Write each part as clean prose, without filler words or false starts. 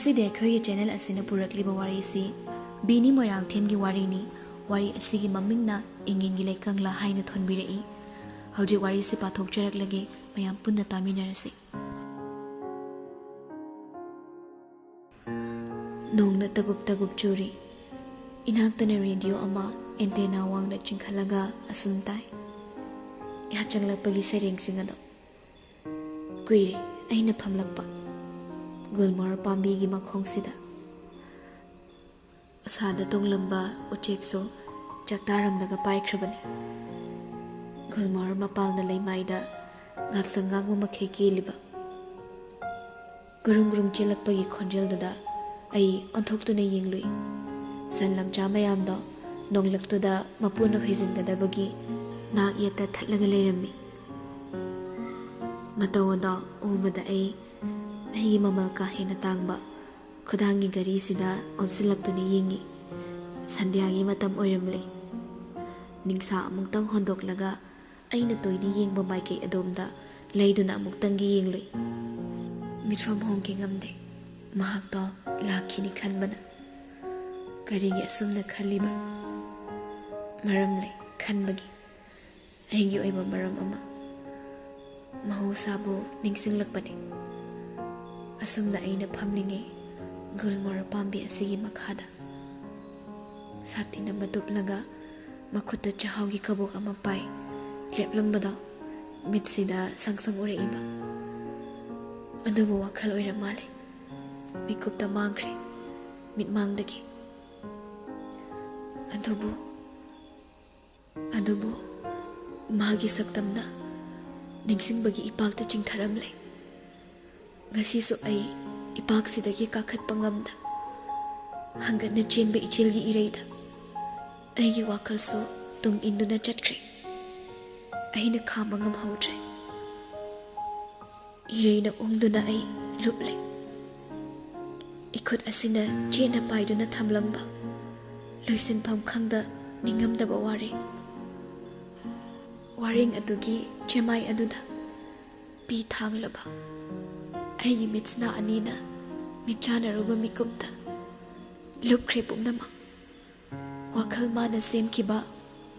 ꯉꯁꯤꯗꯤ ꯑꯩꯈꯣꯏꯒꯤ ꯆꯦꯅꯦꯜ ꯑꯁꯤꯅ ꯄꯨꯔꯛꯂꯤꯕ ꯋꯥꯔꯤꯁꯤ ꯕꯤꯅꯤ ꯃꯣꯏꯔꯥꯡꯊꯦꯝꯒꯤ ꯋꯥꯔꯤꯅꯤ. ꯋꯥꯔꯤ ꯑꯁꯤꯒꯤ ꯃꯃꯤꯡꯅ ꯏꯪꯒꯦꯡꯒꯤ ꯂꯩꯀꯪꯂꯥ ꯍꯥꯏꯅ ꯊꯣꯟꯕꯤꯔꯛꯏ. ꯍꯧꯖꯤꯛ ꯋꯥꯔꯤꯁꯤ ꯄꯥꯊꯣꯛꯆꯔꯛꯂꯒꯦ, ꯃꯌꯥꯝ ꯄꯨꯟꯅ ꯇꯥꯃꯤꯟꯅꯔꯁꯤ. ꯅꯣꯡꯅ ꯇꯒꯨꯞ ꯇꯒꯨꯞ ꯆꯨꯔꯤ. ꯏꯅꯥꯛꯇꯅ ꯔꯦꯗꯤꯑꯣ ꯑꯃ ꯑꯦꯟꯇꯦꯅꯥ ꯋꯥꯡꯅ ꯆꯤꯡꯈꯠꯂꯒ ꯑꯁꯨꯝ ꯇꯥꯏ. ꯌꯥꯆꯪꯂꯛꯄꯒꯤ ꯁꯩꯔꯦꯡꯁꯤꯡ ꯑꯗꯣ ꯀꯨꯏꯔꯦ ꯑꯩꯅ ꯐꯝꯂꯛꯄ ꯒꯨꯜꯃꯣꯍꯔ ꯄꯥꯝꯕꯤꯒꯤ ꯃꯈꯣꯡꯁꯤꯗ. ꯎꯁꯥꯗ ꯇꯣꯡꯂꯝꯕ ꯎꯆꯦꯛꯁꯨ ꯆꯥꯛꯇꯥꯔꯝꯂꯒ ꯄꯥꯏꯈ꯭ꯔꯕꯅꯤ. ꯒꯨꯜꯃꯣꯍꯔ ꯃꯄꯥꯜꯅ ꯂꯩꯃꯥꯏꯗ ꯉꯥꯛꯁꯪ ꯉꯥꯡꯕ ꯃꯈꯩ ꯀꯦꯜꯂꯤꯕ. ꯒꯨꯔꯨꯡ ꯒꯨꯔꯨꯡ ꯆꯦꯜꯂꯛꯄꯒꯤ ꯈꯣꯟꯖꯦꯜꯗꯨꯗ ꯑꯩ ꯑꯣꯟꯊꯣꯛꯇꯨꯅ ꯌꯦꯡꯂꯨꯏ. ꯁꯟ ꯂꯝꯆꯥ ꯃꯌꯥꯝꯗꯣ ꯅꯣꯡꯂꯛꯇꯨꯗ ꯃꯄꯨꯅ ꯍꯣꯏꯖꯤꯟꯒꯗꯕꯒꯤ ꯅꯥꯛ ꯌꯦꯠꯇ ꯊꯠꯂꯒ ꯂꯩꯔꯝꯃꯤ. ꯃꯇꯧ ꯑꯗꯣ ꯎꯕꯗ ꯑꯩꯒꯤ ꯃꯃꯜ ꯀꯥ ꯍꯦꯟꯅ ꯇꯥꯡꯕ ꯈꯨꯗꯥꯡꯒꯤ ꯒꯥꯔꯤꯁꯤꯗ ꯑꯣꯟꯁꯤꯜꯂꯛꯇꯨꯅ ꯌꯦꯡꯉꯤ. ꯁꯟꯙ꯭ꯌꯥꯒꯤ ꯃꯇꯝ ꯑꯣꯏꯔꯝꯂꯦ. ꯅꯤꯡꯁꯥ ꯑꯃꯨꯛꯇꯪ ꯍꯣꯟꯗꯣꯛꯂꯒ ꯑꯩꯅ ꯇꯣꯏꯅ ꯌꯦꯡꯕ ꯃꯥꯏꯀꯩ ꯑꯗꯣꯝꯗ ꯂꯩꯗꯨꯅ ꯑꯃꯨꯛꯇꯪꯒꯤ ꯌꯦꯡꯂꯨꯏ. ꯃꯤꯠꯐꯝ ꯍꯣꯡꯈꯤ ꯉꯝꯗꯦ. ꯃꯍꯥꯛꯇꯣ ꯂꯥꯛꯈꯤꯅꯤ ꯈꯟꯕꯅ. ꯀꯔꯤꯒꯤ ꯑꯁꯨꯝꯅ ꯈꯜꯂꯤꯕ? ꯃꯔꯝ ꯂꯩ ꯈꯟꯕꯒꯤ, ꯑꯩꯒꯤ ꯑꯣꯏꯕ ꯃꯔꯝ ꯑꯃ. ꯃꯍꯧꯁꯥꯕꯨ ꯅꯤꯡꯁꯤꯡꯂꯛꯄꯅꯤ. ꯑꯁꯨꯝꯅ ꯑꯩꯅ ꯐꯝꯂꯤꯉꯩ ꯒꯨꯜꯃꯣꯍꯔ ꯄꯥꯝꯕꯤ ꯑꯁꯤꯒꯤ ꯃꯈꯥꯗ ꯁꯥꯇꯤꯟ ꯑꯃ ꯇꯨꯞꯂꯒ ꯃꯈꯨꯠꯇ ꯆꯥꯍꯥꯎꯒꯤ ꯀꯕꯣꯛ ꯑꯃ ꯄꯥꯏ ꯂꯦꯞꯂꯝꯕꯗꯣ ꯃꯤꯠꯁꯤꯗ ꯁꯪꯁꯪ ꯎꯔꯛꯏꯕ. ꯑꯗꯨꯕꯨ ꯋꯥꯈꯜ ꯑꯣꯏꯔ ꯃꯥꯜꯂꯦ. ꯃꯤꯀꯨꯞꯇ ꯃꯥꯡꯈ꯭ꯔꯦ ꯃꯤꯠꯃꯥꯡꯗꯒꯤ. ꯑꯗꯨꯕꯨ ꯃꯥꯒꯤ ꯁꯛꯇꯝꯅ ꯅꯤꯡꯁꯤꯡꯕꯒꯤ ꯏꯄꯥꯛꯇ ꯆꯤꯡꯊꯔꯝꯂꯦ. ꯉꯁꯤꯁꯨ ꯑꯩ ꯏꯄꯥꯛꯁꯤꯗꯒꯤ ꯀꯥꯈꯠꯄ ꯉꯝꯗ ꯍꯪꯒꯠꯅ ꯆꯦꯟꯕ ꯏꯆꯦꯜꯒꯤ ꯏꯔꯩꯗ ꯑꯩꯒꯤ ꯋꯥꯈꯜꯁꯨ ꯇꯨꯡ ꯏꯟꯗꯨꯅ ꯆꯠꯈ꯭ꯔꯦ. ꯑꯩꯅ ꯈꯥꯝꯕ ꯉꯝꯍꯧꯗ꯭ꯔꯦ. ꯏꯔꯩꯅ ꯑꯣꯡꯗꯨꯅ ꯑꯩ ꯂꯨꯞꯂꯦ. ꯏꯈꯨꯠ ꯑꯁꯤꯅ ꯆꯦꯠꯅ ꯄꯥꯏꯗꯨꯅ ꯊꯝꯂꯝꯕ ꯂꯣꯏꯁꯤꯟꯐꯝ ꯈꯪꯗ ꯅꯤꯡꯉꯝꯗꯕ ꯋꯥꯔꯦꯡ ꯑꯗꯨꯒꯤ ꯆꯦꯃꯥꯏ ꯑꯗꯨꯗ ꯄꯤ ꯊꯥꯡꯂꯕ ꯑꯩꯒꯤ ꯃꯤꯠꯁꯅ ꯑꯅꯤꯅ ꯃꯤꯠꯆꯥꯟꯅꯔꯨꯕ ꯃꯤꯀꯨꯞꯇ ꯂꯨꯞꯈ꯭ꯔꯦ ꯄꯨꯝꯅꯃꯛ. ꯋꯥꯈꯜ ꯃꯥꯅ ꯁꯦꯝꯈꯤꯕ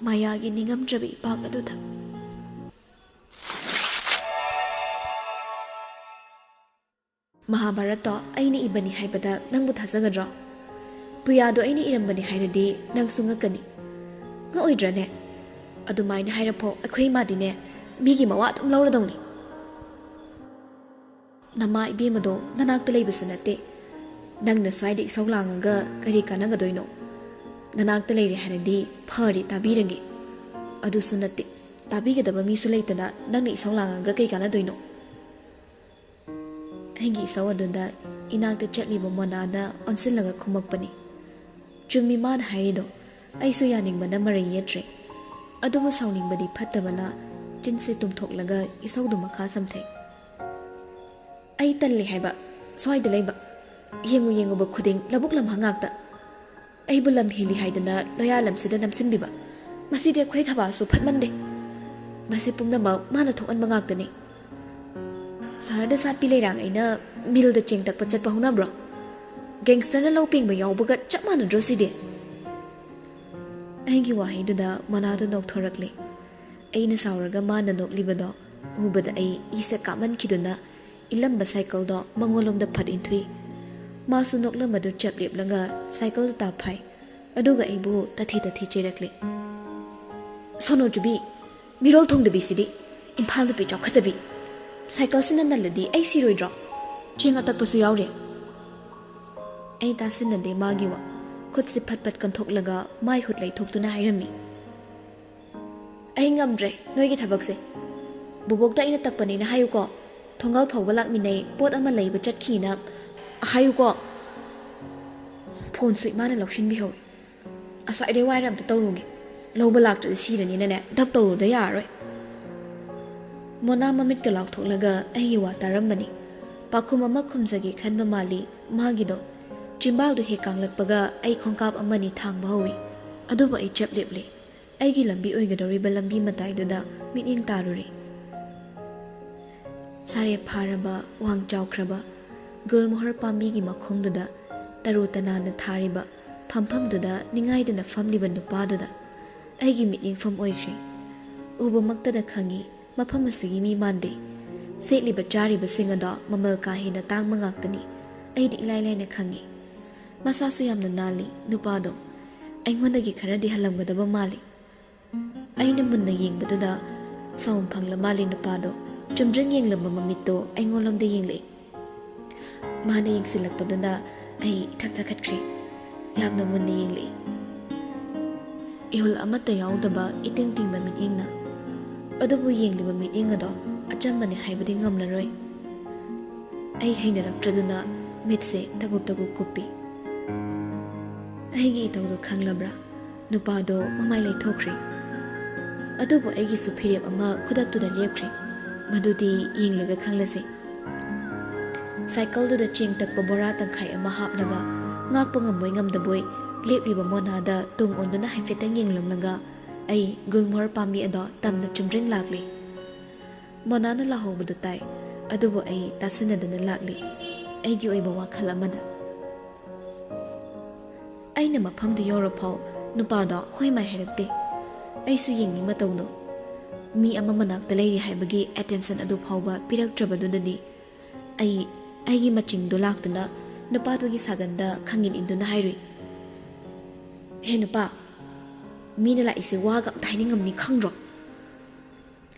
ꯃꯥꯌꯥꯒꯤ ꯅꯤꯡꯉꯝꯗ꯭ꯔꯕ ꯏꯄꯥꯛ ꯑꯗꯨꯗ. ꯃꯍꯥꯚꯥꯔꯠꯇꯣ ꯑꯩꯅ ꯏꯕꯅꯤ ꯍꯥꯏꯕꯗ ꯅꯪꯕꯨ ꯊꯥꯖꯒꯗ꯭ꯔꯣ? ꯄꯨꯌꯥꯗꯣ ꯑꯩꯅ ꯏꯔꯝꯕꯅꯤ ꯍꯥꯏꯔꯗꯤ ꯅꯪꯁꯨ ꯉꯛꯀꯅꯤ. ꯉꯛꯑꯣꯏꯗ꯭ꯔꯅꯦ? ꯑꯗꯨꯃꯥꯏꯅ ꯍꯥꯏꯔꯛꯐꯥꯎ ꯑꯩꯈꯣꯏ ꯏꯃꯥꯗꯤꯅꯦ ꯃꯤꯒꯤ ꯃꯋꯥ ꯑꯗꯨꯝ ꯂꯧꯔꯗꯧꯅꯤ. ꯅꯃꯥ ꯏꯕꯦꯝꯃꯗꯣ ꯅꯅꯥꯛꯇ ꯂꯩꯕꯁꯨ ꯅꯠꯇꯦ. ꯅꯪꯅ ꯁ꯭ꯋꯥꯏꯗ ꯏꯁꯧ ꯂꯥꯡꯉꯒ ꯀꯔꯤ ꯀꯥꯟꯅꯒꯗꯣꯏꯅꯣ? ꯅꯅꯥꯛꯇ ꯂꯩꯔꯦ ꯍꯥꯏꯔꯗꯤ ꯐꯔꯦ ꯇꯥꯕꯤꯔꯒꯦ. ꯑꯗꯨꯁꯨ ꯅꯠꯇꯦ. ꯇꯥꯕꯤꯒꯗꯕ ꯃꯤꯁꯨ ꯂꯩꯇꯅ ꯅꯪꯅ ꯏꯁꯧ ꯂꯥꯡꯉꯒ ꯀꯩ ꯀꯥꯟꯅꯗꯣꯏꯅꯣ? ꯑꯩꯒꯤ ꯏꯁꯧ ꯑꯗꯨꯗ ꯏꯅꯥꯛꯇ ꯆꯠꯂꯤꯕ ꯃꯣꯅꯥꯅ ꯑꯣꯟꯁꯤꯜꯂꯒ ꯈꯨꯝꯃꯛꯄꯅꯤ. ꯆꯨꯝꯃꯤ ꯃꯥꯅ ꯍꯥꯏꯔꯤꯗꯣ. ꯑꯩꯁꯨ ꯌꯥꯅꯤꯡꯕꯅ ꯃꯔꯩ ꯌꯦꯠꯇ꯭ꯔꯦ. ꯑꯗꯨꯕꯨ ꯁꯥꯎꯅꯤꯡꯕꯗꯤ ꯐꯠꯇꯕꯅ ꯆꯤꯟꯁꯤ ꯇꯨꯝꯊꯣꯛꯂꯒ ꯏꯁꯧꯗꯨ ꯃꯈꯥ ꯁꯝꯊꯩ. ꯑꯩ ꯇꯜꯂꯦ ꯍꯥꯏꯕ ꯁ꯭ꯋꯥꯏꯗ ꯂꯩꯕ. ꯌꯦꯡꯉꯨꯕ ꯈꯨꯗꯤꯡ ꯂꯧꯕꯨꯛ ꯂꯝꯍꯥꯡ ꯉꯥꯛꯇ. ꯑꯩꯕꯨ ꯂꯝ ꯍꯦꯜꯂꯤ ꯍꯥꯏꯗꯅ ꯂꯣꯌꯥ ꯂꯝꯁꯤꯗ ꯅꯝꯁꯤꯟꯕꯤꯕ. ꯃꯁꯤꯗꯤ ꯑꯩꯈꯣꯏ ꯊꯕꯥꯁꯨ ꯐꯠꯃꯟꯗꯦ. ꯃꯁꯤ ꯄꯨꯝꯅꯃꯛ ꯃꯥꯅ ꯊꯣꯛꯍꯟꯕ ꯉꯥꯛꯇꯅꯤ. ꯁꯍꯔꯗ ꯁꯥꯠꯄꯤ ꯂꯩꯔꯥꯡ ꯑꯩꯅ ꯃꯤꯜꯗ ꯆꯦꯡ ꯇꯛꯄ ꯆꯠꯄ ꯍꯧꯅꯕ꯭ꯔꯣ? ꯒꯦꯡꯁꯇꯔꯅ ꯂꯧ ꯄꯦꯡꯕ ꯌꯥꯎꯕꯒ ꯆꯞ ꯃꯥꯟꯅꯗ꯭ꯔꯣ ꯁꯤꯗꯤ? ꯑꯩꯒꯤ ꯋꯥꯍꯩꯗꯨꯗ ꯃꯣꯅꯥꯗꯨ ꯅꯣꯛꯊꯣꯔꯛꯂꯦ. ꯑꯩꯅ ꯁꯥꯎꯔꯒ ꯃꯥꯅ ꯅꯣꯛꯂꯤꯕꯗꯣ ꯎꯕꯗ ꯑꯩ ꯏꯁꯦ ꯀꯥꯞꯃꯟꯈꯤꯗꯨꯅ ꯏꯜꯂꯝꯕ ꯁꯥꯏꯀꯜꯗꯣ ꯃꯉꯣꯟꯂꯣꯝꯗ ꯐꯠ ꯏꯟꯊꯨꯏ. ꯃꯥꯁꯨ ꯅꯣꯛꯂꯝꯕꯗꯨ ꯆꯞ ꯂꯦꯞꯂꯒ ꯁꯥꯏꯀꯜꯗꯨ ꯇꯥꯞꯐꯥꯏ. ꯑꯗꯨꯒ ꯑꯩꯕꯨ ꯇꯊꯤ ꯆꯩꯔꯛꯂꯦ. ꯁꯣꯅꯣ ꯆꯨꯕꯤ, ꯃꯤꯔꯣꯜ ꯊꯨꯡꯗꯕꯤꯁꯤꯗꯤ, ꯏꯝꯐꯥꯜ ꯅꯨꯄꯤ ꯆꯥꯎꯈꯠꯇꯕꯤ. ꯁꯥꯏꯀꯜꯁꯤꯅ ꯅꯜꯂꯗꯤ ꯑꯩ ꯁꯤꯔꯣꯏꯗ꯭ꯔꯣ? ꯆꯦꯡ ꯑꯇꯛꯄꯁꯨ ꯌꯥꯎꯔꯦ. ꯑꯩ ꯇꯥꯁꯤꯟꯅꯗꯦ ꯃꯥꯒꯤ ꯋꯥ. ꯈꯨꯠꯁꯤ ꯐꯠ ꯀꯟꯊꯣꯛꯂꯒ ꯃꯥꯏ ꯍꯨꯠ ꯂꯩꯊꯣꯛꯇꯨꯅ ꯍꯥꯏꯔꯝꯃꯤ. ꯑꯩ ꯉꯝꯗ꯭ꯔꯦ ꯅꯣꯏꯒꯤ ꯊꯕꯛꯁꯦ. ꯕꯨꯕꯣꯛꯇ ꯑꯩꯅ ꯇꯛꯄꯅꯦꯅ ꯍꯥꯏꯌꯨꯀꯣ. ꯊꯣꯡꯒꯥꯜ ꯐꯥꯎꯕ ꯂꯥꯛꯃꯤꯟꯅꯩ, ꯄꯣꯠ ꯑꯃ ꯂꯩꯕ ꯆꯠꯈꯤꯅ ꯍꯥꯏꯌꯨꯀꯣ. ꯐꯣꯟꯁꯨ ꯏꯃꯥꯅ ꯂꯧꯁꯤꯟꯕꯤꯍꯧꯏ. ꯑꯁ꯭ꯋꯥꯏꯗꯩ ꯋꯥꯏꯔ ꯑꯝꯇ ꯇꯧꯔꯨꯒꯦ. ꯂꯧꯕ ꯂꯥꯛꯇ꯭ꯔꯗꯤ ꯁꯤꯔꯅꯤꯅꯅꯦ ꯙꯞ ꯇꯧꯔꯨꯗ ꯌꯥꯔꯔꯣꯏ. ꯃꯣꯅꯥ ꯃꯃꯤꯠꯀ ꯂꯥꯎꯊꯣꯛꯂꯒ ꯑꯩꯒꯤ ꯋꯥ ꯇꯥꯔꯝꯕꯅꯤ. ꯄꯥꯈꯨꯝ ꯑꯃ ꯈꯨꯝꯖꯒꯦ ꯈꯟꯕ ꯃꯥꯜꯂꯤ ꯃꯥꯒꯤꯗꯣ. ꯆꯤꯝꯕꯥꯜꯗꯨ ꯍꯦꯛ ꯀꯥꯡꯂꯛꯄꯒ ꯑꯩ ꯈꯣꯡꯀꯥꯞ ꯑꯃꯅꯤ ꯊꯥꯡꯕ ꯍꯧꯏ. ꯑꯗꯨꯕꯨ ꯑꯩ ꯆꯞ ꯂꯦꯞꯂꯦ. ꯑꯩꯒꯤ ꯂꯝꯕꯤ ꯑꯣꯏꯒꯗꯧꯔꯤꯕ ꯂꯝꯕꯤ ꯃꯇꯥꯏꯗꯨꯗ ꯃꯤꯠꯌꯦꯡ ꯇꯥꯔꯨꯔꯦ. ꯁꯥꯔꯦꯞ ꯐꯥꯔꯕ, ꯋꯥꯡ ꯆꯥꯎꯈ꯭ꯔꯕ, gulmohar pambi makhongduda taru tanana thariba phamphamduda ningaidana famliba nupaduda aigi mitningfam oikhri uba maktada khangi mafam asigi mi mande setliba chariba singada mamal ka hina tangma ngaktani aidi ilai khangi masasu yamna nali nupado aingondagi kharadi halamgadaba mali aina munna yengbaduda saum phangla mali nupado chumjring yenglamba mamitto aingolomda yengle mana yengsilakpaduna ai thak thakhatkri yamna munna yengle ihul amata yaudaba iting tingba mitengna adubu yengliba mitengado achambane haibadi ngamlaroi ai hainarakraduna mitse tagup kupi aigi itawdo khanglabra nupado mamai leithokri adubu aigi supirep ama khudaktuda lepkri madudi yenglaga khanglase cycle da cheng takpa bora tangkhai ama hapnaga ngakpa ngamoi ngamdaboi lepriba monada tung onduna haifetang yenglamlaga ai gulmor pami ado tamna chumring lakli monana lahobadu tai adubu ai tasinadana lakli aigi oiba wakhal amada aina mafamdu yorapau nupado hoimai hairakte aisu yengi matawdo mi ama manakta leiri haibagi attention adu phawba piraktrabadudani aigi machingdo laktuna nupadogi saganda khangin induna hairui he nupa mina la ise waga thaini ngamni khangro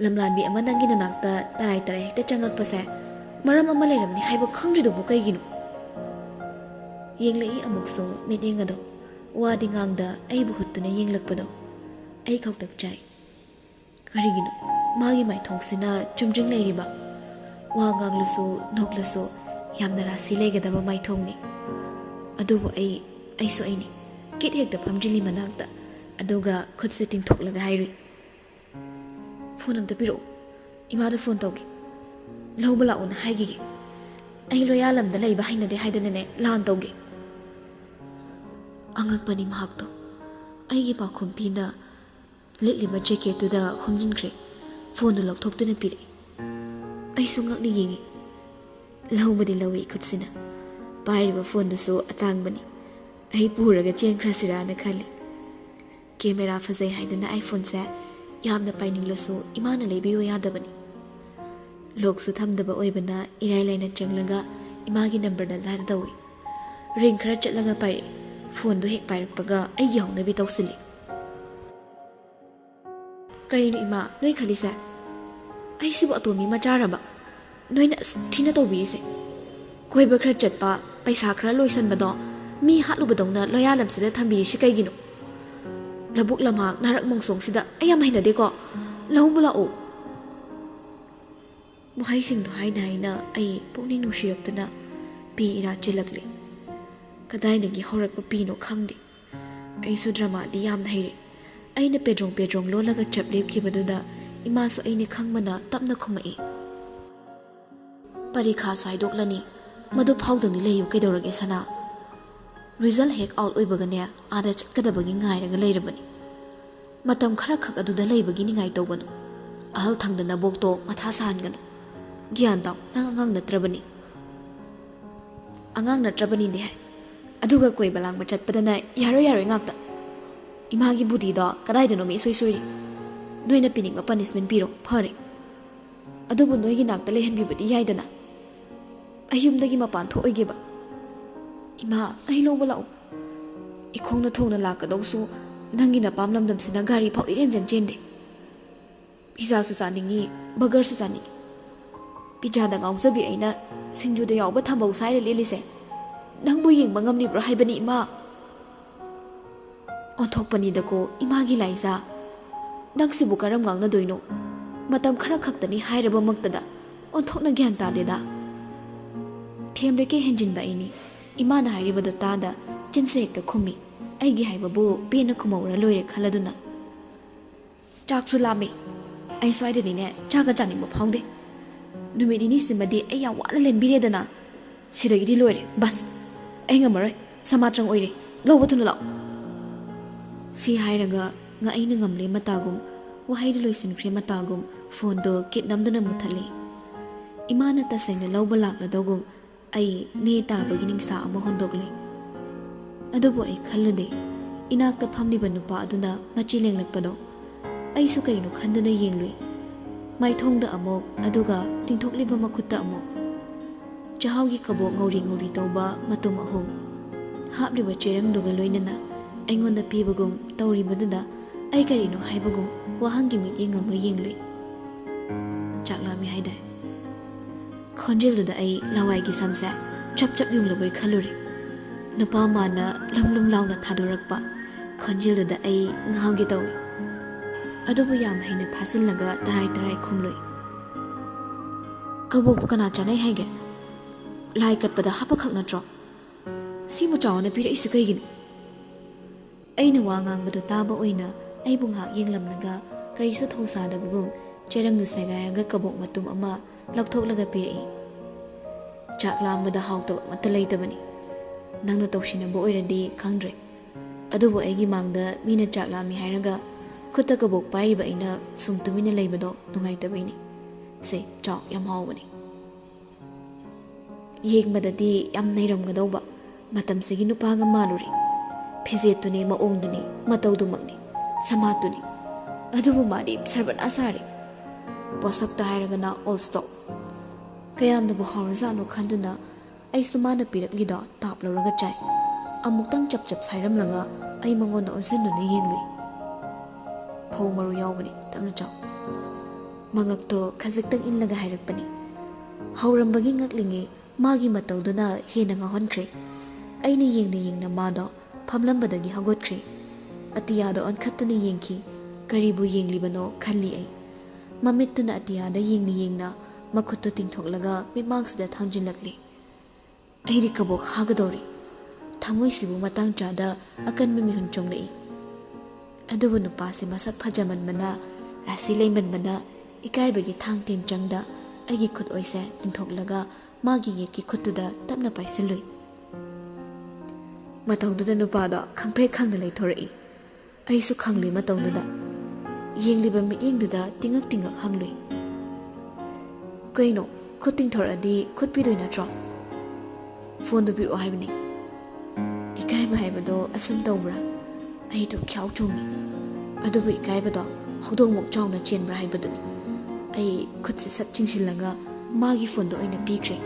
lamlanbi ama nangi nanakta tarai hekta changakpase maram ama leiramni haiba khangridobu kaigino yenglei amukso mitengado wadi ngangda aibu huttuna yenglakpado ai khawtak chai karigino magi mai thongsina chumjing leiriba wa nganglusu noklasu yamna rasi legadaba mai thongni adubu aisu aini kit hekta phamjili manakta aduga khutse tingthoklaga hairi phone amta piro imada phone tawgi lawbala un haigi ai loyalamda leiba hainade haidane lan tawgi angakpani mahakto aigi pakhumpina litliba jacket tuda humjinkhre phone lokthokduna pire aisu ngakni yengi lawbadi lawi khutsina pairiba phone dusu atangbani ai puraga chenkrasirana khali camera fazai haidana iPhone sa yamna paininglosu imana leibiyo yadabani loksu thamdaba oibana irai laina changlaga imagi number da lar dawi ring khara chatlaga pai phone do hek pairakpaga ai yawnabi tawsili kaino ima noi khalisa ai sibu atomi macharaba noina thina tawbise koiba khara chatpa paisa khara loisanbado mi hatlubadongna loyalam sida thambiri shi kaigino labuk lamak narak mongsong sida ayam hainade ko lahubula o mohai sing do haina ai pokni nushiraktuna pi ira chilakle kadai nagi horak pi no khangdi ai su drama di yam haire aina pedrong lolaga chaplep khibaduda ima so aini khangmana tapna khumai parikha swaidok madu phawdani leyu kedorage sana result hek out oibagane ada chakadabagi ngairaga leirabani matam khara khak aduda leibagi ningai tawbanu ahal thangdana bokto matha sanganu gyan taw nang angang natrabani ne hai aduga koi balang machat padana yaro ngakta imagi budi da kadai dano mi soi noina pining punishment piro phare adubu noigi nakta lehan bibadi yaidana ayumdagi mapan tho oigeba ima ai lobala ikhongna thongna lakadawsu nangi na pamlamdam sina gari phau iren jende pizza su chaningi burger su chaningi pizza da ngawjabi aina singju da yawba thambau saire lelise nangbu yengba ngamni bro haibani ima onthokpani dako imagi laisa nangsibu karam ngangna doino matam khara khaktani hairaba maktada onthokna gyan ta deda themre ke henjin ba ini imana hairibada tada chinse ekta khumi aigi haibabu pena khumawra loire khaladuna chaksu lami ai swaidani ne chaga chani mo phawde numini ni simadi ai ya wala len biredana sidagidi loire bas ai ngamaroi samatrang oire lobo thunu law si hairaga nga aina ngamle matagum wahai loisin khre matagum phone do kit namdana muthali imana ta sengna lawba lakla dogum ꯑꯩ ꯅꯦ ꯇꯥꯕꯒꯤ ꯅꯤꯡꯁꯥ ꯑꯃ ꯍꯣꯟꯗꯣꯛꯂꯦ ꯑꯗꯨꯕꯨ ꯑꯩ ꯈꯜꯂꯨꯗꯦ ꯏꯅꯥꯛꯇ ꯐꯝꯂꯤꯕ ꯅꯨꯄꯥ ꯑꯗꯨꯅ ꯃꯆꯤ ꯂꯦꯡꯂꯛꯄꯗꯣ ꯑꯩꯁꯨ ꯀꯩꯅꯣ ꯈꯟꯗꯨꯅ ꯌꯦꯡꯂꯨꯏ ꯃꯥꯏꯊꯣꯡꯗ ꯑꯃꯨꯛ ꯑꯗꯨꯒ ꯇꯤꯡꯊꯣꯛꯂꯤꯕ ꯃꯈꯨꯠꯇ ꯑꯃꯨꯛ ꯆꯥꯍꯥꯎꯒꯤ ꯀꯕꯣꯛ ꯉꯧꯔꯤ ꯉꯧꯔꯤ ꯇꯧꯕ ꯃꯇꯨꯝ 3 ꯍꯥꯞꯂꯤꯕ ꯆꯦꯔꯪꯗꯨꯒ ꯂꯣꯏꯅꯅ ꯑꯩꯉꯣꯟꯗ ꯄꯤꯕꯒꯨꯝ ꯇꯧꯔꯤꯕꯗꯨꯗ ꯑꯩ ꯀꯔꯤꯅꯣ ꯍꯥꯏꯕꯒꯨꯝ ꯋꯥꯍꯪꯒꯤ ꯃꯤꯠꯌꯦꯡ ꯑꯃ ꯌꯦꯡꯂꯨꯏ ꯆꯥꯛ ꯂꯥꯝꯃꯤ ꯍꯥꯏꯗꯥꯏ ꯈꯣꯟꯖꯦꯜꯗꯨꯗ ꯑꯩ ꯂꯋꯥꯏꯒꯤ ꯁꯝꯁꯦ ꯆꯞ ꯆꯞ ꯌꯨꯡꯂꯕꯣꯏ ꯈꯜꯂꯨꯔꯦ ꯅꯨꯄꯥ ꯃꯥꯅ ꯂꯨꯝ ꯂꯥꯎꯅ ꯊꯥꯗꯣꯔꯛꯄ ꯈꯣꯟꯖꯦꯜꯗꯨꯗ ꯑꯩ ꯉꯥꯎꯒꯦ ꯇꯧꯏ ꯑꯗꯨꯕꯨ ꯌꯥꯝ ꯍꯩꯅ ꯐꯥꯖꯤꯜꯂꯒ ꯇꯔꯥꯏ ꯈꯨꯝꯂꯨꯏ ꯀꯕꯣꯛꯄꯨ ꯀꯅꯥ ꯆꯥꯅꯩ ꯍꯥꯏꯒꯦ ꯂꯥꯏ ꯀꯠꯄꯗ ꯍꯥꯞꯄꯈꯛ ꯅꯠꯇ꯭ꯔꯣ ꯁꯤꯃꯨ ꯆꯥꯎꯅ ꯄꯤꯔꯛꯏꯁꯤ ꯀꯩꯒꯤꯅꯣ ꯑꯩꯅ ꯋꯥ ꯉꯥꯡꯕꯗꯨ ꯇꯥꯕ ꯑꯣꯏꯅ ꯑꯩꯕꯨ ꯉꯥꯛ ꯌꯦꯡꯂꯝꯂꯒ ꯀꯔꯤꯁꯨ ꯊꯧꯁꯥꯗꯕꯒꯨꯝ ꯆꯦꯔꯪꯗꯨ ꯁꯦꯒꯥꯏꯔꯒ ꯀꯕꯣꯛ ꯃꯇꯨꯝ ꯑꯃ ꯂꯧꯊꯣꯛꯂꯒ ꯄꯤꯔꯛꯏ ꯆꯥꯛ ꯂꯥꯝꯕꯗ ꯍꯥꯎꯇꯕ ꯑꯃꯠꯇ ꯂꯩꯇꯕꯅꯤ ꯅꯪꯅ ꯇꯧꯁꯤꯟꯅꯕ ꯑꯣꯏꯔꯗꯤ ꯈꯪꯗ꯭ꯔꯦ ꯑꯗꯨꯕꯨ ꯑꯩꯒꯤ ꯃꯥꯡꯗ ꯃꯤꯅ ꯆꯥꯛ ꯂꯥꯝꯃꯤ ꯍꯥꯏꯔꯒ ꯈꯨꯠꯇ ꯀꯕꯣꯛ ꯄꯥꯏꯔꯤꯕ ꯑꯩꯅ ꯁꯨꯝ ꯇꯨꯃꯤꯟꯅ ꯂꯩꯕꯗꯣ ꯅꯨꯡꯉꯥꯏꯇꯕꯩꯅꯤ ꯁꯦ ꯆꯥꯎ ꯌꯥꯝ ꯍꯥꯎꯕꯅꯤ ꯌꯦꯡꯕꯗꯗꯤ ꯌꯥꯝ ꯅꯩꯔꯝꯒꯗꯧꯕ ꯃꯇꯝꯁꯤꯒꯤ ꯅꯨꯄꯥꯒ ꯃꯥꯜꯂꯨꯔꯦ ꯐꯤꯖꯦꯠꯇꯨꯅꯤ ꯃꯑꯣꯡꯗꯨꯅꯤ ꯃꯇꯧꯗꯨꯃꯛꯅꯤ ꯁꯃꯥꯠꯇꯨꯅꯤ ꯑꯗꯨꯕꯨ ꯃꯥꯗꯤ ꯁꯔꯕꯅꯥ ꯁꯥꯔꯦ ꯄꯣꯠꯁꯛꯇ ꯍꯥꯏꯔꯒꯅ ꯑꯣꯜ ꯁ꯭ꯇꯣꯛ ꯀꯌꯥꯝꯅꯕꯨ ꯍꯥꯎꯔꯖꯥꯠꯅꯣ ꯈꯟꯗꯨꯅ ꯑꯩꯁꯨ ꯃꯥꯅ ꯄꯤꯔꯛꯂꯤꯗꯣ ꯇꯥꯞ ꯂꯧꯔꯒ ꯆꯥꯏ ꯑꯃꯨꯛꯇꯪ ꯆꯞ ꯁꯥꯏꯔꯝꯂꯒ ꯑꯩ ꯃꯉꯣꯟꯗ ꯑꯣꯟꯁꯤꯟꯗꯨꯅ ꯌꯦꯡꯂꯨꯏ ꯐꯧ ꯃꯔꯨ ꯌꯥꯎꯕꯅꯤ ꯇꯞꯅ ꯆꯥꯎ ꯃꯉꯛꯇꯣ ꯈꯖꯤꯛꯇꯪ ꯏꯜꯂꯒ ꯍꯥꯏꯔꯛꯄꯅꯤ ꯍꯧꯔꯝꯕꯒꯤ ꯉꯛꯂꯤꯉꯩ ꯃꯥꯒꯤ ꯃꯇꯧꯗꯨꯅ ꯍꯦꯟꯅ ꯉꯥꯎꯍꯟꯈ꯭ꯔꯦ ꯑꯩꯅ ꯌꯦꯡꯅ ꯃꯥꯗꯣ ꯐꯝꯂꯝꯕꯗꯒꯤ ꯍꯧꯒꯠꯈ꯭ꯔꯦ ꯑꯇꯤꯌꯥꯗ ꯑꯣꯟꯈꯠꯇꯨꯅ ꯌꯦꯡꯈꯤ ꯀꯔꯤꯕꯨ ꯌꯦꯡꯂꯤꯕꯅꯣ ꯈꯜꯂꯤ ꯑꯩ ꯃꯃꯤꯠꯇꯨꯅ ꯑꯇꯤꯌꯥꯗ ꯌꯦꯡꯅ ꯃꯈꯨꯠꯇꯨ ꯇꯤꯡꯊꯣꯛꯂꯒ ꯃꯤꯠꯃꯥꯡꯁꯤꯗ ꯊꯥꯡꯖꯤꯜꯂꯛꯂꯤ ꯑꯩꯗꯤ ꯀꯕꯣꯛ ꯍꯥꯒꯗꯧꯔꯤ ꯊꯃꯣꯏꯁꯤꯕꯨ ꯃꯇꯥꯡ ꯆꯥꯗ ꯑꯀꯟꯕ ꯃꯤꯍꯨꯟ ꯆꯣꯡꯂꯛꯏ ꯑꯗꯨꯕꯨ ꯅꯨꯄꯥꯁꯤ ꯃꯁꯛ ꯐꯖꯃꯟꯕꯅ ꯔꯥꯁꯤ ꯂꯩꯃꯟꯕꯅ ꯏꯀꯥꯏꯕꯒꯤ ꯊꯥꯡ ꯇꯤꯟꯆꯪꯗ ꯑꯩꯒꯤ ꯈꯨꯠ ꯑꯣꯏꯁꯦ ꯇꯤꯡꯊꯣꯛꯂꯒ ꯃꯥꯒꯤ ꯌꯦꯠꯀꯤ ꯈꯨꯠꯇꯨꯗ ꯇꯞꯅ ꯄꯥꯏꯁꯤꯜꯂꯨꯏ ꯃꯇꯧꯗꯨꯗ ꯅꯨꯄꯥꯗꯣ ꯈꯪꯄ꯭ꯔꯦꯛ ꯈꯪꯅ ꯂꯩꯊꯣꯔꯛꯏ ꯑꯩꯁꯨ ꯈꯪꯂꯨꯏ ꯃꯇꯧꯗꯨꯗ ꯌꯦꯡꯂꯤꯕ ꯃꯤꯠꯌꯦꯡꯗꯨꯗ ꯇꯤꯡꯉꯛ ꯍꯪꯂꯨꯏ ꯀꯩꯅꯣ ꯈꯨꯠ ꯇꯤꯡꯊꯣꯔꯛꯑꯗꯤ ꯈꯨꯠ ꯄꯤꯗꯣꯏ ꯅꯠꯇ꯭ꯔꯣ ꯐꯣꯟꯗꯨ ꯄꯤꯔꯛꯑꯣ ꯍꯥꯏꯕꯅꯤ ꯏꯀꯥꯏꯕ ꯍꯥꯏꯕꯗꯣ ꯑꯁꯨꯝ ꯇꯧꯕ꯭ꯔꯥ ꯑꯩꯗꯣ ꯈ꯭ꯌꯥꯎ ꯆꯣꯡꯉꯤ ꯑꯗꯨꯕꯨ ꯏꯀꯥꯏꯕꯗꯣ ꯍꯧꯗꯣꯡꯃꯨꯛ ꯆꯥꯎꯅ ꯆꯦꯟꯕ꯭ꯔꯥ ꯍꯥꯏꯕꯗꯨꯅꯤ ꯑꯩ ꯈꯨꯠꯁꯦ ꯁꯠ ꯆꯤꯡꯁꯤꯜꯂꯒ ꯃꯥꯒꯤ ꯐꯣꯟꯗꯣ ꯑꯣꯏꯅ ꯄꯤꯈ꯭ꯔꯦ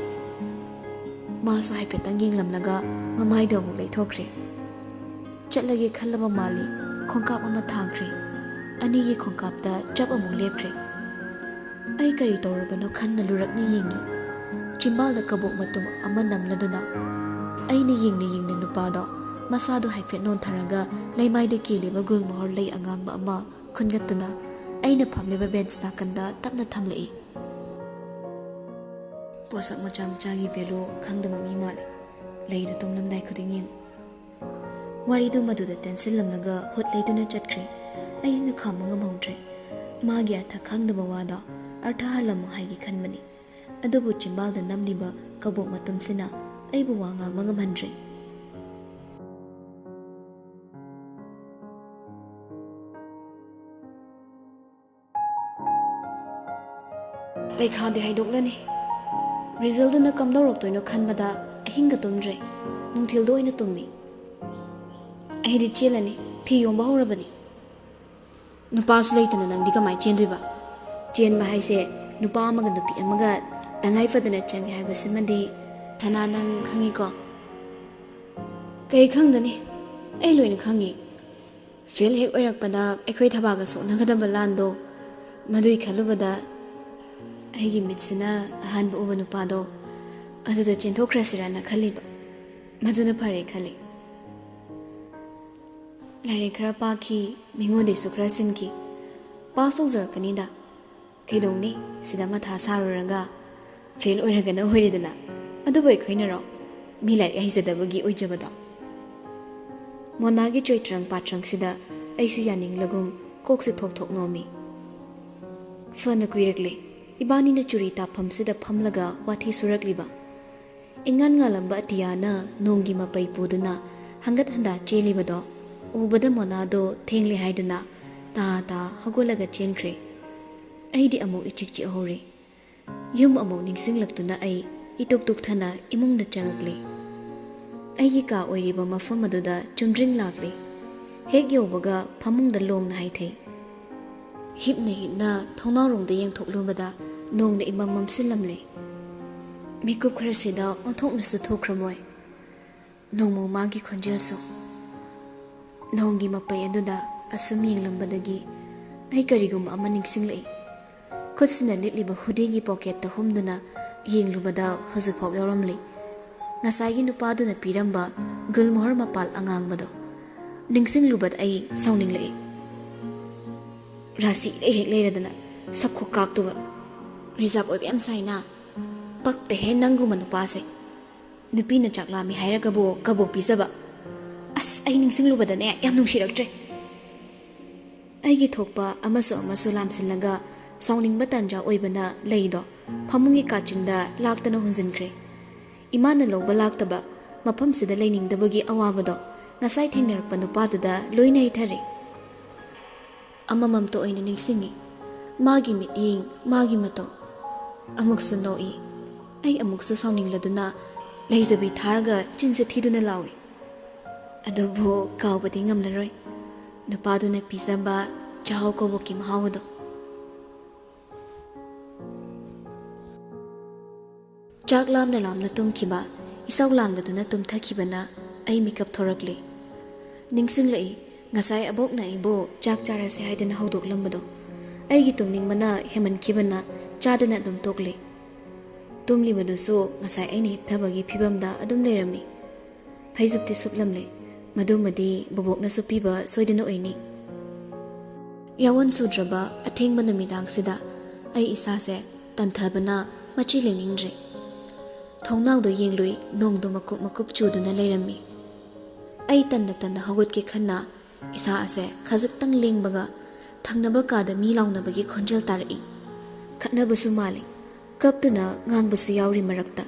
ꯃꯥꯁꯨ ꯍꯥꯏꯐꯦꯠꯇꯪ ꯌꯦꯡꯂꯝꯂꯒ ꯃꯃꯥꯏꯗꯣ ꯑꯃꯨꯛ ꯂꯩꯊꯣꯛꯈ꯭ꯔꯦ ꯆꯠꯂꯒꯦ ꯈꯜꯂꯕ ꯃꯥꯜꯂꯤ ꯈꯣꯡꯀꯥꯞ ꯑꯃ ꯊꯥꯡꯈ꯭ꯔꯦ ꯑꯅꯤꯒꯤ ꯈꯣꯡꯀꯥꯞꯇ ꯆꯞ ꯑꯃꯨꯛ ꯂꯦꯞꯈ꯭ꯔꯦ ꯑꯩ ꯀꯔꯤ ꯇꯧꯔꯕꯅꯣ ꯈꯟꯅ ꯂꯨꯔꯛꯅ ꯌꯦꯡꯉꯤ ꯆꯤꯝꯕꯥꯜꯗ ꯀꯕꯣꯛ ꯃꯇꯨꯝ ꯑꯃ ꯅꯝꯂꯗꯨꯅ ꯑꯩꯅ ꯌꯦꯡꯅ ꯅꯨꯄꯥꯗꯣ ꯃꯁꯥꯗꯣ ꯍꯥꯏꯐꯦꯠ ꯅꯣꯟꯊꯔꯒ ꯂꯩꯃꯥꯏꯗ ꯀꯦꯜꯂꯤꯕ ꯒꯨꯜꯃꯣꯍꯣꯔ ꯂꯩ ꯑꯉꯥꯡꯕ ꯑꯃ ꯈꯨꯟꯒꯠꯇꯨꯅ ꯑꯩꯅ ꯐꯝꯂꯤꯕ ꯕꯦꯟꯆ ꯅꯥꯀꯟꯗ ꯇꯞꯅ ꯊꯝꯂꯛꯏ ꯄꯣꯠꯁꯛ ꯃꯆꯥꯒꯤ ꯚꯦꯂꯨ ꯈꯪꯗꯕ ꯃꯤ ꯃꯥꯜꯂꯤ ꯂꯩꯗꯨ ꯇꯣꯡꯂꯝꯗꯥꯏ ꯈꯨꯗꯤꯡ ꯌꯦꯡꯉꯨ ꯋꯥꯔꯤꯗꯨ ꯃꯗꯨꯗ ꯇꯦꯟꯁꯤꯜꯂꯝꯂꯒ ꯍꯨꯠ ꯂꯩꯗꯨꯅ ꯆꯠꯈ꯭ꯔꯦ ꯑꯩꯅ ꯈꯥꯝꯕ ꯉꯝꯍꯧꯗ꯭ꯔꯦ ꯃꯥꯒꯤ ꯑꯔꯊ ꯈꯪꯗꯕ ꯋꯥꯗꯣ ꯑꯔꯊ ꯍꯜꯂꯝꯃꯨ ꯍꯥꯏꯒꯦ ꯈꯟꯕꯅꯤ ꯑꯗꯨꯕꯨ ꯆꯤꯝꯕꯥꯜꯗ ꯅꯝꯂꯤꯕ ꯀꯕꯣꯛ ꯃꯇꯨꯝꯁꯤꯅ ꯑꯩꯕꯨ ꯋꯥ ꯉꯥꯡꯕ ꯉꯝꯍꯟꯗ꯭ꯔꯦ ꯄꯩꯈꯥꯗꯤ ꯍꯥꯏꯗꯣꯛꯂꯅꯤ ꯔꯤꯖꯜꯗꯨꯅ ꯀꯝꯗꯧꯔꯛꯇꯣꯏꯅꯣ ꯈꯟꯕꯗ ꯑꯍꯤꯡꯒ ꯇꯨꯝꯗ꯭ꯔꯦ ꯅꯨꯡꯊꯤꯜꯗ ꯑꯣꯏꯅ ꯇꯨꯝꯃꯤ ꯑꯩꯗꯤ ꯆꯦꯜꯂꯅꯤ ꯐꯤ ꯌꯣꯟꯕ ꯍꯧꯔꯕꯅꯤ ꯅꯨꯄꯥꯁꯨ ꯂꯩꯇꯅ ꯅꯪꯗꯤ ꯀꯃꯥꯏꯅ ꯆꯦꯟꯗꯣꯏꯕ ꯆꯦꯟꯕ ꯍꯥꯏꯁꯦ ꯅꯨꯄꯥ ꯑꯃꯒ ꯅꯨꯄꯤ ꯑꯃꯒ ꯇꯉꯥꯏ ꯐꯗꯅ ꯆꯪꯉꯦ ꯍꯥꯏꯕꯁꯤꯃꯗꯤ ꯁꯅꯥ ꯅꯪ ꯈꯪꯉꯤꯀꯣ ꯀꯩ ꯈꯪꯗꯅꯤ ꯑꯩ ꯂꯣꯏꯅ ꯈꯪꯉꯤ ꯐꯦꯜ ꯍꯦꯛ ꯑꯣꯏꯔꯛꯄꯗ ꯑꯩꯈꯣꯏ ꯊꯕꯥꯛꯒ ꯁꯣꯛꯅꯒꯗꯕ ꯂꯥꯟꯗꯣ ꯃꯗꯨꯏ ꯈꯜꯂꯨꯕꯗ ꯑꯩꯒꯤ ꯃꯤꯠꯁꯤꯅ ꯑꯍꯥꯟꯕ ꯎꯕ ꯅꯨꯄꯥꯗꯣ ꯑꯗꯨꯗ ꯆꯦꯟꯊꯣꯛꯈ꯭ꯔꯁꯤꯔꯅ ꯈꯜꯂꯤꯕ ꯃꯗꯨꯅ ꯐꯔꯦ ꯈꯜꯂꯤ ꯂꯥꯏꯔꯤꯛ ꯈꯔ ꯄꯥꯈꯤ ꯃꯤꯉꯣꯟꯗꯩꯁꯨ ꯈꯔ ꯁꯤꯟꯈꯤ ꯄꯥꯁ ꯇꯧꯖꯔꯛꯀꯅꯤꯗ ꯀꯩꯗꯧꯅꯤ ꯁꯤꯗ ꯃꯊꯥ ꯁꯥꯔꯨꯔꯒ ꯐꯦꯜ ꯑꯣꯏꯔꯒꯅ ꯑꯣꯏꯔꯦꯗꯅ ꯑꯗꯨꯕꯨ ꯑꯩꯈꯣꯏꯅꯔꯣ ꯃꯤ ꯂꯥꯏꯔꯤꯛ ꯍꯩꯖꯗꯕꯒꯤ ꯑꯣꯏꯖꯕꯗꯣ ꯃꯣꯅꯥꯒꯤ ꯆꯣꯏꯇ꯭ꯔꯪ ꯄꯥꯇ꯭ꯔꯪꯁꯤꯗ ꯑꯩꯁꯨ ꯌꯥꯅꯤꯡꯂꯒꯨꯝ ꯀꯣꯛꯁꯦ ꯊꯣꯛ ꯅꯣꯝꯃꯤ ꯐꯅ ꯀꯨꯏꯔꯛꯂꯦ ꯏꯕꯥꯅꯤꯅ ꯆꯨꯔꯤ ꯇꯥꯐꯝꯁꯤꯗ ꯐꯝꯂꯒ ꯋꯥꯊꯤ ꯁꯨꯔꯛꯂꯤꯕ ꯏꯉꯥꯟ ꯉꯥꯜꯂꯝꯕ ꯑꯇꯤꯌꯥꯅ ꯅꯣꯡꯒꯤ ꯃꯄꯩ ꯄꯨꯗꯨꯅ ꯍꯪꯒꯠ ꯍꯟꯗꯥ ꯆꯦꯜꯂꯤꯕꯗꯣ ꯎꯕꯗ ꯃꯣꯅꯥꯗꯣ ꯊꯦꯡꯂꯦ ꯍꯥꯏꯗꯨꯅ ꯇꯥ ꯍꯧꯒꯠꯂꯒ ꯆꯦꯟꯈ꯭ꯔꯦ ꯑꯩꯗꯤ ꯑꯃꯨꯛ ꯏꯆꯤꯛ ꯆꯤꯛꯍꯧꯔꯦ ꯌꯨꯝ ꯑꯃꯨꯛ ꯅꯤꯡꯁꯤꯡꯂꯛꯇꯨꯅ ꯑꯩ ituk tuk thana imungda changakli. Aigi ka oiriba mafam aduda chumdring lakli. Hek yobaga phamungda longna haithei. Hipna thongnarongda yengthoklubada nongna imam mamsilamle. Mikup kharasida onthokna su thokramoi. Nongmo magi khonjelso. Nonggi mapai aduda asum yenglambadagi ai karigum ama ningsinglei. Khutsina litliba hudigi pocket ta humduna yenglubada hozifok yoramli. Ngasagi nupaduna piramba gulmohar mapal angangbado. Ningsinglubat ai sauninglei. Rasi hek leiradana sabkho kaktuga reserve oib am saina pakte he nangu manupase nupi na chaklami hairagabo kabok pisaba as ai ningsinglubadane yam nungsiraktre aigi thokpa amaso lamsinlaga sauningba tanja oibana leido phamungi kachinda laktana hunjinkhre imana lowba laktaba mafamsida leiningdabagi awabado ngasai thengnarakpa nupaduda loina ithare amamam to oina ningsingi magi mitying magi mato amuksa noi ai amuksa sauningladuna leizabi tharga chinse thiduna lawi adobo kawbadi ngamlaroi nupaduna pisaba chahaw koboki mahawado chaklamna lamna tumkiba isaw lamladuna tumthakibana ai makeup thorakle ningsinglai ngasai abokna ibo chak charase haidana hawdoklambado aigi tumningmana hemankhibana chadana dum tokle tumli maduso ngasai aini hipthabagi phibamda adum leirami phaijupti suplamle madumadi bobokna supiba soidana oini yawan sudraba athengba numidang-sida ai isase tanthabana machi leningdre thongnawdo yengloi nongdo makup chuduna leirami ai tanna hawgotke khanna isa ase khajaktang lengbaga thangnaba kada mi lawnabagi khonjal tarai khatnabasu mali kaptuna ngangbasu yauri marakta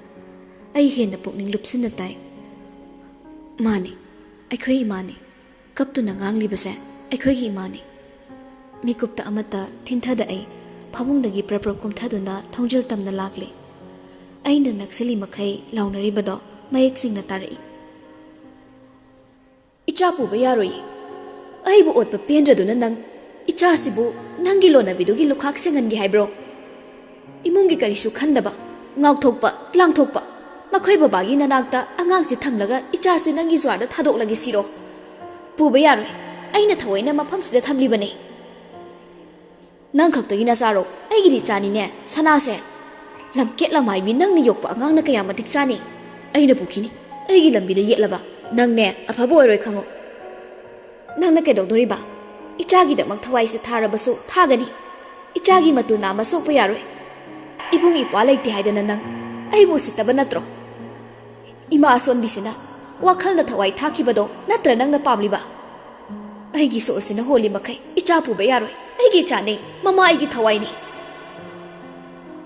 ai hena pukning lupsinna tai mani aikhoi imani kaptuna nganglibase aikhoi gi imani mikupta amata thinthada ai phamungdagi praprap kumthaduna thongjal tamna lakle aina naksali makhai lawnaribado mayek singna tarai ichapu ba yaroi aibu otpa pendraduna nang ichasibu nangi lonabidugi lukhak sengangi haibro imungi karisu khandaba ngawthokpa langthokpa makhoi babagi nanakta angangsi thamlaga ichasi nangi zwarda thadoklagi siro puba yaroi aina thawaina mafamsida thamlibane nang khaktagi na saro aigiri chani ne sanase lamket lamai bi nangni yokpa angangna kaya matik chani aina pukini aigi lambida yetlaba nangne afabo oiroi khango nangna kedokdoriba ichagi damak thawai se tharabasu thagani ichagi matu nama sokpa yaroi ibung ipa leite haidana nang aibu sitaba natro ima ason bisina wakhalna thawai thakibado natra nangna pamliba aigi sorsina holi makai ichapu ba yaroi aigi chane mama aigi thawai ni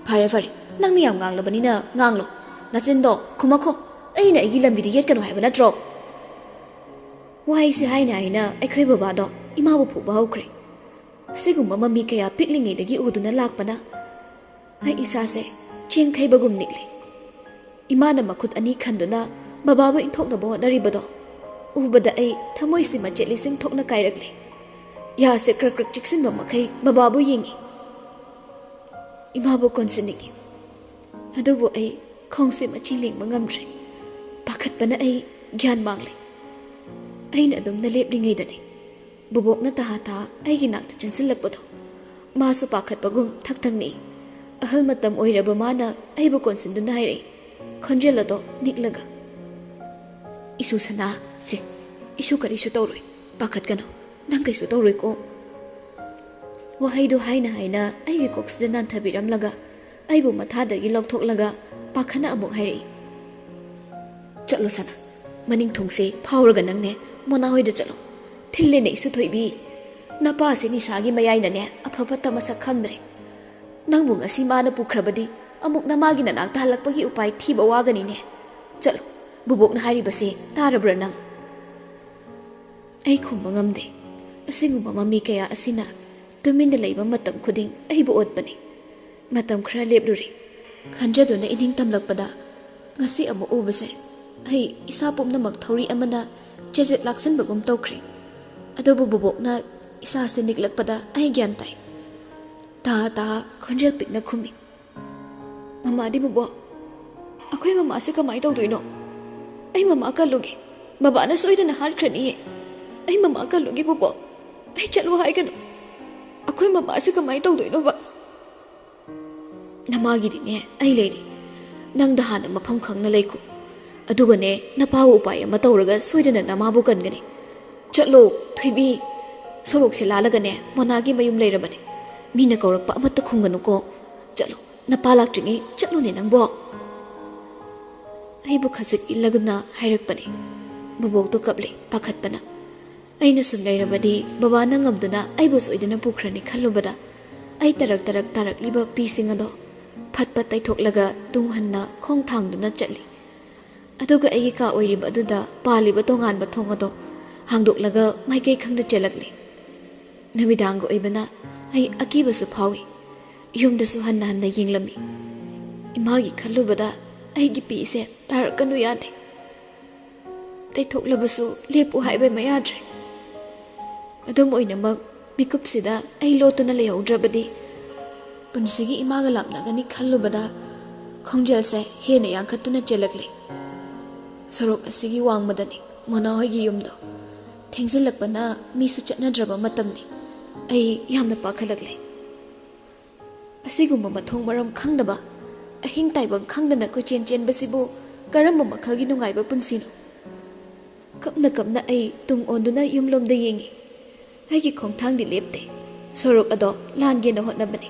fare nangni yam nganglabani na nganglo nachindo khumako aina aigi lambidi yetkano haiba natro wai se haina aina aikhoi babado imabu phuba hokre asigumba mami kaya piklingedagi uduna lakpana ai isase ching khaibagum nikle imana makhut ani khanduna bababu inthokna bo naribado ubada ai thamoisi machetli sing thokna kairakle ya se krak chiksin ba makhai bababu yengi imabu konsiniki adubu ai khongse machi ling mangamtre pakhat bana ai gyan mangle aina adum na lepringai dani bubok na taha aigi nakta chansilakpado masu pakhat pagum thakthangni ahal matam oiraba mana aibu konsinduna hairei khonjelado niklaga isu sana se isu karisu tawroi pakhat kano nang kaisu tawroi ko wahaidu haina aigi koksida nan thabiramlaga aibu mathadagi lokthok pakhana amuk hairei chalo sana maning thongse phawraga nangne mona hoida chalo thille ne isu thoibi napa se ni sagi mayai na ne afaba tamasa khangdre nangbu ngasi mana pukhrabadi amuk namagi na nakta halakpagi upai thiba wagani ne chalo bubok na hari base tarabra nang ai khumba ngamde asinguma mami kaya asina tuminda leiba matam khuding aibu otbani matam khra lebluri khanjaduna ining tamlakpada ngasi amu ubase ai isa pumnamak thori amana chejet laksan bagum tawkhri adobu bobokna isa se niklakpada ai gyan tai ta khonjel pikna khumi mama di bobo akhoi mama se kamai tawdoino ai mama ka logi baba na soidana har khrani ai mama ka logi bobo ai chalo hai gano akhoi mama se kamai tawdoino ba namagi dine ai leiri nang da hana mafam khangna leiku adugane napawu upai ama tawraga soidana namabu kangani chalo thuibi sorok se lalagane monagi mayum leirabane mina kaurakpa amatta khunganu ko chalo napalak tringi chalo ne nangbo aibu khasik illagna hairakpani bobok to kaple pakhatpana aina sum leirabadi baba na ngamduna aibu soidana pukhrani khallubada ai tarak liba pising ado phatpat tai thoklaga tung hanna khong thangduna chatli aduga ai ka oiriba aduda paliba tongan ba thong ado hangdoklaga maikei khangda chelakli namidang go ibana ai akiba su phawi yumda su hanna yinglami imagi khallubada ai gi pi se tar kanu yade tai thoklabasu lepu haibe mayadre adum oina mag mikup sida ai lotuna lehaudrabadi punsigi imaga lapnagani khallubada khongjel se hena yankhatuna chelakle sorok asigi wangmadani mona hoigi yumdo thengzilakpana misu chatnadraba matamni ai yamna pakhalakle asigumba mathong maram khangdaba ahing taibang khangdana ko chen basibu karamba makhagi nungaiba punsino kapna ai tung onduna yumlomda yengi aigi khongthang di lepte sorok ado lange na hotnabani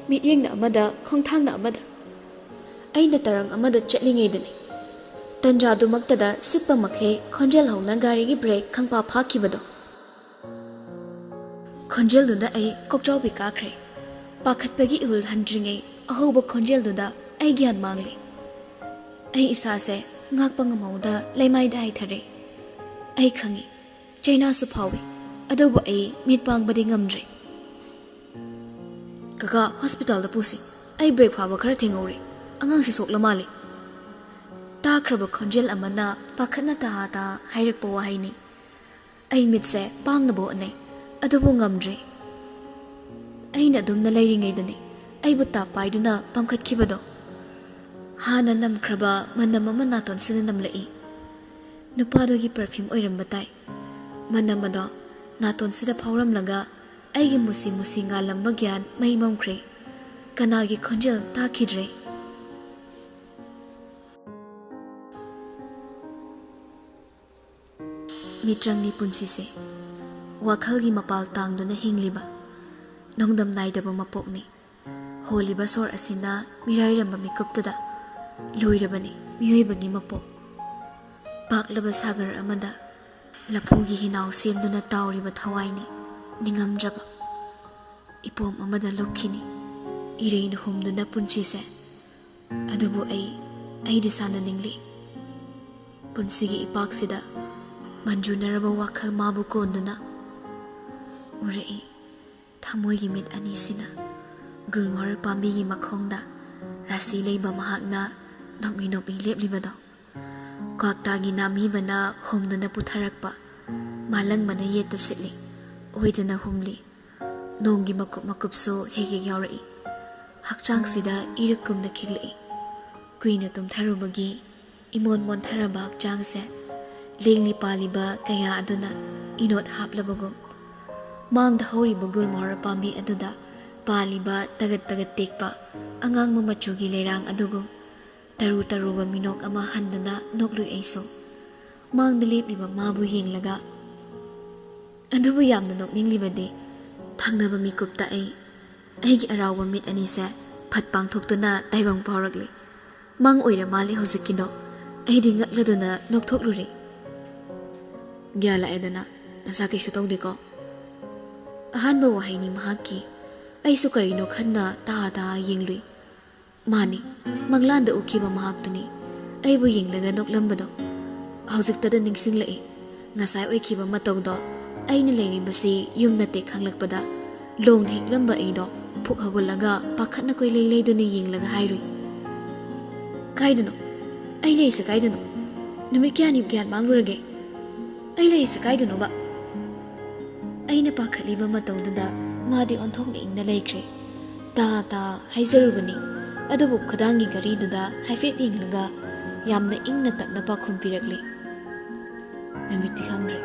mityeng na amada khongthang na amada aina tarang amada chatlingedani tanjadu maktada sitpa makhe khonjel hauna gari gi break khangpa phakibado khonjel dunda ai kokchaw bi kakre pakhatpagi ul handringe ahoba khonjel dunda ai gyan mangli ai isa se ngakpa ngamauda leimai dai thare ai khangi chaina su phawi adobo ai mitpang badi ngamdre kaka hospital da pusi ai break phaba khara thengori angang si sokla mali ta khraba khonjel amana pakhana ta hairak pawa haini ai mitse pangna bo ne adobo ngamdre aina dumna leiringai dani aibu ta paiduna pamkhat khibado hana nam khraba manam ama naton sina namlai nupadogi perfume oiram batai manamado naton sida phauram laga aigi musi ngalamba gyan mahimam khre kanagi khonjel ta khidre mitrangni punsi se wakhalgi mapal tangduna hingliba nongdam naidaba mapokni holiba sor asina mirairamba mikuptada loirabani miyoibagi mapok paklaba sagar amada lapugi hinaw semduna tawriba thawaini ningamdraba ipom amada lokhini irein humduna punsi se adubu ai disana ningli punsigi ipaksida manjunaraba wakhal mabu konduna urei thamoigi mit anisina gulmor pambi makhongda rasi leiba mahakna nokmi leplibado kwaktagi nami bana humduna putharakpa malang mana yeta sitli oidana humli nongi makup so hege yauri hakchang sida irakumda khigli kuina tum tharubagi mon tharaba hakchang se lengli paliba kaya aduna inot haplabagum mang da hori bugul mor pambi aduda paliba tagat tekpa angang mamachugi lerang adugum taru ba minok ama handana noklu aiso mang delip liba mabu yenglaga adubu yamna nokninglibadi thangnaba mikupta aigi arawa mit anise phatpang thoktuna taibang pawrakli mang oira mali hosikido aidi ngakladuna nokthokluri gyala edana nasa kishu tawdiko ahanba wahaini mahaki aisu karino khanna ta yenglui mani manglanda ukiba mahaktuni aibu yenglaga noklambado haujiktada ningsinglai ngasai oikiba matawdo aina leiribasi yumnate khanglakpada long hiklamba aido phuk hagulaga pakhatna koi leiduni yenglaga hairui kaiduno ꯑꯩ ꯂꯩꯔꯤꯁꯦ ꯀꯥꯏꯗꯅꯣ? ꯅꯨꯃꯤꯠ ꯀꯌꯥꯅꯤ ꯒ꯭ꯌꯥꯟ ꯃꯥꯡꯂꯨꯔꯒꯦ? ꯑꯩ ꯂꯩꯔꯤꯁꯦ ꯀꯥꯏꯗꯅꯣꯕ? ꯑꯩꯅ ꯄꯥꯈꯠꯂꯤꯕ ꯃꯇꯧꯗꯨꯗ ꯃꯥꯗꯤ ꯑꯣꯟꯊꯣꯛꯅ ꯏꯪꯅ ꯂꯩꯈ꯭ꯔꯦ꯫ ꯇꯥ ꯍꯥꯏꯖꯔꯨꯕꯅꯤ, ꯑꯗꯨꯕꯨ ꯈꯨꯗꯥꯡꯒꯤ ꯘꯔꯤꯗꯨꯗ ꯍꯥꯏꯐꯦꯠ ꯌꯦꯡꯂꯒ ꯌꯥꯝꯅ ꯏꯪꯅ ꯇꯞꯅ ꯄꯥꯎꯈꯨꯝ ꯄꯤꯔꯛꯂꯤ꯫ ꯅꯨꯃꯤꯠꯇꯤ ꯈꯪꯗ꯭ꯔꯦ,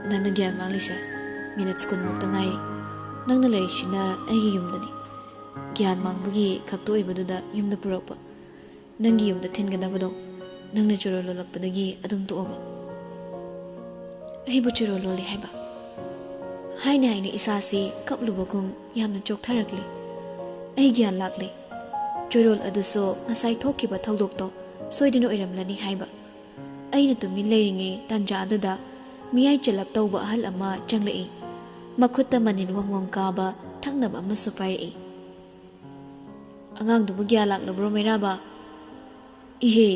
ꯅꯪꯅ ꯒ꯭ꯌꯥꯟ ꯃꯥꯡꯂꯤꯁꯦ ꯃꯤꯅꯠ 10ꯃꯨꯛꯇ ꯉꯥꯏꯔꯤ꯫ ꯅꯪꯅ ꯂꯩꯔꯤꯁꯤꯅ ꯑꯩꯒꯤ ꯌꯨꯝꯗꯅꯤ꯫ ꯒ꯭ꯌꯥꯟ ꯃꯥꯡꯕꯒꯤ ꯈꯛꯇ ꯑꯣꯏꯕꯗꯨꯗ ꯌꯨꯝꯗ ꯄꯨꯔꯛꯄ꯫ ꯅꯪꯒꯤ ꯌꯨꯝꯗ ꯊꯤꯟꯒꯗꯕꯗꯣ ꯅꯪꯅ ꯆꯨꯔꯣꯜ ꯂꯣꯜꯂꯛꯄꯗꯒꯤ ꯑꯗꯨꯝ ꯇꯣꯛꯑꯕ꯫ ꯑꯩꯕꯨ ꯆꯨꯔꯣꯜ ꯂꯣꯜꯂꯤ ꯍꯥꯏꯕ? ꯍꯥꯏꯅ ꯏꯁꯥꯁꯤ ꯀꯞꯂꯨꯕꯒꯨꯝ ꯌꯥꯝꯅ ꯆꯣꯛꯊꯔꯛꯂꯤ꯫ ꯑꯩ ꯒ꯭ꯌꯥꯟ ꯂꯥꯛꯂꯤ꯫ ꯆꯨꯔꯣꯜ ꯑꯗꯨꯁꯨ ꯉꯁꯥꯏ ꯊꯣꯛꯈꯤꯕ ꯊꯧꯗꯣꯛꯇꯣ ꯁꯣꯏꯗꯅ ꯑꯣꯏꯔꯝꯂꯅꯤ ꯍꯥꯏꯕ꯫ ꯑꯩꯅ ꯇꯨꯃꯤꯟ ꯂꯩꯔꯤꯉꯩ ꯇꯥꯟꯖꯥ ꯑꯗꯨꯗ ꯃꯤꯌꯥꯏ ꯆꯜꯂꯞ ꯇꯧꯕ ꯑꯍꯜ ꯑꯃ ꯆꯪꯂꯛꯏ꯫ ꯃꯈꯨꯠꯇ ꯃꯅꯤꯜ ꯋꯪ ꯀꯥꯕ ꯊꯛꯅꯕ ꯑꯃꯁꯨ ꯄꯥꯏꯔꯛꯏ꯫ ꯑꯉꯥꯡꯗꯨꯕꯨ ꯒ꯭ꯌꯥꯟ ꯂꯥꯛꯂꯕ꯭ꯔꯣ ꯃꯩꯔꯥꯕ? ꯏꯍꯦ,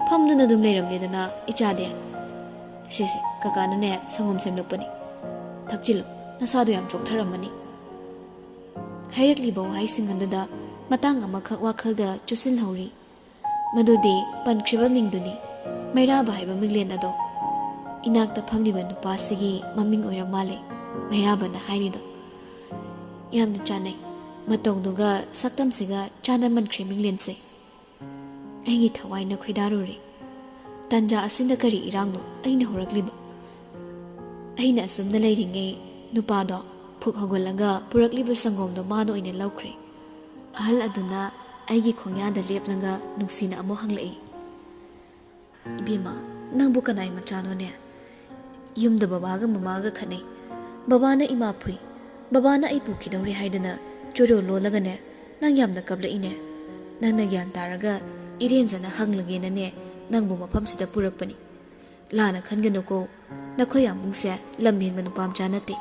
ꯐꯝꯗꯨꯅ ꯑꯗꯨꯝ ꯂꯩꯔꯝꯂꯦꯗꯅ ꯏꯆꯥꯗꯤ꯫ ꯁꯦ ꯀꯀꯥꯅꯅꯦ ꯁꯪꯒꯣꯝ ꯁꯦꯝꯂꯛꯄꯅꯤ, ꯊꯛꯆꯤꯜꯂꯨ, ꯅꯁꯥꯗꯣ ꯌꯥꯝ ꯆꯣꯛꯊꯔꯝꯃꯅꯤ꯫ ꯍꯥꯏꯔꯛꯂꯤꯕ ꯋꯥꯍꯩꯁꯤꯡ ꯑꯗꯨꯗ ꯃꯇꯥꯡ ꯑꯃꯈꯛ ꯋꯥꯈꯜꯗ ꯆꯨꯁꯤꯜꯍꯧꯔꯤ꯫ ꯃꯗꯨꯗꯤ ꯄꯟꯈ꯭ꯔꯤꯕ ꯃꯤꯡꯗꯨꯅꯤ, ꯃꯩꯔꯥꯕ ꯍꯥꯏꯕ ꯃꯤꯡꯂꯦꯟ ꯑꯗꯣ꯫ ꯏꯅꯥꯛꯇ ꯐꯝꯂꯤꯕ ꯅꯨꯄꯥꯁꯤꯒꯤ ꯃꯃꯤꯡ ꯑꯣꯏꯔ ꯃꯥꯜꯂꯦ ꯃꯩꯔꯥꯕꯅ ꯍꯥꯏꯔꯤꯗꯣ꯫ ꯌꯥꯝꯅ ꯆꯥꯟꯅꯩ, ꯃꯇꯧꯗꯨꯒ ꯁꯛꯇꯝꯁꯤꯒ ꯆꯥꯟꯅꯃꯟꯈ꯭ꯔꯦ ꯃꯤꯡꯂꯦꯟꯁꯦ꯫ ꯑꯩꯒꯤ ꯊꯋꯥꯏꯅ ꯈꯣꯏꯗꯥꯔꯨꯔꯦ꯫ ꯇꯥꯟꯖꯥ ꯑꯁꯤꯅ ꯀꯔꯤ ꯏꯔꯥꯡꯅꯣ ꯑꯩꯅ ꯍꯧꯔꯛꯂꯤꯕ? ꯑꯩꯅ ꯑꯁꯨꯝꯅ ꯂꯩꯔꯤꯉꯩ ꯅꯨꯄꯥꯗꯣ ꯐꯨꯛ ꯍꯧꯒꯠꯂꯒ ꯄꯨꯔꯛꯂꯤꯕ ꯁꯪꯒꯣꯝꯗꯣ ꯃꯥꯅ ꯑꯣꯏꯅ ꯂꯧꯈ꯭ꯔꯦ꯫ ꯑꯍꯜ ꯑꯗꯨꯅ ꯑꯩꯒꯤ ꯈꯣꯡꯌꯥꯗ ꯂꯦꯞꯂꯒ ꯅꯨꯡꯁꯤꯅ ꯑꯃꯨꯛ ꯍꯪꯂꯛꯏ꯫ ꯏꯕꯦꯝꯃ, ꯅꯪꯕꯨ ꯀꯅꯥꯏ ꯃꯆꯥꯅꯣꯅꯦ? ꯌꯨꯝꯗ ꯕꯕꯥꯒ ꯃꯃꯥꯒ ꯈꯠꯅꯩ, ꯕꯕꯥꯅ ꯏꯃꯥ ꯐꯨꯏ, ꯕꯕꯥꯅ ꯑꯩ ꯄꯨꯈꯤꯗꯧꯔꯦ ꯍꯥꯏꯗꯅ ꯆꯨꯔꯣꯜ ꯂꯣꯜꯂꯒꯅꯦ ꯅꯪ ꯌꯥꯝꯅ ꯀꯞꯂꯛꯏꯅꯦ꯫ ꯅꯪꯅ ꯒ꯭ꯌꯥꯟ ꯇꯥꯔꯒ ꯏꯔꯦꯟꯖꯅ ꯍꯪꯂꯒꯦꯅꯅꯦ ꯅꯪꯕꯨ ꯃꯐꯝꯁꯤꯗ ꯄꯨꯔꯛꯄꯅꯤ꯫ ꯂꯥꯟꯅ ꯈꯟꯒꯅꯨꯀꯣ, ꯅꯈꯣꯏ ꯌꯥꯝꯕꯨꯡꯁꯦ ꯂꯝ ꯍꯦꯟꯕ ꯅꯨꯄꯥ ꯃꯆꯥ ꯅꯠꯇꯦ꯫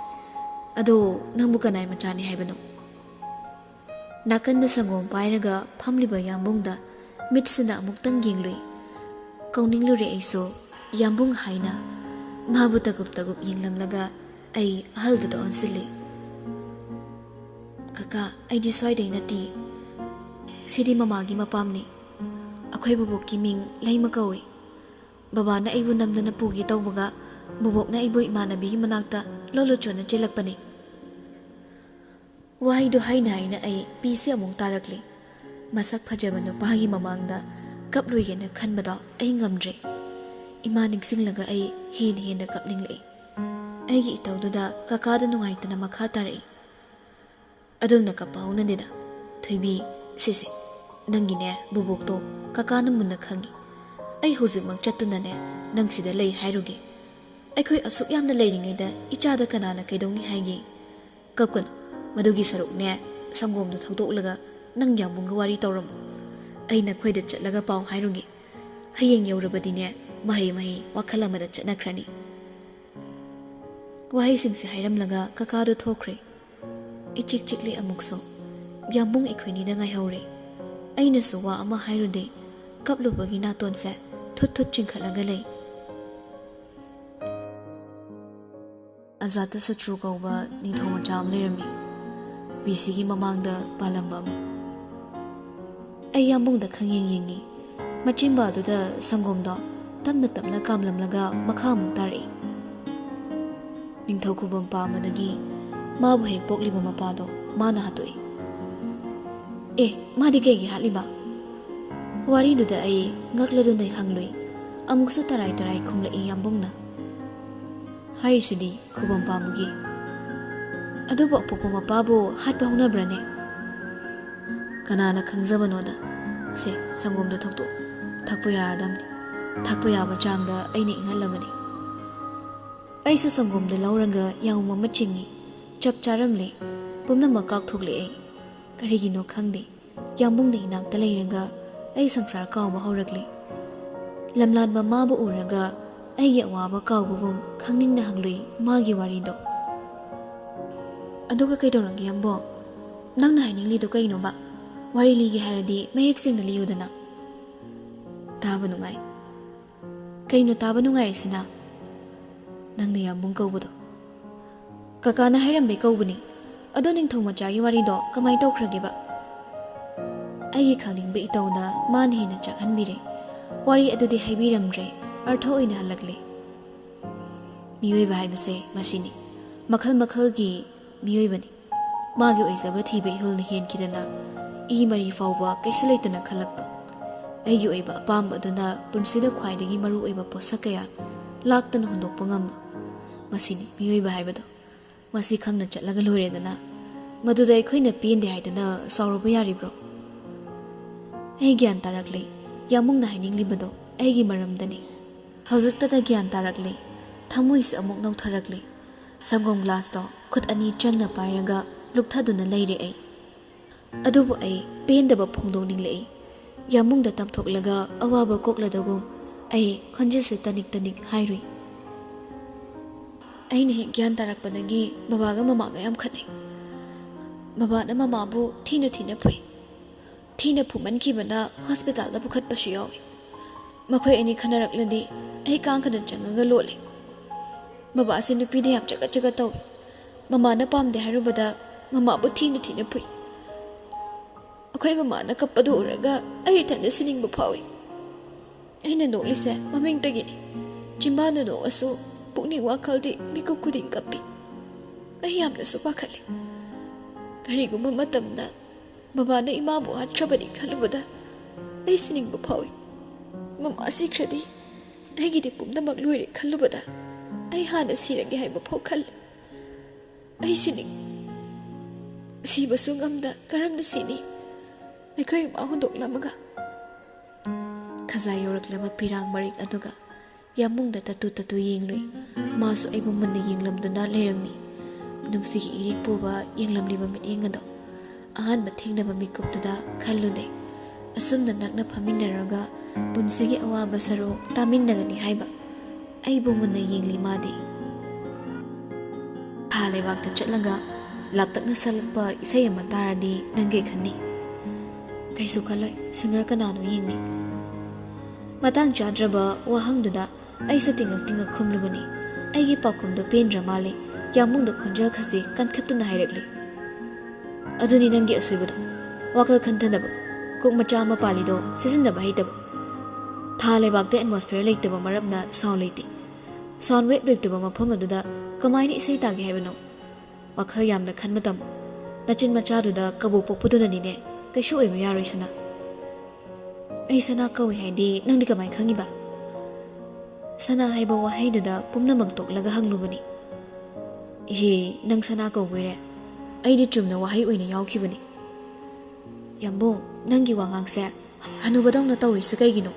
ꯑꯗꯣ ꯅꯪꯕꯨ ꯀꯅꯥꯏ ꯃꯆꯥꯅꯤ ꯍꯥꯏꯕꯅꯣ? ꯅꯥꯀꯟꯗ ꯁꯪꯒꯣꯝ ꯄꯥꯏꯔꯒ ꯐꯝꯂꯤꯕ ꯌꯥꯝꯕꯨꯡꯗ ꯃꯤꯠꯁꯤꯅ ꯑꯃꯨꯛꯇꯪ ꯌꯦꯡꯂꯨꯏ꯫ ꯀꯧꯅꯤꯡꯂꯨꯔꯦ ꯑꯩꯁꯨ ꯌꯥꯝꯕꯨꯡ ꯍꯥꯏꯅ꯫ ꯃꯥꯕꯨ ꯇꯒꯨꯞ ꯌꯦꯡꯂꯝꯂꯒ ꯑꯩ ꯑꯍꯜꯗꯨꯗ ꯑꯣꯟꯁꯤꯜꯂꯤ꯫ ꯀꯀꯥ, ꯑꯩꯗꯤ ꯁ꯭ꯋꯥꯏꯗꯩ ꯅꯠꯇꯤꯌꯦ, ꯁꯤꯗꯤ ꯃꯃꯥꯒꯤ ꯃꯄꯥꯝꯅꯤ꯫ ꯑꯩꯈꯣꯏ ꯕꯣꯕꯣꯛꯀꯤ ꯃꯤꯡ ꯂꯩꯃ ꯀꯧꯏ꯫ ꯕꯕꯥꯅ ꯑꯩꯕꯨ ꯅꯝꯗꯅ ꯄꯨꯒꯦ ꯇꯧꯕꯒ ꯕꯣꯕꯣꯛꯅ ꯑꯩꯕꯨ ꯏꯃꯥꯟꯅꯕꯤꯒꯤ ꯃꯅꯥꯛꯇ ꯂꯣꯠꯆꯣꯠꯅ ꯆꯦꯜꯂꯛꯄꯅꯤ꯫ ꯋꯥꯍꯩꯗꯨ ꯍꯥꯏꯅ ꯑꯩ ꯄꯤꯁꯦ ꯑꯃꯨꯛ ꯇꯥꯔꯛꯂꯤ꯫ ꯃꯁꯛ ꯐꯖꯕ ꯅꯨꯄꯥꯒꯤ ꯃꯃꯥꯡꯗ ꯀꯞꯂꯣꯏꯒꯦꯅ ꯈꯟꯕꯗꯣ ꯑꯩ ꯉꯝꯗ꯭ꯔꯦ꯫ ꯏꯃꯥ ꯅꯤꯡꯁꯤꯡꯂꯒ ꯑꯩ ꯍꯦꯟꯅ ꯀꯞꯅꯤꯡꯂꯛꯏ꯫ ꯑꯩꯒꯤ ꯏꯇꯧꯗꯨꯗ ꯀꯀꯥꯗ ꯅꯨꯡꯉꯥꯏꯇꯅ ꯃꯈꯥ ꯇꯥꯔꯛꯏ꯫ ꯑꯗꯨꯝꯅ ꯀꯞꯄ ꯍꯧꯅꯗꯦꯗ ꯊꯣꯏꯕꯤ, ꯁꯤꯁꯦ ꯅꯪꯒꯤꯅꯦ ꯕꯣꯕꯣꯛꯇꯣ ꯀꯀꯥꯅ ꯃꯨꯟꯅ ꯈꯪꯉꯤ꯫ ꯑꯩ ꯍꯧꯖꯤꯛꯃꯛ ꯆꯠꯇꯨꯅꯅꯦ ꯅꯪ ꯁꯤꯗ ꯂꯩ ꯍꯥꯏꯔꯨꯒꯦ꯫ ꯑꯩꯈꯣꯏ ꯑꯁꯨꯛ ꯌꯥꯝꯅ ꯂꯩꯔꯤꯉꯩꯗ ꯏꯆꯥꯗ ꯀꯅꯥꯅ ꯀꯩꯗꯧꯅꯤ ꯍꯥꯏꯒꯦ? ꯀꯞꯀꯅꯨ, ꯃꯗꯨꯒꯤ ꯁꯔꯨꯛꯅꯦ ꯁꯪꯒꯣꯝꯗꯣ ꯊꯧꯗꯣꯛꯂꯒ ꯅꯪ ꯌꯥꯝꯕꯨꯡꯒ ꯋꯥꯔꯤ ꯇꯧꯔꯝꯃꯨ꯫ ꯑꯩ ꯅꯈꯣꯏꯗ ꯆꯠꯂꯒ ꯄꯥꯎ ꯍꯥꯏꯔꯨꯒꯦ꯫ ꯍꯌꯦꯡ ꯌꯧꯔꯕꯗꯤꯅꯦ ꯃꯍꯩ ꯋꯥꯈꯜ ꯑꯃꯗ ꯆꯠꯅꯈ꯭ꯔꯅꯤ꯫ ꯋꯥꯍꯩꯁꯤꯡꯁꯦ ꯍꯥꯏꯔꯝꯂꯒ ꯀꯀꯥꯗꯣ ꯊꯣꯛꯈ꯭ꯔꯦ꯫ ꯏꯆꯤꯛ ꯆꯤꯛꯂꯤ ꯑꯃꯨꯛꯁꯨ꯫ ꯌꯥꯝꯕꯨꯡ ꯑꯩꯈꯣꯏꯅꯤꯗ ꯉꯥꯏꯍꯧꯔꯦ꯫ ꯑꯩꯅꯁꯨ ꯋꯥ ꯑꯃ ꯍꯥꯏꯔꯨꯗꯦ꯫ ꯀꯞꯂꯨꯕꯒꯤ ꯅꯥꯇꯣꯟꯁꯦ ꯊꯨꯠ ꯆꯤꯡꯈꯠꯂꯒ ꯂꯩ꯫ ꯑꯖꯥꯇ ꯁꯇ꯭ꯔꯨ ꯀꯧꯕ ꯅꯤꯡꯊꯧ ꯃꯆꯥ ꯑꯃ ꯂꯩꯔꯝꯃꯤ, ꯕꯤꯁꯤꯒꯤ ꯃꯃꯥꯡꯗ ꯄꯥꯜꯂꯝꯕ ꯑꯃ꯫ ꯑꯩ ꯌꯥꯝꯕꯨꯡꯗ ꯈꯪꯌꯦꯡ ꯌꯦꯡꯉꯤ꯫ ꯃꯆꯤꯟꯕꯥꯜꯗꯨꯗ ꯁꯪꯒꯣꯝꯗꯣ ꯇꯞꯅ ꯀꯥꯝꯂꯝꯂꯒ ꯃꯈꯥ ꯑꯃꯨꯛ ꯇꯥꯔꯛꯏ꯫ ꯅꯤꯡꯊꯧ ꯈꯨꯕꯝ ꯄꯥꯝꯕꯗꯒꯤ ꯃꯥꯕꯨ ꯍꯦꯛ ꯄꯣꯛꯂꯤꯕ ꯃꯄꯥꯗꯣ ꯃꯥꯅ ꯍꯥꯠꯇꯣꯛꯏ꯫ ꯃꯥꯗꯤ ꯀꯩꯒꯤ ꯍꯥꯠꯂꯤꯕ? ꯋꯥꯔꯤꯗꯨꯗ ꯑꯩ ꯉꯛꯂꯗꯨꯅ ꯍꯪꯂꯨꯏ꯫ ꯑꯃꯨꯛꯁꯨ ꯇꯔꯥꯏ ꯈꯨꯝꯂꯛꯏ ꯌꯥꯝꯕꯨꯡꯅ꯫ ꯍꯥꯏꯔꯤꯁꯤꯗꯤ ꯈꯨꯕꯝ ꯄꯥꯝꯕꯒꯤ꯫ ꯑꯗꯨꯕꯨ ꯑꯄꯣꯛꯄ ꯃꯄꯥꯕꯨ ꯍꯥꯠꯄ ꯍꯧꯅꯕ꯭ꯔꯅꯦ? ꯀꯅꯥꯅ ꯈꯪꯖꯕꯅꯣꯗ꯫ ꯁꯦ ꯁꯪꯒꯣꯝꯗꯣ ꯊꯛꯇꯣꯛꯎ, ꯊꯛꯄ ꯌꯥꯔꯗꯝꯅꯤ꯫ ꯊꯛꯄ ꯌꯥꯕ ꯆꯥꯡꯗ ꯑꯩꯅ ꯏꯪꯍꯜꯂꯕꯅꯤ꯫ ꯑꯩꯁꯨ ꯁꯪꯒꯣꯝꯗꯣ ꯂꯧꯔꯒ ꯌꯥꯎꯝ ꯑꯃ ꯆꯤꯡꯉꯤ꯫ ꯆꯞ ꯆꯥꯔꯝꯂꯦ꯫ ꯄꯨꯝꯅꯃꯛ ꯀꯥꯎꯊꯣꯛꯂꯦ ꯑꯩ꯫ ꯀꯔꯤꯒꯤꯅꯣ ꯈꯪꯗꯦ, ꯌꯥꯝꯕꯨꯡꯅ ꯏꯅꯥꯛꯇ ꯂꯩꯔꯒ ꯑꯩ ꯁꯪꯁꯥꯔ ꯀꯥꯎꯕ ꯍꯧꯔꯛꯂꯦ꯫ ꯂꯝꯂꯥꯟꯕ ꯃꯥꯕꯨ ꯎꯔꯒ ꯑꯩꯒꯤ ꯑꯋꯥꯕ ꯀꯥꯎꯕꯒꯨꯝ ꯈꯪꯅꯤꯡꯅ ꯍꯪꯂꯨꯏ ꯃꯥꯒꯤ ꯋꯥꯔꯤꯗꯣ꯫ ꯑꯗꯨꯒ ꯀꯩꯗꯧꯔꯒꯦ ꯌꯥꯝꯕꯣ? ꯅꯪꯅ ꯍꯥꯏꯅꯤꯡꯂꯤꯗꯣ ꯀꯩꯅꯣꯕ? ꯋꯥꯔꯤ ꯂꯤꯒꯦ ꯍꯥꯏꯔꯗꯤ ꯃꯌꯦꯛ ꯁꯦꯡꯅ ꯂꯤꯌꯨꯗꯅ꯫ ꯇꯥꯕ ꯅꯨꯡꯉꯥꯏ꯫ ꯀꯩꯅꯣ ꯇꯥꯕ ꯅꯨꯡꯉꯥꯏꯔꯤꯁꯤꯅ? ꯅꯪꯅ ꯌꯥꯝꯕꯨꯡ ꯀꯧꯕꯗꯣ꯫ ꯀꯀꯥꯅ ꯍꯥꯏꯔꯝꯕꯩ ꯀꯧꯕꯅꯤ꯫ ꯑꯗꯣ ꯅꯤꯡꯊꯧ ꯃꯆꯥꯒꯤ ꯋꯥꯔꯤꯗꯣ ꯀꯃꯥꯏ ꯇꯧꯈ꯭ꯔꯒꯦꯕ? ꯑꯩꯒꯤ ꯈꯪꯅꯤꯡꯕ ꯏꯇꯧꯅ ꯃꯥꯅ ꯍꯦꯟꯅ ꯆꯥꯛꯍꯟꯕꯤꯔꯦ꯫ wari adudi haibiramdre artha oina halakle miyoiba haibase masini makhal makhal gi miyoibani magi oisaba thibe ihulna henkidana I mari fawba kaisu leitana khalakpa aigi oiba apam aduna punsida khwaidagi maru oiba posakaya laktana hundokpa ngamba masini miyoiba haibado masi khangna chatlaga loiredana maduda aikhoina pende haidana sawruba yaribro ai gyan tarakle yamungna haininglibado aigi maramdani hawjaktada gyan tarakle thamuis amuk nautharagle sangom glass do khut ani changna pairaga lukthaduna leire ai adubu ai pendaba phongdongningle ai yamungda tamthoklaga awaba kokladagum ai khonjilse tanik tanik hairui aina he gyan tarakpadagi babaga mamaga yam khanai baba na mama bu thina thina phui thina phuman kibana hospital da bukhat pashi yawi makhoi ani khanarakladi ai kang khadan changaga lole baba se nupi de yam chaga chaga taw mama na pam de harubada mama bu thina thina phui akhoi mama na kapadu uraga ai thana sining bu phawi aina no lise maming tagini chimbana no asu pukni wakhaldi miku kuding kapi ai yamna su pakhale kariguma matamda baba na ima bu hatrabani khalubada ai sining bu phawi mama sikradi ai gi de pumda magluire khalubada ai hana sirage haiba phau khal ai sining siba sungamda karamna sini ai kai ma hundok lamaga khaza yoraklama pirang marik aduga yamungda tatu yenglui masu aibu manna yenglamduna lerami nungsi irik puba yenglamliba mit yengado ahan ba thengnaba mikuptada khallune asumna nakna phaminaraga punsigi awaba saro taminnagani haiba aibu manna yengli madi thale wakta chatlaga laptakna salpa isai ama taradi nange khani kaisu khaloi singer kanano yengni matang chadraba wahangduda aisu tingak khumlubani aigi pakhumdo pendra male yamungdo khonjal khasi kankhatuna hairakli aduni nangi asuibado wakal khantanaba kok macha ma palido sisinaba haitaba thale bakte atmosphere leitaba maramna sound leite sound wave leitaba mafam aduda kamaini isai tagi haibano wakal yamna khanmatam nachin macha duda kabu popuduna nine kaishu oiba yaroi sana ai sana kawi haidi nangdi kamai khangiba sana haiba wahaiduda pumnamak toklaga hanglubani he nang sana kawire aidi chumna wahai oina yaukibani yambo nangi wangangse hanubadongna tawri sakaigino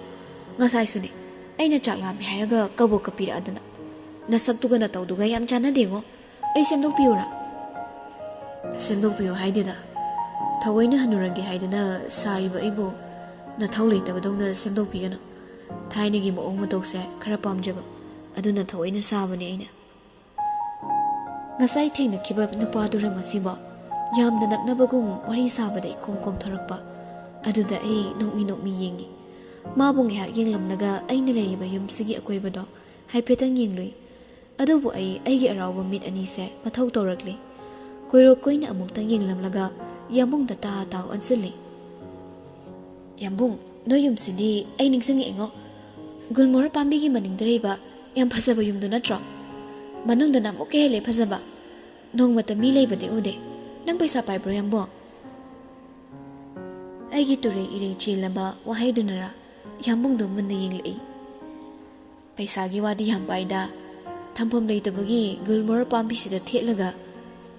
ngasai sune aina chaklami hairaga kabo kapira adana nasaktuga na tawduga yam chana dengo ai semdok piyo haidida thawaina hanurage haidana sariba ibo na thawlei tabadongna semdok pigano thainagi maong matokse khara pamjaba aduna thawaina sabani aina ngasai thengna khiba nupadura masiba yamna naknabagum wari sabada ikom thorakpa aduda ai nokmi yengi mabung ha yenglamnaga aina leriba yumsigi akoibado haipetang yenglui adubu aigi arawa mit ani se mathau torakli koiro koina amuktang yenglamlaga yamungda ta ansili yambung no yumsidi ai ningsangi engo gulmor pambigi maningda leiba yam phasaba yumdu natro manungda namuke hele phasaba nongmata mi leibade ude nang paisa paibro yambo aigi ture ire chilaba wahaidunara yambungdo munna yenglei paisa gi wadi yam paida thampom leitabagi gulmor pambi sida thetlaga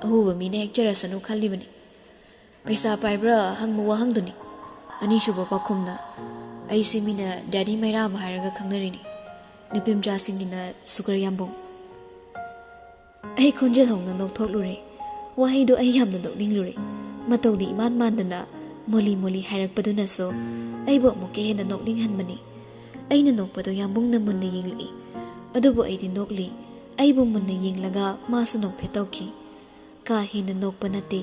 ahuba mine hekjara sanu khallibani paisa paibra hangmu wahangduni ani shuba pakhumna ai simina daddy maira baharaga khangnarini nipimja singina sugar yambung ai khonjel hongna nokthok wahaido ai yamna nokninglure matawdi iman mandana moli hairakpaduna so aibo muke hena nokning hanmani aina nokpado yambungna munna yengli adubu aidi nokli aibo munna yenglaga masu nokphe tawki ka hena nokpa nate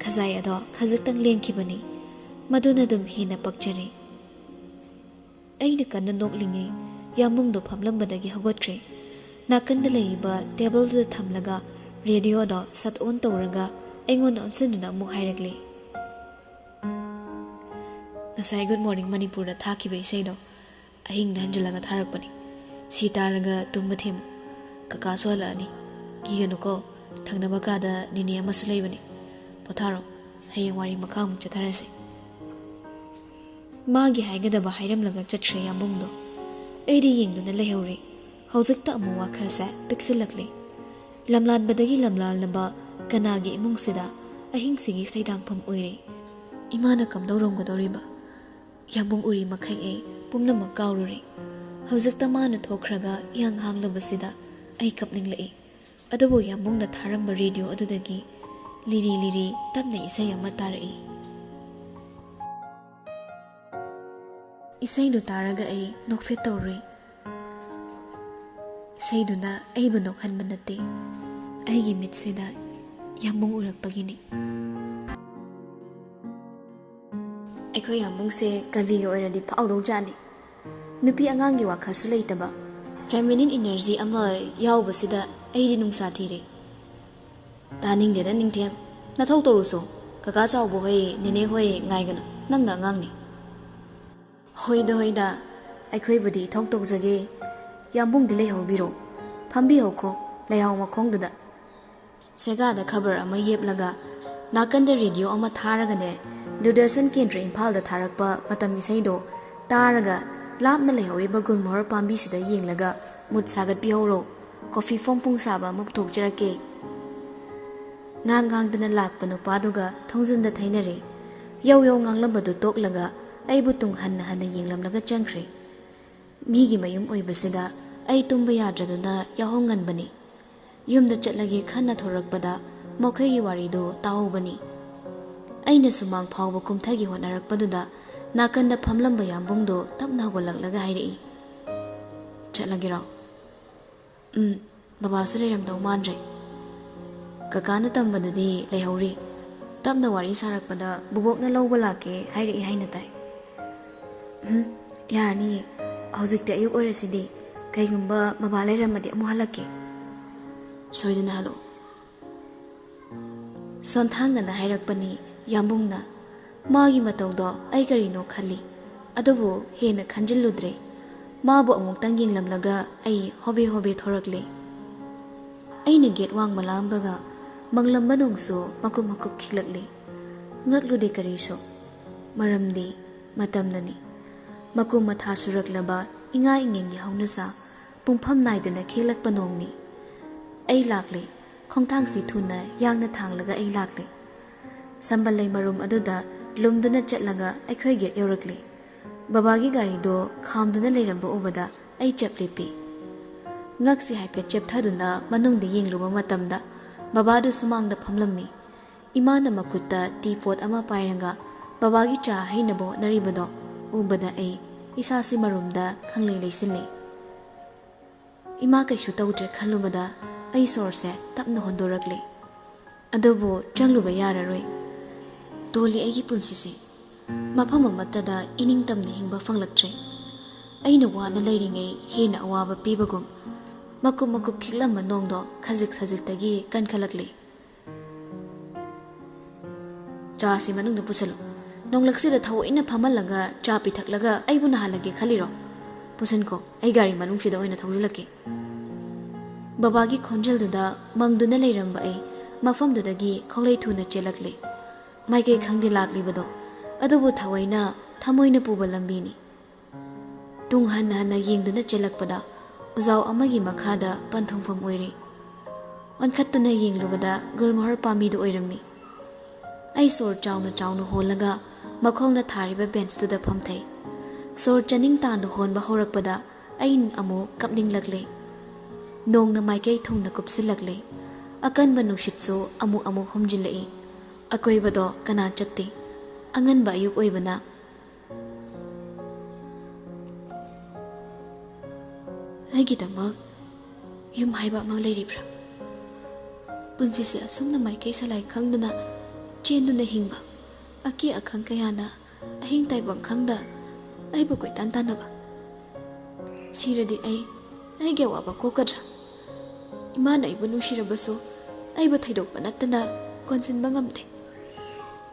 khazai ado khajaktang lengkibani maduna dum hena pakjari aina kanna noklingai yambungdo phamlambadagi hagotkre nakanda leiba table da thamlaga radio da sat on tawraga engon onsenuna mu hairakle nasai good morning manipur da thakibe sei do ꯑꯍꯤꯡꯗ ꯍꯟꯖꯤꯜꯂꯒ ꯊꯥꯔꯛꯄꯅꯤ ꯁꯤ ꯇꯥꯔꯒ ꯇꯨꯝꯕ ꯊꯦꯝꯃꯨ ꯀꯀꯥꯁꯨ ꯍꯜꯂꯛꯑꯅꯤ ꯀꯤꯒꯅꯨꯀꯣ ꯊꯪꯅꯕ ꯀꯥꯗ ꯅꯤꯅꯦ ꯑꯃꯁꯨ ꯂꯩꯕꯅꯤ ꯄꯣꯊꯥꯔꯣ ꯍꯌꯦꯡ ꯋꯥꯔꯤ ꯃꯈꯥꯃꯨꯛ ꯆꯠꯊꯔꯁꯤ ꯃꯥꯒꯤ ꯍꯥꯏꯒꯗꯕ ꯍꯥꯏꯔꯝꯂꯒ ꯆꯠꯈ꯭ꯔꯦ ꯌꯥꯝꯕꯨꯡꯗꯣ ꯑꯩꯗꯤ ꯌꯦꯡꯗꯨꯅ ꯂꯩꯍꯧꯔꯤ ꯍꯧꯖꯤꯛꯇ ꯑꯃꯨꯛ ꯋꯥꯈꯜꯁꯦ ꯄꯤꯛꯁꯤꯜꯂꯛꯂꯤ ꯂꯝꯂꯥꯟꯕꯗꯒꯤ ꯂꯝꯂꯥꯟꯂꯕ ꯀꯅꯥꯒꯤ ꯏꯃꯨꯡꯁꯤꯗ ꯑꯍꯤꯡꯁꯤꯒꯤ ꯁꯩꯗꯥꯡꯐꯝ ꯑꯣꯏꯔꯦ ꯏꯃꯥꯅ ꯀꯝꯗꯧꯔꯝꯒꯗꯧꯔꯤꯕ ꯌꯥꯝꯕꯨꯡ ꯎꯔꯤ ꯃꯈꯩ ꯑꯩ ꯄꯨꯝꯅꯃꯛ ꯀꯥꯎꯔꯨꯔꯦ ꯍꯧꯖꯤꯛꯇ ꯃꯥꯅ ꯊꯣꯛꯈ꯭ꯔꯒ ꯏꯍꯥꯡ ꯍꯥꯡꯂꯕꯁꯤꯗ ꯑꯩ ꯀꯞꯅꯤꯡꯂꯛꯏ ꯑꯗꯨꯕꯨ ꯌꯥꯝꯕꯨꯡꯅ ꯊꯥꯔꯝꯕ ꯔꯦꯗꯤꯑꯣ ꯑꯗꯨꯗꯒꯤ ꯂꯤꯔꯤ ꯂꯤꯔꯤ ꯇꯞꯅ ꯏꯁꯩ ꯑꯃ ꯇꯥꯔꯛꯏ ꯏꯁꯩꯗꯨ ꯇꯥꯔꯒ ꯑꯩ ꯅꯣꯛꯐꯦꯠ ꯇꯧꯔꯨꯏ ꯏꯁꯩꯗꯨꯅ ꯑꯩꯕꯨ ꯅꯣꯛꯍꯟꯕ ꯅꯠꯇꯦ ꯑꯩꯒꯤ ꯃꯤꯠꯁꯤꯗ ꯌꯥꯝꯕꯨꯡ ꯎꯔꯛꯄꯒꯤꯅꯤ ꯑꯩꯈꯣꯏ ꯌꯥꯝꯕꯨꯡꯁꯦ ꯀꯕꯤꯒ ꯑꯣꯏꯔꯗꯤ ꯐꯥꯎꯗꯧꯖꯥꯠꯅꯤ ꯅꯨꯄꯤ ꯑꯉꯥꯡꯒꯤ ꯋꯥꯈꯜꯁꯨ ꯂꯩꯇꯕ ꯐꯦꯃꯤꯅꯤꯟ ꯏꯅꯔꯖꯤ ꯑꯃ ꯌꯥꯎꯕꯁꯤꯗ ꯑꯩꯗꯤ ꯅꯨꯡꯁꯥ ꯊꯤꯔꯦ ꯇꯥꯅꯤꯡꯗꯦꯗ ꯅꯤꯡꯊꯦꯝ ꯅꯊꯧ ꯇꯧꯔꯨꯁꯣ ꯀꯀꯥ ꯆꯥꯎꯕ ꯍꯣꯏ ꯅꯦꯅꯦ ꯍꯣꯏ ꯉꯥꯏꯒꯅꯨ ꯅꯪꯅ ꯑꯉꯥꯡꯅꯤ ꯍꯣꯏꯗ ꯍꯣꯏꯗ ꯑꯩꯈꯣꯏꯕꯨꯗꯤ ꯏꯊꯧ ꯇꯧꯖꯒꯦ ꯌꯥꯝꯕꯨꯡꯗꯤ ꯂꯩꯍꯧꯕꯤꯔꯣ ꯐꯝꯕꯤꯍꯧꯈꯣ ꯂꯩꯍꯥꯎ ꯃꯈꯣꯡꯗꯨꯗ ꯁꯦꯒꯥꯗ ꯈꯕꯔ ꯑꯃ ꯌꯦꯞꯂꯒ ꯅꯥꯀꯟꯗ ꯔꯦꯗꯤꯑꯣ ꯑꯃ ꯊꯥꯔꯒꯅꯦ ꯗꯨꯔꯗꯔꯁꯟ ꯀꯦꯟꯗ꯭ꯔ ꯏꯝꯐꯥꯜꯗ ꯊꯥꯔꯛꯄ ꯃꯇꯝ ꯏꯁꯩꯗꯣ ꯇꯥꯔꯒ ꯂꯥꯞꯅ ꯂꯩꯍꯧꯔꯤꯕ ꯒꯨꯜꯃꯣꯍꯔ ꯄꯥꯝꯕꯤꯁꯤꯗ ꯌꯦꯡꯂꯒ ꯃꯨꯠ ꯁꯥꯒꯠꯄꯤꯍꯧꯔꯣ ꯀꯣꯐꯤ ꯐꯣꯡ ꯐꯣꯡ ꯁꯥꯕ ꯑꯃ ꯄꯨꯊꯣꯛꯆꯔꯛꯀꯦ ꯉꯥꯡꯗꯅ ꯂꯥꯛꯄ ꯅꯨꯄꯥꯗꯨꯒ ꯊꯣꯡꯖꯤꯟꯗ ꯊꯩꯅꯔꯦ ꯌꯧ ꯌꯧ ꯉꯥꯡꯂꯝꯕꯗꯨ ꯇꯣꯛꯂꯒ ꯑꯩꯕꯨ ꯇꯨꯡ ꯍꯟꯅ ꯍꯟꯅ ꯌꯦꯡꯂꯝꯂꯒ ꯆꯪꯈ꯭ꯔꯦ ꯃꯤꯒꯤ ꯃꯌꯨꯝ ꯑꯣꯏꯕꯁꯤꯗ ꯑꯩ ꯇꯨꯝꯕ ꯌꯥꯗ꯭ꯔꯗꯨꯅ ꯌꯥꯍꯧ ꯉꯟꯕꯅꯤ ꯌꯨꯝꯗ ꯆꯠꯂꯒꯦ ꯈꯟꯅ ꯊꯣꯔꯛꯄꯗ ꯃꯈꯣꯏꯒꯤ ꯋꯥꯔꯤꯗꯨ ꯇꯥꯍꯧꯕꯅꯤ ꯑꯩꯅ ꯁꯨꯃꯥꯡ ꯐꯥꯎꯕ ꯀꯨꯝꯊꯒꯤ ꯍꯣꯠꯅꯔꯛꯄꯗꯨꯗ ꯅꯥꯀꯟꯗ ꯐꯝꯂꯝꯕ ꯌꯥꯝꯕꯨꯡꯗꯣ ꯇꯞꯅ ꯍꯧꯒꯠꯂꯛꯂꯒ ꯍꯥꯏꯔꯛꯏ ꯆꯠꯂꯒꯦꯔꯣ ꯕꯕꯥꯁꯨ ꯂꯩꯔꯝꯗꯧ ꯃꯥꯟꯗ꯭ꯔꯦ ꯀꯀꯥꯅ ꯇꯝꯕꯗꯗꯤ ꯂꯩꯍꯧꯔꯤ ꯇꯞꯅ ꯋꯥꯔꯤ ꯁꯥꯔꯛꯄꯗ ꯕꯨꯕꯣꯛꯅ ꯂꯧꯕ ꯂꯥꯛꯀꯦ ꯍꯥꯏꯔꯛꯏ ꯍꯥꯏꯅ ꯇꯥꯏ ꯌꯥꯔꯅꯤꯌꯦ ꯍꯧꯖꯤꯛꯇꯤ ꯑꯌꯨꯛ ꯑꯣꯏꯔꯁꯤꯗꯤ ꯀꯩꯒꯨꯝꯕ ꯕꯕꯥ ꯂꯩꯔꯝꯃꯗꯤ ꯑꯃꯨꯛ ꯍꯜꯂꯛꯀꯦ ꯁꯣꯏꯗꯅ ꯍꯜꯂꯛꯑꯣ ꯁꯣꯟꯊꯥꯡꯅꯅ ꯍꯥꯏꯔꯛꯄꯅꯤ ꯌꯥꯝꯕꯨꯡꯅ ꯃꯥꯒꯤ ꯃꯇꯧꯗꯣ ꯑꯩ ꯀꯔꯤꯅꯣ ꯈꯜꯂꯤ ꯑꯗꯨꯕꯨ ꯍꯦꯟꯅ ꯈꯟꯖꯤꯜꯂꯨꯗ꯭ꯔꯦ ꯃꯥꯕꯨ ꯑꯃꯨꯛꯇꯪ ꯌꯦꯡꯂꯝꯂꯒ ꯑꯩ ꯍꯣꯕꯦ ꯍꯣꯕꯦ ꯊꯣꯔꯛꯂꯦ ꯑꯩꯅ ꯒꯦꯠ ꯋꯥꯡꯃ ꯂꯥꯡꯕꯒ ꯃꯪꯂꯝꯕ ꯅꯣꯡꯁꯨ ꯃꯀꯨꯞ ꯃꯀꯨꯞ ꯈꯤꯛꯂꯛꯂꯤ ꯉꯛꯂꯨꯗꯦ ꯀꯔꯤꯁꯨ ꯃꯔꯝꯗꯤ ꯃꯇꯝꯅꯅꯤ ꯃꯀꯨꯝ ꯃꯊꯥ ꯁꯨꯔꯛꯂꯕ ꯏꯉꯥ ꯏꯉꯦꯟꯒꯤ ꯍꯧꯅꯁꯥ ꯄꯨꯡꯐꯝ ꯅꯥꯏꯗꯅ ꯈꯦꯠꯂꯛꯄ ꯅꯣꯡꯅꯤ ꯑꯩ ꯂꯥꯛꯂꯦ ꯈꯣꯡꯊꯥꯡꯁꯤ ꯊꯨꯅ ꯌꯥꯡꯅ ꯊꯥꯡꯂꯒ ꯑꯩ ꯂꯥꯛꯂꯦ ꯁꯝꯕꯜ ꯂꯩ ꯃꯔꯨꯝ ꯑꯗꯨꯗ ꯂꯨꯝꯗꯨꯅ ꯆꯠꯂꯒ ꯑꯩꯈꯣꯏ ꯒꯦꯠ ꯌꯧꯔꯛꯂꯦ ꯕꯕꯥꯒꯤ ꯒꯥꯔꯤꯗꯣ ꯈꯥꯝꯗꯨꯅ ꯂꯩꯔꯝꯕ ꯎꯕꯗ ꯑꯩ ꯆꯞ ꯂꯦꯞꯄꯤ ꯉꯛꯁꯤ ꯍꯥꯏꯐꯦꯠ ꯆꯦꯞꯊꯗꯨꯅ ꯃꯅꯨꯡꯗ ꯌꯦꯡꯂꯨꯕ ꯃꯇꯝꯗ ꯕꯕꯥꯗꯨ ꯁꯨꯃꯥꯡꯗ ꯐꯝꯂꯝꯃꯤ ꯏꯃꯥꯅ ꯃꯈꯨꯠꯇ ꯇꯤ ꯄꯣꯠ ꯑꯃ ꯄꯥꯏꯔꯒ ꯕꯕꯥꯒꯤ ꯆꯥ ꯍꯩꯅꯕ ꯍꯣꯠꯅꯔꯤꯕꯗꯣ ꯎꯕꯗ ꯑꯩ ꯏꯁꯥꯁꯤ ꯃꯔꯨꯝꯗ ꯈꯪꯂꯩ ꯂꯩꯁꯤꯜꯂꯤ ꯏꯃꯥ ꯀꯩꯁꯨ ꯇꯧꯗ꯭ꯔꯦ ꯈꯜꯂꯨꯕꯗ ꯑꯩ ꯁꯣꯔꯁꯦ ꯇꯞꯅ ꯍꯣꯟꯗꯣꯔꯛꯂꯦ ꯑꯗꯨꯕꯨ ꯆꯪꯂꯨꯕ ꯌꯥꯔꯔꯣꯏ ꯇꯣꯜꯂꯤ ꯑꯩꯒꯤ ꯄꯨꯟꯁꯤꯁꯦ ꯃꯐꯝ ꯑꯃꯠꯇꯗ ꯏꯅꯤꯡꯇꯝꯅ ꯍꯤꯡꯕ ꯐꯪꯂꯛꯇ꯭ꯔꯦ ꯑꯩꯅ ꯋꯥꯅ ꯂꯩꯔꯤꯉꯩ ꯍꯦꯟꯅ ꯑꯋꯥꯕ ꯄꯤꯕꯒꯨꯝ ꯃꯀꯨꯞ ꯃꯀꯨꯞ ꯈꯤꯛꯂꯝꯕ ꯅꯣꯡꯗꯣ ꯈꯖꯤꯛ ꯈꯖꯤꯛꯇꯒꯤ ꯀꯟꯈꯠꯂꯛꯂꯤ ꯆꯥꯁꯤ ꯃꯅꯨꯡꯗ ꯄꯨꯁꯜꯂꯨ ꯅꯣꯡꯂꯛꯁꯤꯗ ꯊꯑꯣꯏꯅ ꯐꯝꯍꯜꯂꯒ ꯆꯥ ꯄꯤꯊꯛꯂꯒ ꯑꯩꯕꯨ ꯅꯥꯍꯜꯂꯒꯦ ꯈꯜꯂꯤꯔꯣ ꯄꯨꯁꯤꯟꯀꯣ ꯑꯩ ꯒꯥꯔꯤ ꯃꯅꯨꯡꯁꯤꯗ ꯑꯣꯏꯅ ꯊꯧꯖꯤꯜꯂꯛꯀꯦ ꯕꯕꯥꯒꯤ ꯈꯣꯟꯖꯦꯜꯗꯨꯗ ꯃꯪꯗꯨꯅ ꯂꯩꯔꯝꯕ ꯑꯩ ꯃꯐꯝꯗꯨꯗꯒꯤ ꯈꯣꯡꯂꯩ ꯊꯨꯅ ꯆꯦꯜꯂꯛꯂꯦ ꯃꯥꯏꯀꯩ ꯈꯪꯗꯦ ꯂꯥꯛꯂꯤꯕꯗꯣ ꯑꯗꯨꯕꯨ ꯊꯑꯣꯏꯅ ꯊꯃꯣꯏꯅ ꯄꯨꯕ ꯂꯝꯕꯤꯅꯤ ꯇꯨꯡ ꯍꯟꯅ ꯍꯟꯅ ꯌꯦꯡꯗꯨꯅ ꯆꯦꯜꯂꯛꯄꯗ ꯎꯖꯥꯎ ꯑꯃꯒꯤ ꯃꯈꯥꯗ ꯄꯟꯊꯨꯡꯐꯝ ꯑꯣꯏꯔꯦ ꯑꯣꯟꯈꯠꯇꯨꯅ ꯌꯦꯡꯂꯨꯕꯗ ꯒꯨꯜꯃꯣꯍꯔ ꯄꯥꯝꯕꯤꯗꯨ ꯑꯣꯏꯔꯝꯃꯤ ꯑꯩ ꯁꯣꯔ ꯆꯥꯎꯅ ꯆꯥꯎꯅ ꯍꯣꯜꯂꯒ ꯃꯈꯣꯡꯗ ꯊꯥꯔꯤꯕ ꯕꯦꯟꯁꯇꯨꯗ ꯐꯝꯊꯩ ꯁꯣꯔ ꯆꯅꯤꯡ ꯇꯥꯅ ꯍꯣꯟꯕ ꯍꯧꯔꯛꯄꯗ ꯑꯩ ꯑꯃꯨꯛ ꯀꯞꯅꯤꯡꯂꯛꯂꯦ ꯅꯣꯡꯅ ꯃꯥꯏꯀꯩ ꯊꯨꯡꯅ ꯀꯨꯞꯁꯤꯜꯂꯛꯂꯦ ꯑꯀꯟꯕ ꯅꯨꯡꯁꯤꯠꯁꯨ ꯑꯃꯨꯛ ꯑꯃꯨꯛ ꯍꯨꯝꯖꯤꯜꯂꯛꯏ ꯑꯀꯣꯏꯕꯗꯣ ꯀꯅꯥ ꯆꯠꯇꯦ ꯑꯉꯟꯕ ꯑꯌꯨꯛ ꯑꯣꯏꯕꯅ ꯑꯩꯒꯤꯗꯃꯛ ꯌꯨꯝ ꯍꯥꯏꯕ ꯑꯃ ꯂꯩꯔꯤꯕ꯭ꯔꯥ ꯄꯨꯟꯁꯤꯁꯦ ꯑꯁꯨꯝꯅ ꯃꯥꯏꯀꯩ ꯁꯂꯥꯏ ꯈꯪꯗꯅ ꯆꯦꯟꯗꯨꯅ ꯍꯤꯡꯕ ꯑꯀꯤ ꯑꯈꯪ ꯀꯌꯥꯅ ꯑꯍꯤꯡ ꯇꯥꯏꯕꯪ ꯈꯪꯗ ꯑꯩꯕꯨ ꯀꯣꯏꯇꯥꯟ ꯇꯥꯟꯅꯕ ꯁꯤꯔꯗꯤ ꯑꯩꯒꯤ ꯑꯋꯥꯕ ꯀꯣꯛꯀꯗ꯭ꯔꯥ ꯏꯃꯥꯅ ꯑꯩꯕꯨ ꯅꯨꯡꯁꯤꯔꯕꯁꯨ ꯑꯩꯕꯨ ꯊꯩꯗꯣꯛꯄ ꯅꯠꯇꯅ ꯀꯣꯟꯁꯤꯟꯕ ꯉꯝꯗꯦ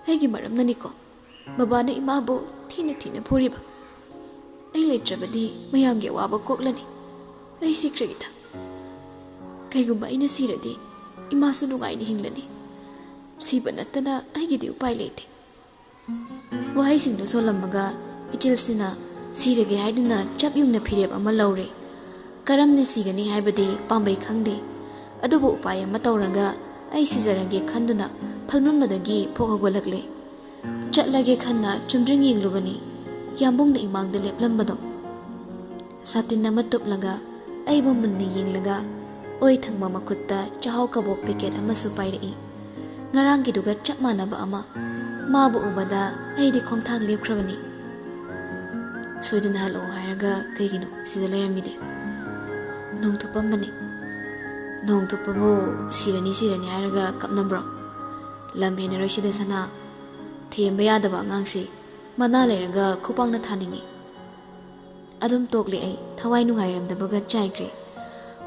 ꯑꯩꯒꯤ ꯃꯔꯝꯅꯅꯤꯀꯣ ꯕꯕꯥꯅ ꯏꯃꯥꯕꯨ ꯊꯤꯅ ꯊꯤꯅ ꯐꯨꯔꯤꯕ ꯑꯩ ꯂꯩꯇ꯭ꯔꯕꯗꯤ ꯃꯌꯥꯝꯒꯤ ꯑꯋꯥꯕ ꯀꯣꯛꯂꯅꯤ ꯑꯩ ꯁꯤꯈ꯭ꯔꯦꯗ ꯀꯩꯒꯨꯝꯕ ꯑꯩꯅ ꯁꯤꯔꯗꯤ ꯏꯃꯥꯁꯨ ꯅꯨꯡꯉꯥꯏꯅ ꯍꯤꯡꯂꯅꯤ ꯁꯤꯕ ꯅꯠꯇꯅ ꯑꯩꯒꯤꯗꯤ ꯎꯄꯥꯏ ꯂꯩꯇꯦ ꯋꯥꯍꯩꯁꯤꯡꯗꯨ ꯁꯣꯜꯂꯝꯃꯒ ꯏꯆꯤꯜꯁꯤꯅ ꯁꯤꯔꯒꯦ ꯍꯥꯏꯗꯨꯅ ꯆꯞ ꯌꯨꯡꯅ ꯐꯤꯔꯦꯞ ꯑꯃ ꯂꯧꯔꯦ ꯀꯔꯝꯅ ꯁꯤꯒꯅꯤ ꯍꯥꯏꯕꯗꯤ ꯄꯥꯝꯕꯩ ꯈꯪꯗꯦ ꯑꯗꯨꯕꯨ ꯎꯄꯥꯏ ꯑꯃ ꯇꯧꯔꯒ ꯑꯩ ꯁꯤꯖꯔꯒꯦ ꯈꯟꯗꯨꯅ ꯐꯜꯃꯟꯕꯗꯒꯤ ꯐꯣꯛ ꯍꯧꯒꯠꯂꯛꯂꯦ ꯆꯠꯂꯒꯦ ꯈꯟꯅ ꯆꯨꯝꯗ꯭ꯔꯤꯡ ꯌꯦꯡꯂꯨꯕꯅꯤ ꯌꯥꯝꯕꯨꯡꯅ ꯏꯃꯥꯡꯗ ꯂꯦꯞꯂꯝꯕꯗꯣ ꯁꯥꯇꯤꯟ ꯑꯃ ꯇꯨꯞꯂꯒ ꯑꯩꯕꯨ ꯃꯨꯟꯅ ꯌꯦꯡꯂꯒ ꯑꯣꯏ ꯊꯪꯕ ꯃꯈꯨꯠꯇ ꯆꯥꯍꯥꯎ ꯀꯕꯣꯛ ꯄꯦꯀꯦꯠ ꯑꯃꯁꯨ ꯄꯥꯏꯔꯛꯏ ꯉꯔꯥꯡꯒꯤꯗꯨꯒ ꯆꯞ ꯃꯥꯟꯅꯕ ꯑꯃ ꯃꯥꯕꯨ ꯎꯕꯗ ꯑꯩꯗꯤ ꯈꯣꯡꯊꯥꯡ ꯂꯦꯞꯈ꯭ꯔꯕꯅꯤ ꯁꯣꯏꯗꯅ ꯍꯜꯂꯛꯑꯣ ꯍꯥꯏꯔꯒ ꯀꯩꯒꯤꯅꯣ ꯁꯤꯗ ꯂꯩꯔꯝꯃꯤꯗꯤ ꯅꯣꯡ ꯊꯨꯞꯄꯝꯕꯅꯤ ꯅꯣꯡ ꯊꯨꯞꯄꯕꯨ ꯁꯤꯔꯅꯤ ꯍꯥꯏꯔꯒ ꯀꯞꯅꯕ꯭ꯔꯣ ꯂꯝ ꯍꯦꯟꯅꯔꯣꯏ ꯁꯤꯗ ꯁꯅꯥ ꯊꯦꯝꯕ ꯌꯥꯗꯕ ꯑꯉꯥꯡꯁꯤ ꯃꯅꯥ ꯂꯩꯔꯒ ꯈꯨꯄꯥꯡꯅ ꯊꯥꯅꯤꯡꯉꯤ ꯑꯗꯨꯝ ꯇꯣꯛꯂꯤ ꯑꯩ ꯊꯋꯥꯏ ꯅꯨꯡꯉꯥꯏꯔꯝꯗꯕꯒ ꯆꯥꯏꯈ꯭ꯔꯦ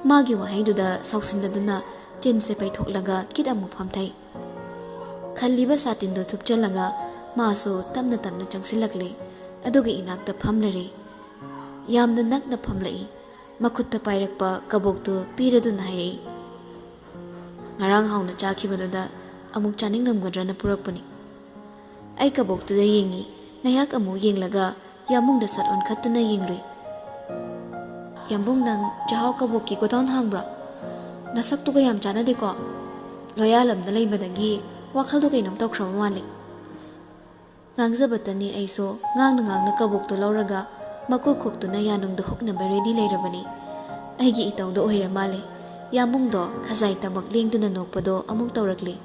ꯃꯥꯒꯤ ꯋꯥꯍꯩꯗꯨꯗ ꯁꯥꯎꯁꯤꯟꯅꯗꯨꯅ ꯆꯤꯟꯁꯦ ꯄꯩꯊꯣꯛꯂꯒ ꯀꯤꯠ ꯑꯃꯨꯛ ꯐꯝꯊꯩ ꯈꯜꯂꯤꯕ ꯁꯥꯇꯤꯟꯗꯨ ꯊꯨꯞꯆꯜꯂꯒ ꯃꯥꯁꯨ ꯇꯞꯅ ꯇꯞꯅ ꯆꯪꯁꯤꯜꯂꯛꯂꯦ ꯑꯗꯨꯒ ꯏꯅꯥꯛꯇ ꯐꯝꯂꯔꯦ ꯌꯥꯝꯅ ꯅꯛꯅ ꯐꯝꯂꯛꯏ ꯃꯈꯨꯠꯇ ꯄꯥꯏꯔꯛꯄ ꯀꯕꯣꯛꯇꯨ ꯄꯤꯔꯗꯨꯅ ꯍꯥꯏꯔꯛꯏ ꯉꯔꯥꯡ ꯍꯥꯎꯅ ꯆꯥꯈꯤꯕꯗꯨꯗ ꯑꯃꯨꯛ ꯆꯥꯅꯤꯡꯂꯝꯒꯗ꯭ꯔꯅ ꯄꯨꯔꯛꯄꯅꯤ ꯑꯩ ꯀꯕꯣꯛꯇꯨꯗ ꯌꯦꯡꯉꯤ ꯉꯥꯏꯍꯥꯛ ꯑꯃꯨꯛ ꯌꯦꯡꯂꯒ ꯌꯥꯝꯕꯨꯡꯗ ꯁꯠ ꯑꯣꯟꯈꯠꯇꯨꯅ ꯌꯦꯡꯂꯨꯏ ꯌꯥꯝꯕꯨꯡ ꯅꯪ ꯆꯥꯍꯥꯎ ꯀꯕꯣꯛꯀꯤ ꯒꯣꯗꯥꯎꯟ ꯍꯥꯡꯕ꯭ꯔꯥ ꯅꯁꯛꯇꯨꯒ ꯌꯥꯝ ꯆꯥꯟꯅꯗꯦꯀꯣ ꯂꯣꯌꯥꯂꯝꯗ ꯂꯩꯕꯗꯒꯤ ꯋꯥꯈꯜꯗꯣ ꯀꯩꯅꯣꯝ ꯇꯧꯈ꯭ꯔꯕ ꯃꯥꯜꯂꯤ ꯉꯥꯡꯖꯕꯇꯅꯤ ꯑꯩꯁꯨ ꯉꯥꯡꯅ ꯀꯕꯣꯛꯇꯨ ꯂꯧꯔꯒ ꯃꯀꯨ ꯈꯣꯛꯇꯨꯅ ꯌꯥꯅꯨꯡꯗ ꯍꯨꯛꯅꯕ ꯔꯦꯗꯤ ꯂꯩꯔꯕꯅꯤ ꯑꯩꯒꯤ ꯏꯇꯧꯗꯣ ꯑꯣꯏꯔ ꯃꯥꯜꯂꯦ ꯌꯥꯝꯕꯨꯡꯗꯣ ꯈꯖꯥꯏ ꯇꯃꯛ ꯂꯦꯡꯗꯨꯅ ꯅꯣꯛꯄꯗꯣ ꯑꯃꯨꯛ ꯇꯧꯔꯛꯂꯤ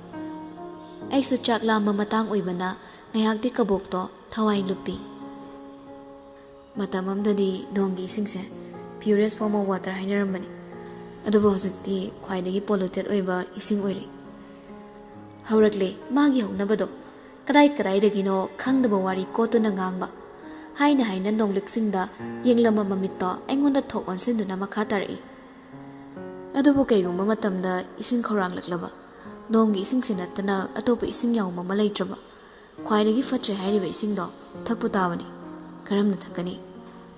ꯑꯩꯁꯨ ꯆꯥꯛ ꯂꯥꯝꯕ ꯃꯇꯥꯡ ꯑꯣꯏꯕꯅ ꯉꯥꯏꯍꯥꯛꯇꯤ ꯀꯕꯣꯛꯇꯣ ꯊꯋꯥꯏ ꯂꯨꯞꯄꯤ ꯃꯇꯝ ꯑꯃꯗꯗꯤ ꯅꯣꯡꯒꯤ ꯏꯁꯤꯡꯁꯦ ꯄ꯭ꯌꯨꯔꯦꯁ ꯐꯣꯔꯝ ꯑꯣꯐ ꯋꯥꯇꯔ ꯍꯥꯏꯅꯔꯝꯕꯅꯤ ꯑꯗꯨꯕꯨ ꯍꯧꯖꯤꯛꯇꯤ ꯈ꯭ꯋꯥꯏꯗꯒꯤ ꯄꯣꯂꯨꯇꯦꯠ ꯑꯣꯏꯕ ꯏꯁꯤꯡ ꯑꯣꯏꯔꯤ ꯍꯧꯔꯛꯂꯦ ꯃꯥꯒꯤ ꯍꯧꯅꯕꯗꯣ ꯀꯗꯥꯏꯗꯒꯤꯅꯣ ꯈꯪꯗꯕ ꯋꯥꯔꯤ ꯀꯣꯠꯇꯨꯅ ꯉꯥꯡꯕ ꯍꯥꯏꯅ ꯅꯣꯡꯂꯤꯛꯁꯤꯡꯗ ꯌꯦꯡꯂꯝꯕ ꯃꯃꯤꯠꯇꯣ ꯑꯩꯉꯣꯟꯗ ꯊꯣꯛ ꯑꯣꯟꯁꯤꯟꯗꯨꯅ ꯃꯈꯥ ꯇꯥꯔꯛꯏ ꯑꯗꯨꯕꯨ ꯀꯩꯒꯨꯝꯕ ꯃꯇꯝꯗ ꯏꯁꯤꯡ ꯈꯧꯔꯥꯡꯂꯛꯂꯕ ꯅꯣꯡꯒꯤ ꯏꯁꯤꯡꯁꯦ ꯅꯠꯇꯅ ꯑꯇꯣꯞꯄ ꯏꯁꯤꯡ ꯌꯥꯎꯕ ꯑꯃ ꯂꯩꯇ꯭ꯔꯕ ꯈ꯭ꯋꯥꯏꯗꯒꯤ ꯐꯠꯇ꯭ꯔꯦ ꯍꯥꯏꯔꯤꯕ ꯏꯁꯤꯡꯗꯣ ꯊꯛꯄ ꯇꯥꯕꯅꯤ ꯀꯔꯝꯅ ꯊꯛꯀꯅꯤ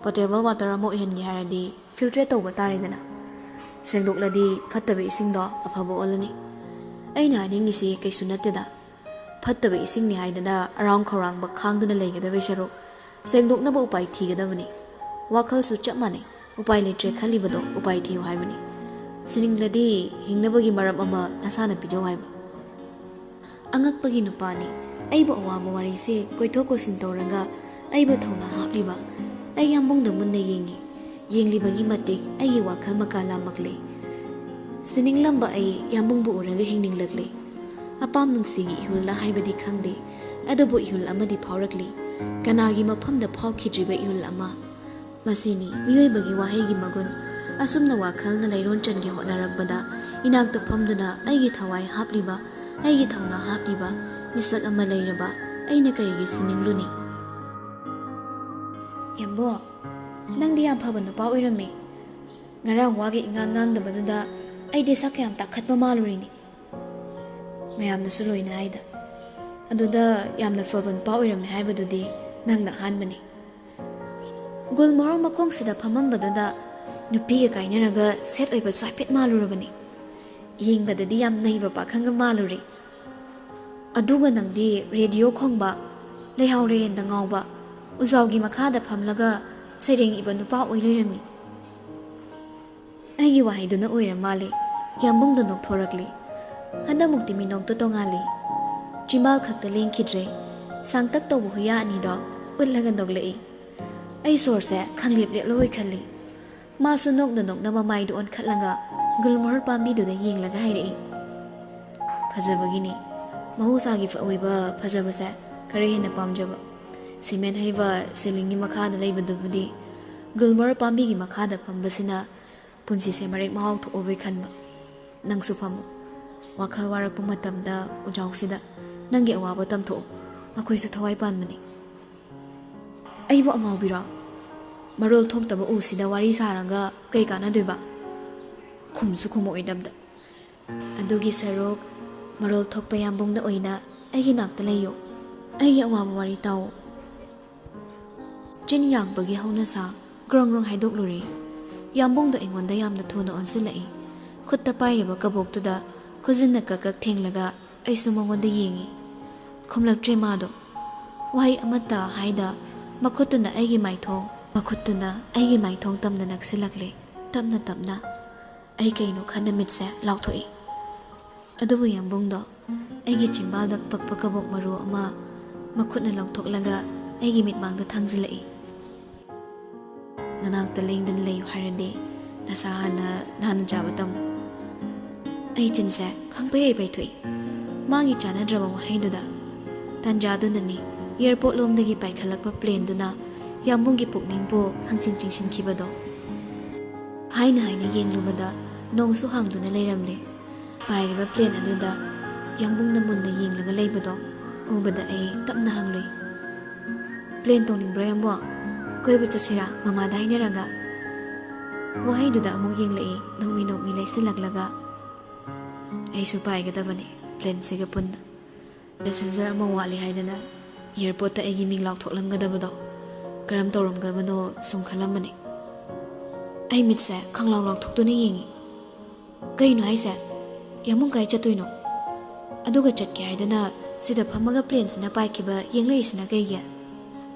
ꯄꯣꯇꯦꯕꯜ ꯋꯥꯇꯔ ꯑꯃ ꯑꯣꯏꯍꯟꯒꯦ ꯍꯥꯏꯔꯗꯤ ꯐꯤꯜꯇ꯭ꯔꯦꯠ ꯇꯧꯕ ꯇꯥꯔꯦꯗꯅ ꯁꯦꯡꯗꯣꯛꯂꯗꯤ ꯐꯠꯇꯕ ꯏꯁꯤꯡꯗꯣ ꯑꯐꯕ ꯑꯣꯜꯂꯅꯤ ꯑꯩꯅ ꯍꯥꯏꯅꯤꯡꯉꯤꯁꯤ ꯀꯩꯁꯨ ꯅꯠꯇꯦꯗ ꯐꯠꯇꯕ ꯏꯁꯤꯡꯅꯤ ꯍꯥꯏꯗꯅ ꯑꯔꯥꯎ ꯈꯧꯔꯥꯡꯕ ꯈꯥꯡꯗꯨꯅ ꯂꯩꯒꯗꯕꯩ ꯁꯔꯨꯛ ꯁꯦꯡꯗꯣꯛꯅꯕ ꯎꯄꯥꯏ ꯊꯤꯒꯗꯕꯅꯤ ꯋꯥꯈꯜꯁꯨ ꯆꯞ ꯃꯥꯟꯅꯩ ꯎꯄꯥꯏ ꯂꯩꯇ꯭ꯔꯦ ꯈꯜꯂꯤꯕꯗꯣ ꯎꯄꯥꯏ ꯊꯤꯌꯨ ꯍꯥꯏꯕꯅꯤ ꯁꯤꯅꯤꯡꯂꯗꯤ ꯍꯤꯡꯅꯕꯒꯤ ꯃꯔꯝ ꯑꯃ ꯅꯁꯥꯅ ꯄꯤꯖꯧ ꯍꯥꯏꯕ ꯑꯉꯛꯄꯒꯤ ꯅꯨꯄꯥꯅꯤ ꯑꯩꯕꯨ ꯑꯋꯥꯕ ꯋꯥꯔꯤꯁꯦ ꯀꯣꯏꯊꯣꯛ ꯀꯣꯏꯁꯤꯟ ꯇꯧꯔꯒ ꯑꯩꯕꯨ ꯊꯧꯅꯥ ꯍꯥꯞꯂꯤꯕ ꯑꯩ ꯌꯥꯝꯕꯨꯡꯗ ꯃꯨꯟꯅ ꯌꯦꯡꯂꯤꯕꯒꯤ ꯃꯇꯤꯛ ꯑꯩꯒꯤ ꯋꯥꯈꯜ ꯃꯀꯥ ꯂꯥꯝꯃꯛꯂꯦ ꯁꯤꯅꯤꯡꯂꯝꯕ ꯑꯩ ꯌꯥꯝꯕꯨꯡꯕꯨ ꯎꯔꯒ ꯍꯤꯡꯅꯤꯡꯂꯛꯂꯦ ꯑꯄꯥꯝ ꯅꯨꯡꯁꯤꯒꯤ ꯏꯍꯨꯜꯂ ꯍꯥꯏꯕꯗꯤ ꯈꯪꯗꯦ ꯑꯗꯨꯕꯨ ꯏꯍꯨꯜ ꯑꯃꯗꯤ ꯐꯥꯎꯔꯛꯂꯤ ꯀꯅꯥꯒꯤ ꯃꯐꯝꯗ ꯐꯥꯎꯈꯤꯗ꯭ꯔꯤꯕ ꯏꯍꯨꯜ ꯑꯃ ꯃꯁꯤꯅꯤ ꯃꯤꯑꯣꯏꯕꯒꯤ ꯋꯥꯍꯩꯒꯤ ꯃꯒꯨꯟ ꯑꯁꯨꯝꯅ ꯋꯥꯈꯜꯅ ꯂꯩꯔꯣꯟꯆꯟꯒꯤ ꯍꯣꯠꯅꯔꯛꯄꯗ ꯏꯅꯥꯛꯇ ꯐꯝꯗꯨꯅ ꯑꯩꯒꯤ ꯊꯋꯥꯏ ꯍꯥꯞꯂꯤꯕ ꯑꯩꯒꯤ ꯊꯧꯅꯥ ꯍꯥꯞꯂꯤꯕ ꯃꯤꯁꯛ ꯑꯃ ꯂꯩꯔꯕ ꯑꯩꯅ ꯀꯔꯤꯒꯤ ꯁꯤꯅꯤꯡꯂꯨꯅꯤ ꯌꯥꯝꯕꯣ ꯅꯪꯗꯤ ꯌꯥꯝ ꯐꯕ ꯅꯨꯄꯥ ꯑꯣꯏꯔꯝꯃꯤ ꯉꯔꯥꯡ ꯋꯥꯒ ꯏꯉꯥꯡ ꯉꯥꯡꯗꯕꯗꯨꯗ ꯑꯩꯗꯤ ꯁꯛ ꯌꯥꯝ ꯇꯥꯈꯠꯄ ꯃꯥꯜꯂꯨꯔꯤꯅꯤ ꯃꯌꯥꯝꯅꯁꯨ ꯂꯣꯏꯅ ꯍꯥꯏꯗ ꯑꯗꯨꯗ ꯌꯥꯝꯅ ꯐꯕ ꯅꯨꯄꯥ ꯑꯣꯏꯔꯝꯃꯦ ꯍꯥꯏꯕꯗꯨꯗꯤ ꯅꯪꯅ ꯑꯍꯥꯟꯕꯅꯤ ꯒꯨꯜꯃꯣꯍꯣꯔ ꯃꯈꯣꯡꯁꯤꯗ ꯐꯝꯃꯝꯕꯗꯨꯗ ꯅꯨꯄꯤꯒ ꯀꯥꯏꯅꯔꯒ ꯁꯦꯠ ꯑꯣꯏꯕꯁꯨ ꯍꯥꯏꯐꯦꯠ ꯃꯥꯜꯂꯨꯔꯕꯅꯤ ꯌꯦꯡꯕꯗꯗꯤ ꯌꯥꯝ ꯅꯩꯕ ꯄꯥꯈꯪꯒ ꯃꯥꯜꯂꯨꯔꯦ ꯑꯗꯨꯒ ꯅꯪꯗꯤ ꯔꯦꯗꯤꯑꯣ ꯈꯣꯡꯕ ꯂꯩꯍꯥꯎ ꯂꯩꯔꯦꯟꯗ ꯉꯥꯎꯕ ꯎꯖꯥꯎꯒꯤ ꯃꯈꯥꯗ ꯐꯝꯂꯒ ꯁꯩꯔꯦꯡ ꯏꯕ ꯅꯨꯄꯥ ꯑꯣꯏ ꯂꯩꯔꯝꯃꯤ ꯑꯩꯒꯤ ꯋꯥꯍꯩꯗꯨꯅ ꯑꯣꯏꯔ ꯃꯥꯜꯂꯦ ꯌꯥꯝꯕꯨꯡꯗ ꯅꯣꯛꯊꯣꯔꯛꯂꯤ ꯍꯟꯗꯛꯃꯨꯛꯇꯤ ꯃꯤꯅꯣꯛꯇꯣ ꯇꯣꯉꯥꯜꯂꯤ ꯆꯤꯝꯕꯥꯜ ꯈꯛꯇ ꯂꯦꯡꯈꯤꯗ꯭ꯔꯦ ꯁꯥꯡꯇꯛ ꯇꯧꯕ ꯍꯨꯌꯥ ꯑꯅꯤꯗꯣ ꯎꯠꯂꯒ ꯅꯣꯛꯂꯛꯏ ꯑꯩ ꯁꯣꯔꯁꯦ ꯈꯪꯂꯦꯞ ꯂꯦꯞꯂꯣꯏ ꯈꯜꯂꯤ ꯃꯥꯁꯨ ꯅꯣꯛꯅ ꯃꯃꯥꯏꯗꯨ ꯑꯣꯟꯈꯠꯂꯒ ꯒꯨꯜꯃꯣꯍꯣꯔ ꯄꯥꯝꯕꯤꯗꯨꯗ ꯌꯦꯡꯂꯒ ꯍꯥꯏꯔꯛꯏ ꯐꯖꯕꯒꯤꯅꯤ ꯃꯍꯧꯁꯥꯒꯤ ꯑꯣꯏꯕ ꯐꯖꯕꯁꯦ ꯈꯔ ꯍꯦꯟꯅ ꯄꯥꯝꯖꯕ ꯁꯤꯃꯦꯟ ꯍꯩꯕ ꯁꯤꯂꯤꯡꯒꯤ ꯃꯈꯥꯗ ꯂꯩꯕꯗꯨꯕꯨꯗꯤ ꯒꯨꯜꯃꯣꯍꯣꯔ ꯄꯥꯝꯕꯤꯒꯤ ꯃꯈꯥꯗ ꯐꯝꯕꯁꯤꯅ ꯄꯨꯟꯁꯤꯁꯦ ꯃꯔꯦꯛ ꯃꯍꯥꯎ ꯊꯣꯛꯑꯕꯩ ꯈꯟꯕ ꯅꯪꯁꯨ ꯐꯝꯃꯨ ꯋꯥꯈꯜ ꯋꯥꯔꯛꯄ ꯃꯇꯝꯗ ꯎꯖꯥꯎꯁꯤꯗ ꯅꯪꯒꯤ ꯑꯋꯥꯕ ꯇꯝꯊꯣꯛꯎ ꯑꯩꯈꯣꯏꯁꯨ ꯊꯋꯥꯏ ꯄꯥꯟꯕꯅꯤ ꯑꯩꯕꯨ ꯑꯉꯥꯎꯕꯤꯔꯣ ꯃꯔꯣꯜ ꯊꯣꯛꯇꯕ ꯎꯁꯤꯗ ꯋꯥꯔꯤ ꯁꯥꯔꯒ ꯀꯩ ꯀꯥꯟꯅꯗꯣꯏꯕ ꯈꯨꯝꯁꯨ ꯈꯨꯝꯃꯛꯑꯣꯏꯗꯕꯗ ꯑꯗꯨꯒꯤ ꯁꯔꯨꯛ ꯃꯔꯣꯜ ꯊꯣꯛꯄ ꯌꯥꯝꯕꯨꯡꯗ ꯑꯣꯏꯅ ꯑꯩꯒꯤ ꯅꯥꯛꯇ ꯂꯩꯌꯨ ꯑꯩꯒꯤ ꯑꯋꯥꯕ ꯋꯥꯔꯤ ꯇꯥꯎ ꯆꯤꯟ ꯌꯥꯡꯕꯒꯤ ꯍꯧꯅꯁꯥ ꯒ꯭ꯔꯣꯡ ꯒ꯭ꯔꯣꯡ ꯍꯥꯏꯗꯣꯛꯂꯨꯔꯦ꯫ ꯌꯥꯝꯕꯨꯡꯗꯣ ꯑꯩꯉꯣꯟꯗ ꯌꯥꯝꯅ ꯊꯨꯅ ꯑꯣꯟꯁꯤꯜꯂꯛꯏ꯫ ꯈꯨꯠꯇ ꯄꯥꯏꯔꯤꯕ ꯀꯕꯣꯛꯇꯨꯗ ꯈꯨꯖꯤꯟꯅ ꯀꯛ ꯊꯦꯡꯂꯒ ꯑꯩꯁꯨ ꯃꯉꯣꯟꯗ ꯌꯦꯡꯉꯤ꯫ ꯈꯨꯝꯂꯛꯇ꯭ꯔꯦ ꯃꯥꯗꯣ꯫ ꯋꯥꯍꯩ ꯑꯃꯠꯇ ꯍꯥꯏꯗ ꯃꯈꯨꯠꯇꯨꯅ ꯑꯩꯒꯤ ꯃꯥꯏꯊꯣꯡ ꯇꯝꯅ ꯅꯛꯁꯤꯜꯂꯛꯂꯦ꯫ ꯇꯞꯅ ꯇꯞꯅ ꯑꯩ ꯀꯩꯅꯣ ꯈꯟꯅ ꯃꯤꯠꯁꯦ ꯂꯥꯎꯊꯣꯛꯏ꯫ ꯑꯗꯨꯕꯨ ꯌꯥꯝꯕꯨꯡꯗꯣ ꯑꯩꯒꯤ ꯆꯤꯝꯕꯥꯜꯗ ꯄꯛꯄ ꯀꯕꯣꯛ ꯃꯔꯨ ꯑꯃ ꯃꯈꯨꯠꯅ ꯂꯧꯊꯣꯛꯂꯒ ꯑꯩꯒꯤ ꯃꯤꯠꯃꯥꯡꯗ ꯊꯥꯡꯖꯤꯜꯂꯛꯏ꯫ ꯅꯅꯥꯛꯇ ꯂꯦꯡꯗꯅ ꯂꯩꯌꯨ ꯍꯥꯏꯔꯗꯤ ꯅꯁꯥ ꯍꯥꯟꯅ ꯆꯥꯕ ꯇꯝꯃꯨ꯫ ꯑꯩ ꯆꯤꯟꯁꯦ ꯈꯪꯄꯩ ꯄꯩꯊꯣꯛꯏ ꯃꯥꯒꯤ ꯆꯥꯟꯅꯗ꯭ꯔꯕ ꯋꯥꯍꯩꯗꯨꯗ꯫ ꯇꯥꯟꯖꯥꯗꯨꯅꯅꯤ ꯑꯦꯌꯔꯄꯣꯔꯠ ꯂꯣꯝꯗꯒꯤ ꯄꯥꯏꯈꯠꯂꯛꯄ ꯄ꯭ꯂꯦꯟꯗꯨꯅ ꯌꯥꯝꯕꯨꯡꯒꯤ ꯄꯨꯛꯅꯤꯡꯕꯨ ꯈꯪꯆꯤꯡ ꯆꯤꯡꯁꯤꯟꯈꯤꯕꯗꯣ꯫ ꯍꯥꯏꯅ ꯌꯦꯡꯂꯨꯕꯗ ꯅꯣꯡꯁꯨ ꯍꯥꯡꯗꯨꯅ ꯂꯩꯔꯝꯂꯦ꯫ ꯄꯥꯏꯔꯤꯕ ꯄ꯭ꯂꯦꯟ ꯑꯗꯨꯗ ꯌꯥꯝꯕꯨꯡꯅ ꯃꯨꯟꯅ ꯌꯦꯡꯂꯒ ꯂꯩꯕꯗꯣ ꯎꯕꯗ ꯑꯩ ꯇꯞꯅ ꯍꯪꯂꯨꯏ, "ꯄ꯭ꯂꯦꯟ ꯇꯣꯡꯅꯤꯡꯕ꯭ꯔꯣ ꯌꯥꯝꯕꯣ? ꯀꯣꯏꯕ ꯆꯠꯁꯤꯔꯥ ꯃꯃꯥꯗ ꯍꯥꯏꯅꯔꯒ?" ꯋꯥꯍꯩꯗꯨꯗ ꯑꯃꯨꯛ ꯌꯦꯡꯂꯛꯏ ꯅꯣꯛꯃꯤ ꯂꯩꯁꯤꯜꯂꯛꯂꯒ꯫ "ꯑꯩꯁꯨ ꯄꯥꯏꯒꯗꯕꯅꯤ ꯄ꯭ꯂꯦꯟꯁꯤꯒ ꯄꯨꯟꯅ꯫ ꯄꯦꯁꯦꯟꯖꯔ ꯑꯃ ꯋꯥꯠꯂꯤ ꯍꯥꯏꯗꯅ ꯑꯦꯌꯔꯄꯣꯔꯠꯇ ꯑꯩꯒꯤ ꯃꯤꯡ ꯂꯥꯎꯊꯣꯛꯂꯝꯒꯗꯕꯗꯣ ꯀꯔꯝ ꯇꯧꯔꯝꯒꯕꯅꯣ ꯁꯨꯝ ꯈꯜꯂꯝꯕꯅꯤ." ꯑꯩ ꯃꯤꯠꯁꯦ ꯈꯪꯂꯥꯎ ꯂꯥꯎꯊꯣꯛꯇꯨꯅ ꯌꯦꯡꯉꯤ꯫ "ꯀꯩꯅꯣ ꯍꯥꯏꯁꯦ? ꯌꯥꯝꯕꯨꯡ ꯀꯥꯏ ꯆꯠꯇꯣꯏꯅꯣ? ꯑꯗꯨꯒ ꯆꯠꯀꯦ ꯍꯥꯏꯗꯅ ꯁꯤꯗ ꯐꯝꯃꯒ ꯄ꯭ꯂꯦꯟꯁꯤꯅ ꯄꯥꯏꯈꯤꯕ ꯌꯦꯡꯂꯛꯏꯁꯤꯅ ꯀꯩꯒꯤ?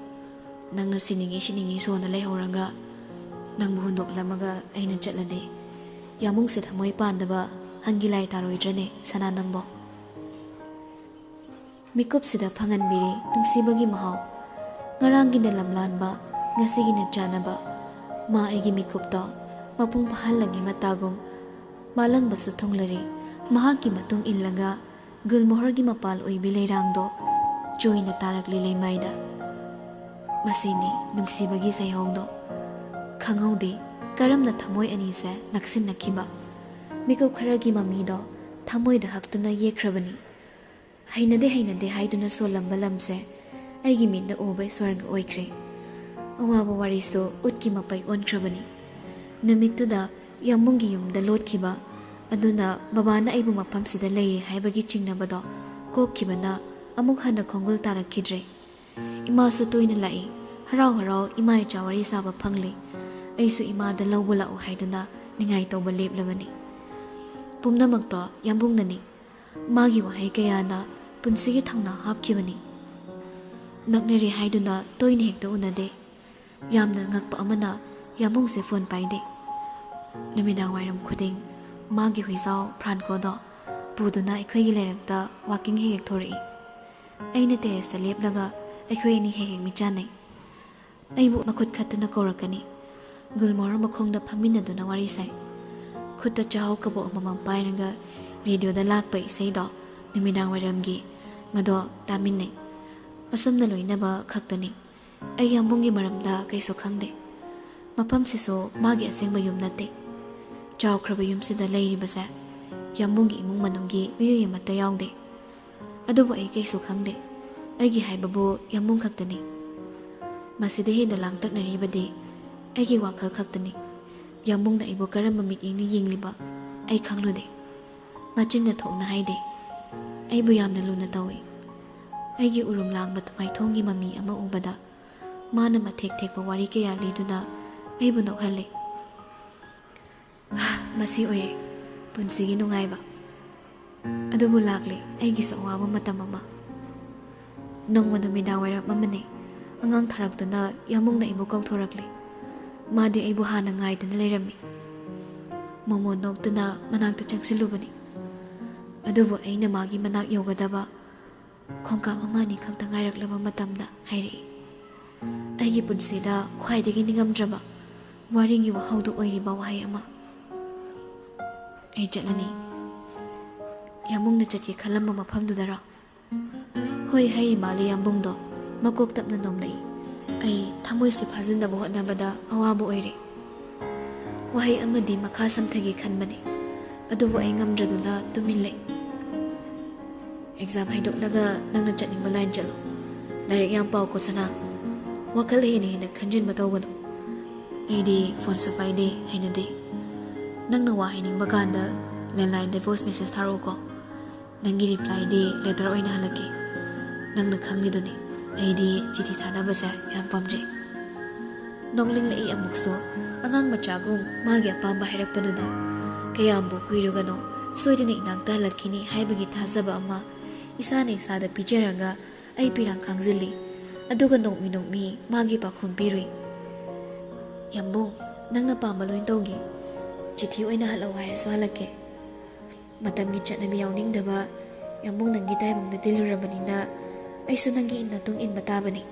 ꯅꯪꯅ ꯁꯤꯅꯤꯡꯉꯤ ꯁꯣꯟꯅ ꯂꯩꯍꯧꯔꯒ ꯅꯪꯕꯨ ꯍꯨꯟꯗꯣꯛꯂꯝꯃꯒ ꯑꯩꯅ ꯆꯠꯂꯗꯤ ꯌꯥꯝꯕꯨꯡꯁꯦ ꯊꯃꯣꯏ ꯄꯥꯟꯗꯕ ꯍꯪꯒꯤ ꯂꯥꯏ ꯇꯥꯔꯣꯏꯗ꯭ꯔꯅꯦ ꯁꯅꯥ ꯅꯪꯕꯣ?" ꯃꯤꯀꯨꯞꯁꯤꯗ ꯐꯪꯍꯟꯕꯤꯔꯤ ꯅꯨꯡꯁꯤꯕꯒꯤ ꯃꯍꯥꯎ꯫ ꯉꯔꯥꯡꯒꯤꯅ ꯂꯝꯂꯥꯟꯕ, ꯉꯁꯤꯒꯤꯅ ꯆꯥꯅꯕ꯫ ꯃꯥ ꯑꯩꯒꯤ ꯃꯤꯀꯨꯞꯇꯣ ꯃꯄꯨꯡ ꯐꯥꯍꯜꯂꯒꯦ ꯃꯇꯥꯒꯨꯝ ꯃꯥꯂꯪꯕꯁꯨ ꯊꯨꯡꯂꯔꯤ꯫ ꯃꯍꯥꯛꯀꯤ ꯃꯇꯨꯡ ꯏꯜꯂꯒ ꯒꯨꯜꯃꯣꯍꯔꯒꯤ ꯃꯄꯥꯜ ꯑꯣꯏꯕꯤ ꯂꯩꯔꯥꯡꯗꯣ ꯆꯣꯏꯅ ꯇꯥꯔꯛꯂꯤ ꯂꯩꯃꯥꯏꯗ꯫ ꯃꯁꯤꯅꯤ ꯅꯨꯡꯁꯤꯕꯒꯤ ꯁꯩꯍꯧꯗꯣ꯫ ꯈꯪꯍꯧꯗꯦ ꯀꯔꯝꯅ ꯊꯃꯣꯏ ꯑꯅꯤꯁꯦ ꯅꯛꯁꯤꯟꯅꯈꯤꯕ꯫ ꯃꯤꯀꯨꯞ ꯈꯔꯒꯤ ꯃꯃꯤꯗꯣ ꯊꯃꯣꯏꯗ ꯍꯛꯇꯨꯅ ꯌꯦꯛꯈ꯭ꯔꯕꯅꯤ꯫ ꯍꯩꯅꯗꯦ ꯍꯥꯏꯗꯨꯅ ꯁꯣꯜꯂꯝꯕ ꯂꯝꯁꯦ ꯑꯩꯒꯤ ꯃꯤꯠꯅ ꯎꯕ ꯁ꯭ꯋꯔꯒ ꯑꯣꯏꯈ꯭ꯔꯦ꯫ ꯑꯋꯥꯕ ꯋꯥꯔꯤꯁꯨ ꯎꯠꯀꯤ ꯃꯄꯩ ꯑꯣꯟꯈ꯭ꯔꯕꯅꯤ꯫ ꯅꯨꯃꯤꯠꯇꯨꯗ ꯌꯥꯝꯕꯨꯡꯒꯤ ꯌꯨꯝꯗ ꯂꯣꯠꯈꯤꯕ ꯑꯗꯨꯅ ꯕꯕꯥꯅ ꯑꯩꯕꯨ ꯃꯐꯝꯁꯤꯗ ꯂꯩꯔꯦ ꯍꯥꯏꯕꯒꯤ ꯆꯤꯡꯅꯕꯗꯣ ꯀꯣꯛꯈꯤꯕꯅ ꯑꯃꯨꯛ ꯍꯟꯅ ꯈꯣꯡꯒꯨꯜ ꯇꯥꯔꯛꯈꯤꯗ꯭ꯔꯦ꯫ ꯏꯃꯥꯁꯨ ꯇꯣꯏꯅ ꯂꯥꯛꯏ꯫ ꯍꯔꯥꯎ ꯏꯃꯥ ꯏꯆꯥ ꯋꯥꯔꯤ ꯁꯥꯕ ꯐꯪꯂꯦ꯫ ꯑꯩꯁꯨ ꯏꯃꯥꯗ ꯂꯧꯕ ꯂꯥꯛꯎ ꯍꯥꯏꯗꯨꯅ ꯅꯤꯡꯉꯥꯏ ꯇꯧꯕ ꯂꯦꯞꯂꯕꯅꯤ꯫ ꯄꯨꯝꯅꯃꯛꯇꯣ ꯌꯥꯝꯕꯨꯡꯅꯅꯤ꯫ ꯃꯥꯒꯤ ꯋꯥꯍꯩ ꯀꯌꯥꯅ ꯄꯨꯟꯁꯤꯒꯤ ꯊꯧꯅꯥ ꯍꯥꯞꯈꯤꯕꯅꯤ꯫ ꯅꯛꯅꯔꯦ ꯍꯥꯏꯗꯨꯅ ꯇꯣꯏꯅ ꯍꯦꯛꯇ ꯎꯅꯗꯦ꯫ ꯌꯥꯝꯅ ꯉꯛꯄ ꯑꯃꯅ ꯌꯥꯝꯕꯨꯡꯁꯦ ꯐꯣꯟ ꯄꯥꯏꯗꯦ꯫ ꯅꯨꯃꯤꯗꯥꯡ ꯋꯥꯏꯔꯝ ꯈꯨꯗꯤꯡ ꯃꯥꯒꯤ ꯍꯨꯏꯖꯥꯎ ꯐ꯭ꯔꯥꯟꯀꯣꯗꯣ ꯄꯨꯗꯨꯅ ꯑꯩꯈꯣꯏꯒꯤ ꯂꯩꯔꯛꯇ ꯋꯥꯀꯤꯡ ꯍꯦꯛ ꯊꯣꯔꯛꯏ꯫ ꯑꯩꯅ ꯇꯦꯔꯦꯁꯇ ꯂꯦꯞꯂꯒ ꯑꯩꯈꯣꯏ ꯑꯅꯤ ꯍꯦꯛ ꯃꯤꯆꯥꯟꯅꯩ꯫ ꯑꯩꯕꯨ ꯃꯈꯨꯠ ꯈꯠꯇꯨꯅ ꯀꯧꯔꯛꯀꯅꯤ꯫ ꯒꯨꯜꯃꯣꯍꯔ ꯃꯈꯣꯡꯗ ꯐꯝꯃꯤꯟꯅꯗꯨꯅ ꯋꯥꯔꯤ ꯁꯥꯏ꯫ ꯈꯨꯠꯇ ꯆꯥꯍꯧ ꯀꯕꯣꯛ ꯑꯃꯃꯝ ꯄꯥꯏꯔꯒ ꯔꯦꯗꯤꯑꯣꯗ ꯂꯥꯛꯄ ꯏꯁꯩꯗꯣ ꯅꯨꯃꯤꯗꯥꯡ ꯋꯥꯏꯔꯝꯒꯤ ꯃꯗꯣ ꯇꯥꯃꯤꯟꯅꯩ꯫ ꯑꯁꯨꯝꯅ ꯂꯣꯏꯅꯕ ꯈꯛꯇꯅꯤ꯫ ꯑꯩ ꯌꯥꯝꯕꯨꯡꯒꯤ ꯃꯔꯝꯗ ꯀꯩꯁꯨ ꯈꯪꯗꯦ꯫ ꯃꯐꯝꯁꯤꯁꯨ ꯃꯥꯒꯤ ꯑꯁꯦꯡꯕ ꯌꯨꯝ ꯅꯠꯇꯦ꯫ ꯆꯥꯎꯈ꯭ꯔꯕ ꯌꯨꯝꯁꯤꯗ ꯂꯩꯔꯤꯕꯁꯦ ꯌꯥꯝꯕꯨꯡꯒꯤ ꯏꯃꯨꯡ ꯃꯅꯨꯡꯒꯤ ꯃꯤꯑꯣꯏ ꯑꯃꯠꯇ ꯌꯥꯎꯗꯦ꯫ ꯑꯗꯨꯕꯨ ꯑꯩ ꯀꯩꯁꯨ ꯈꯪꯗꯦ꯫ ꯑꯩꯒꯤ ꯍꯥꯏꯕꯕꯨ ꯌꯥꯝꯕꯨꯡ ꯈꯛꯇꯅꯤ꯫ ꯃꯁꯤꯗ ꯍꯦꯟꯅ ꯂꯥꯡꯇꯛꯅꯔꯤꯕꯗꯤ ꯑꯩꯒꯤ ꯋꯥꯈꯜ ꯈꯛꯇꯅꯤ꯫ ꯌꯥꯝꯕꯨꯡꯅ ꯑꯩꯕꯨ ꯀꯔꯝꯕ ꯃꯤꯠꯌꯦꯡꯅ ꯌꯦꯡꯂꯤꯕ ꯑꯩ ꯈꯪꯂꯨꯗꯦ꯫ ꯃꯆꯤꯟꯅ ꯊꯣꯛꯅ ꯍꯥꯏꯗꯦ꯫ ꯑꯩꯕꯨ ꯌꯥꯝꯅ ꯂꯨꯅ ꯇꯧꯏ꯫ ꯑꯩꯒꯤ ꯎꯔꯨꯝ ꯂꯥꯡꯕ ꯃꯥꯏꯊꯣꯡꯒꯤ ꯃꯃꯤ ꯑꯃ ꯎꯕꯗ ꯃꯥꯅ ꯃꯊꯦꯛ ꯊꯦꯛꯄ ꯋꯥꯔꯤ ꯀꯌꯥ ꯂꯤꯗꯨꯅ ꯑꯩꯕꯨ ꯅꯣꯛꯍꯜꯂꯤ꯫ ꯃꯁꯤ ꯑꯣꯏꯔꯦ ꯄꯨꯟꯁꯤꯒꯤ ꯅꯨꯡꯉꯥꯏꯕ꯫ ꯑꯗꯨꯕꯨ ꯂꯥꯛꯂꯦ ꯑꯩꯒꯤꯁꯨ ꯑꯋꯥꯕ ꯃꯇꯝ ꯑꯃ꯫ ꯅꯣꯡꯃ ꯅꯨꯃꯤꯗꯥꯡ ꯋꯥꯏꯔꯝ ꯑꯃꯅꯤ ꯑꯉꯥꯡ ꯊꯥꯔꯛꯇꯨꯅ ꯌꯥꯝꯕꯨꯡꯅ ꯑꯩꯕꯨ ꯀꯧꯊꯣꯔꯛꯂꯦ꯫ ꯃꯥꯗꯤ ꯑꯩꯕꯨ ꯍꯥꯟꯅ ꯉꯥꯏꯗꯨꯅ ꯂꯩꯔꯝꯃꯤ꯫ ꯃꯣꯃꯣ ꯅꯣꯛꯇꯨꯅ ꯃꯅꯥꯛꯇ ꯆꯪꯁꯤꯜꯂꯨꯕꯅꯤ꯫ ꯑꯗꯨꯕꯨ ꯑꯩꯅ ꯃꯥꯒꯤ ꯃꯅꯥꯛ ꯌꯧꯒꯗꯕ ꯈꯣꯡꯀꯥꯞ ꯑꯃ ꯑꯅꯤ ꯈꯛꯇ ꯉꯥꯏꯔꯛꯂꯕ ꯃꯇꯝꯗ ꯍꯥꯏꯔꯛꯏ, ꯑꯩꯒꯤ ꯄꯨꯟꯁꯤꯗ ꯈ꯭ꯋꯥꯏꯗꯒꯤ ꯅꯤꯡꯉꯝꯗ꯭ꯔꯕ ꯋꯥꯔꯤꯒꯤ ꯋꯥꯍꯧꯗꯣ ꯑꯣꯏꯔꯤꯕ ꯋꯥꯍꯩ ꯑꯃ꯫ "ꯑꯩ ꯆꯠꯂꯅꯤ꯫ ꯌꯥꯝꯕꯨꯡꯅ ꯆꯠꯀꯦ ꯈꯜꯂꯝꯕ ꯃꯐꯝꯗꯨꯗꯔꯣ?" "ꯍꯣꯏ" ꯍꯥꯏꯔꯤ ꯃꯥꯜꯂꯤ ꯌꯥꯝꯕꯨꯡꯗꯣ ꯃꯀꯣꯛ ꯇꯞꯅ ꯅꯣꯝꯂꯛꯏ꯫ ꯑꯩ ꯊꯃꯣꯏꯁꯦ ꯐꯥꯖꯤꯟꯅꯕ ꯍꯣꯠꯅꯕꯗ ꯑꯋꯥꯕ ꯑꯣꯏꯔꯦ꯫ ꯋꯥꯍꯩ ꯑꯃꯗꯤ ꯃꯈꯥ ꯁꯝꯊꯒꯦ ꯈꯟꯕꯅꯤ ꯑꯗꯨꯕꯨ ꯑꯩ ꯉꯝꯗ꯭ꯔꯗꯨꯅ ꯇꯨꯃꯤꯟ ꯂꯩ꯫ "ꯑꯦꯛꯖꯥꯝ ꯍꯥꯏꯗꯣꯛꯂꯒ ꯅꯪꯅ ꯆꯠꯅꯤꯡꯕ ꯂꯥꯏꯟ ꯆꯠꯂꯣ꯫ ꯂꯥꯏꯔꯤꯛ ꯌꯥꯝ ꯄꯥꯎꯀꯣ ꯁꯅꯥ꯫ ꯋꯥꯈꯜ ꯍꯦꯟꯅ ꯈꯟꯖꯤꯟꯕ ꯇꯧꯒꯅꯨ꯫ ꯑꯩꯗꯤ ꯐꯣꯟꯁꯨ ꯄꯥꯏꯗꯦ ꯍꯩꯅꯗꯦ꯫ ꯅꯪꯅ ꯋꯥ ꯍꯥꯏꯅꯤꯡꯕ ꯀꯥꯟꯗ ꯂꯦꯟꯂꯥꯏꯟꯗ ꯚꯣꯏꯁ ꯃꯦꯁꯦꯖ ꯊꯥꯔꯛꯎꯀꯣ꯫ ꯅꯪꯒꯤ ꯔꯤꯄ꯭ꯂꯥꯏꯗꯤ ꯂꯦꯇꯔ ꯑꯣꯏꯅ ꯍꯜꯂꯛꯀꯦ꯫ ꯅꯪꯅ ꯈꯪꯂꯤꯗꯨꯅꯤ ꯑꯩꯗꯤ ꯆꯤꯊꯤ ꯊꯥꯅꯕꯁꯦ ꯌꯥꯝ ꯄꯥꯝꯖꯩ꯫ nonglingla'i amukso angang machagum magi apamba hairakpaduda kayambu kuirugano soidina inakta halakkini haibagi thazaba ama isane isada pijaraga ai pirang khangzili aduga nokmi magi pakhum pirui yambu nangna pamba loin tawgi chithi oina halau hairasu halakke matamgi chatnabi yawningdaba yambu nangi taibangda dilurabanina aisu nangi inatung inba tabani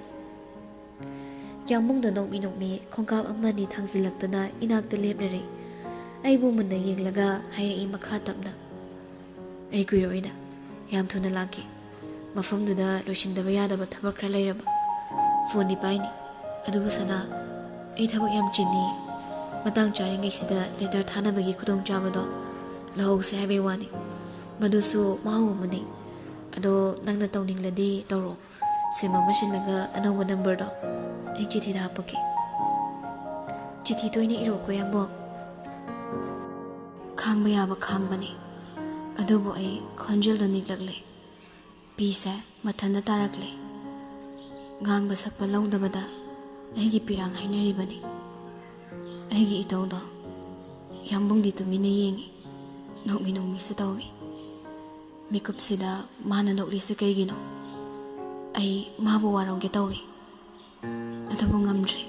yambu da nokmi khongkap amani thangzilaktuna inakta leplare aibu munna yenglaga hairei makha tapna ai kuiroida yam thuna laki mafamduda loishindaba yadaba thabak khara leiraba phone di paini adubu sana ai thabak yam chinni matang charingai sida letter thanabagi khudong chabado lahose haibe wani madusu mahu mani ado nangna tawningladi tawro sema machinaga anawba number do ai chithi da hapake chithi toina iro ko yambo khangba yaba khangbani adubu ai khonjel do niklagle pisa mathanda tarakle ngangba sakpa lawdabada aigi pirang hainari bani aigi itawdo yambungdi tumina yengi nokmi se tawi mikupsida mana nokli se kaigino ai mabu warongge tawi adubu ngamdre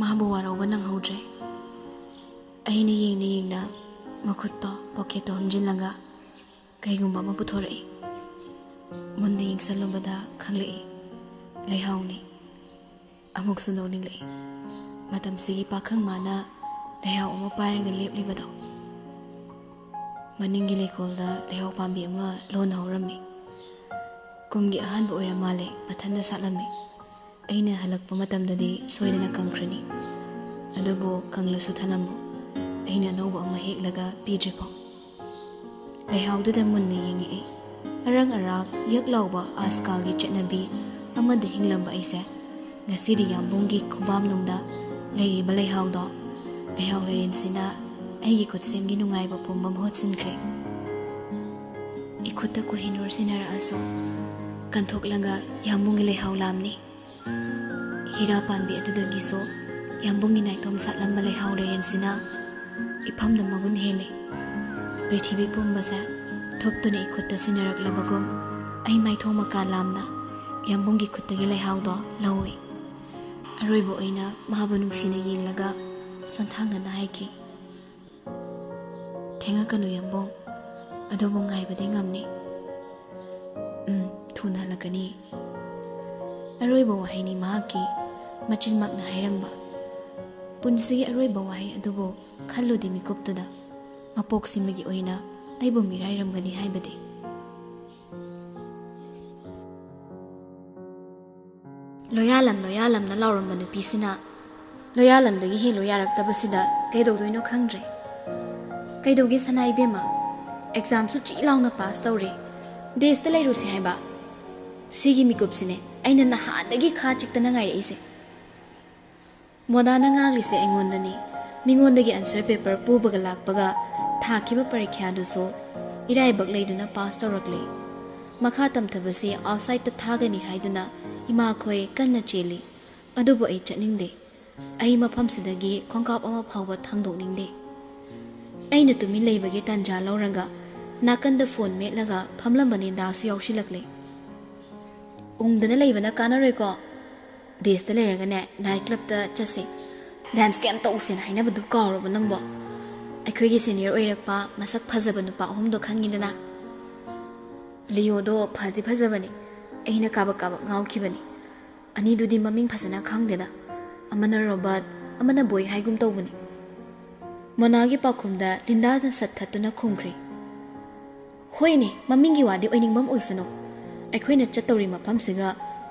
mabu waroba nanghodre aina yengna makhutto pocket homjinlaga kaigumba ma puthorei munde yengsalubada khanglei leihawni amuk suno ninglei matam sigi pakhang mana lehaw ama pairaga leplibado maningi leikolda lehaw pambi ama lon hawrami kumgi ahanba oiramale mathanda satlami aina halakpa matamdadi soidana kangkrani adubu kanglasu thanamu aina anauba ama heklaga pidripo leihawduda munna yengi arang arak yaklauba askalgi chetnabi amada hinglamba aise ngasidi yambunggi khumbam nungda leiriba leihawdo lehaw leirinsina aigi kutsemgi nungaiba pumba mahut sinkre ikutta ko hinur sinara aso kanthoklanga yambungi lehaw lamni hira panbi adudagi so yambungi naitom satlamba lehaw leirinsina iphamda magun hele prithibi pumbasa thoptuna ikutta sinaraklabagum ai maithoma ka lamna yambungi khuttagi leihawdo lawi aroibo aina mahabanungsina yenglaga santhangna na haiki thenga kanu yambong adobo ngaibade ngamni thuna halakani aroibo wahaini mahaki machinmakna hairamba punsigi aroibo wahai adobo khalludi mikuptuda mapok simagi oina aibu mirairamgani haibade loyalam na lauramba nupisina loyalam dagi he loyaraktabasida kaidogdoino khangdre kaidogi sana ibema exam su chi launa pass tawre desta lairusi haiba sigi mikupsine aina nahandagi kha chiktana ngaire ise modana ngalise engondani mingondagi answer paper pubaga lakpaga thakiba parikya duso irai bak leiduna pass tawrakle makha tamthabasi outside ta thagani haiduna ima khoi kanna cheli adubu ai chatningde ai mafamsidagi khongkap ama phawba thangdokningde aina tumi leibagi tanja lauranga nakanda phone metlaga phamlambani dasu yausilakle ungdana leibana kanaroi ko desta leiraga ne night club ta chase dance game tausin haina badu kawraba nangbo aikhoigi senior oirakpa masak phajaba nupa ahumdo khangidana liyodo phadi phajabani aina kaba ngawkhibani ani dudi maming phasana khangdena amana robot amana boy haigum tawbani monagi pakhumda linda na sathatuna khumkhri hoine mamingi wadi oiningbam oisano aikhoina chattori maphamsiga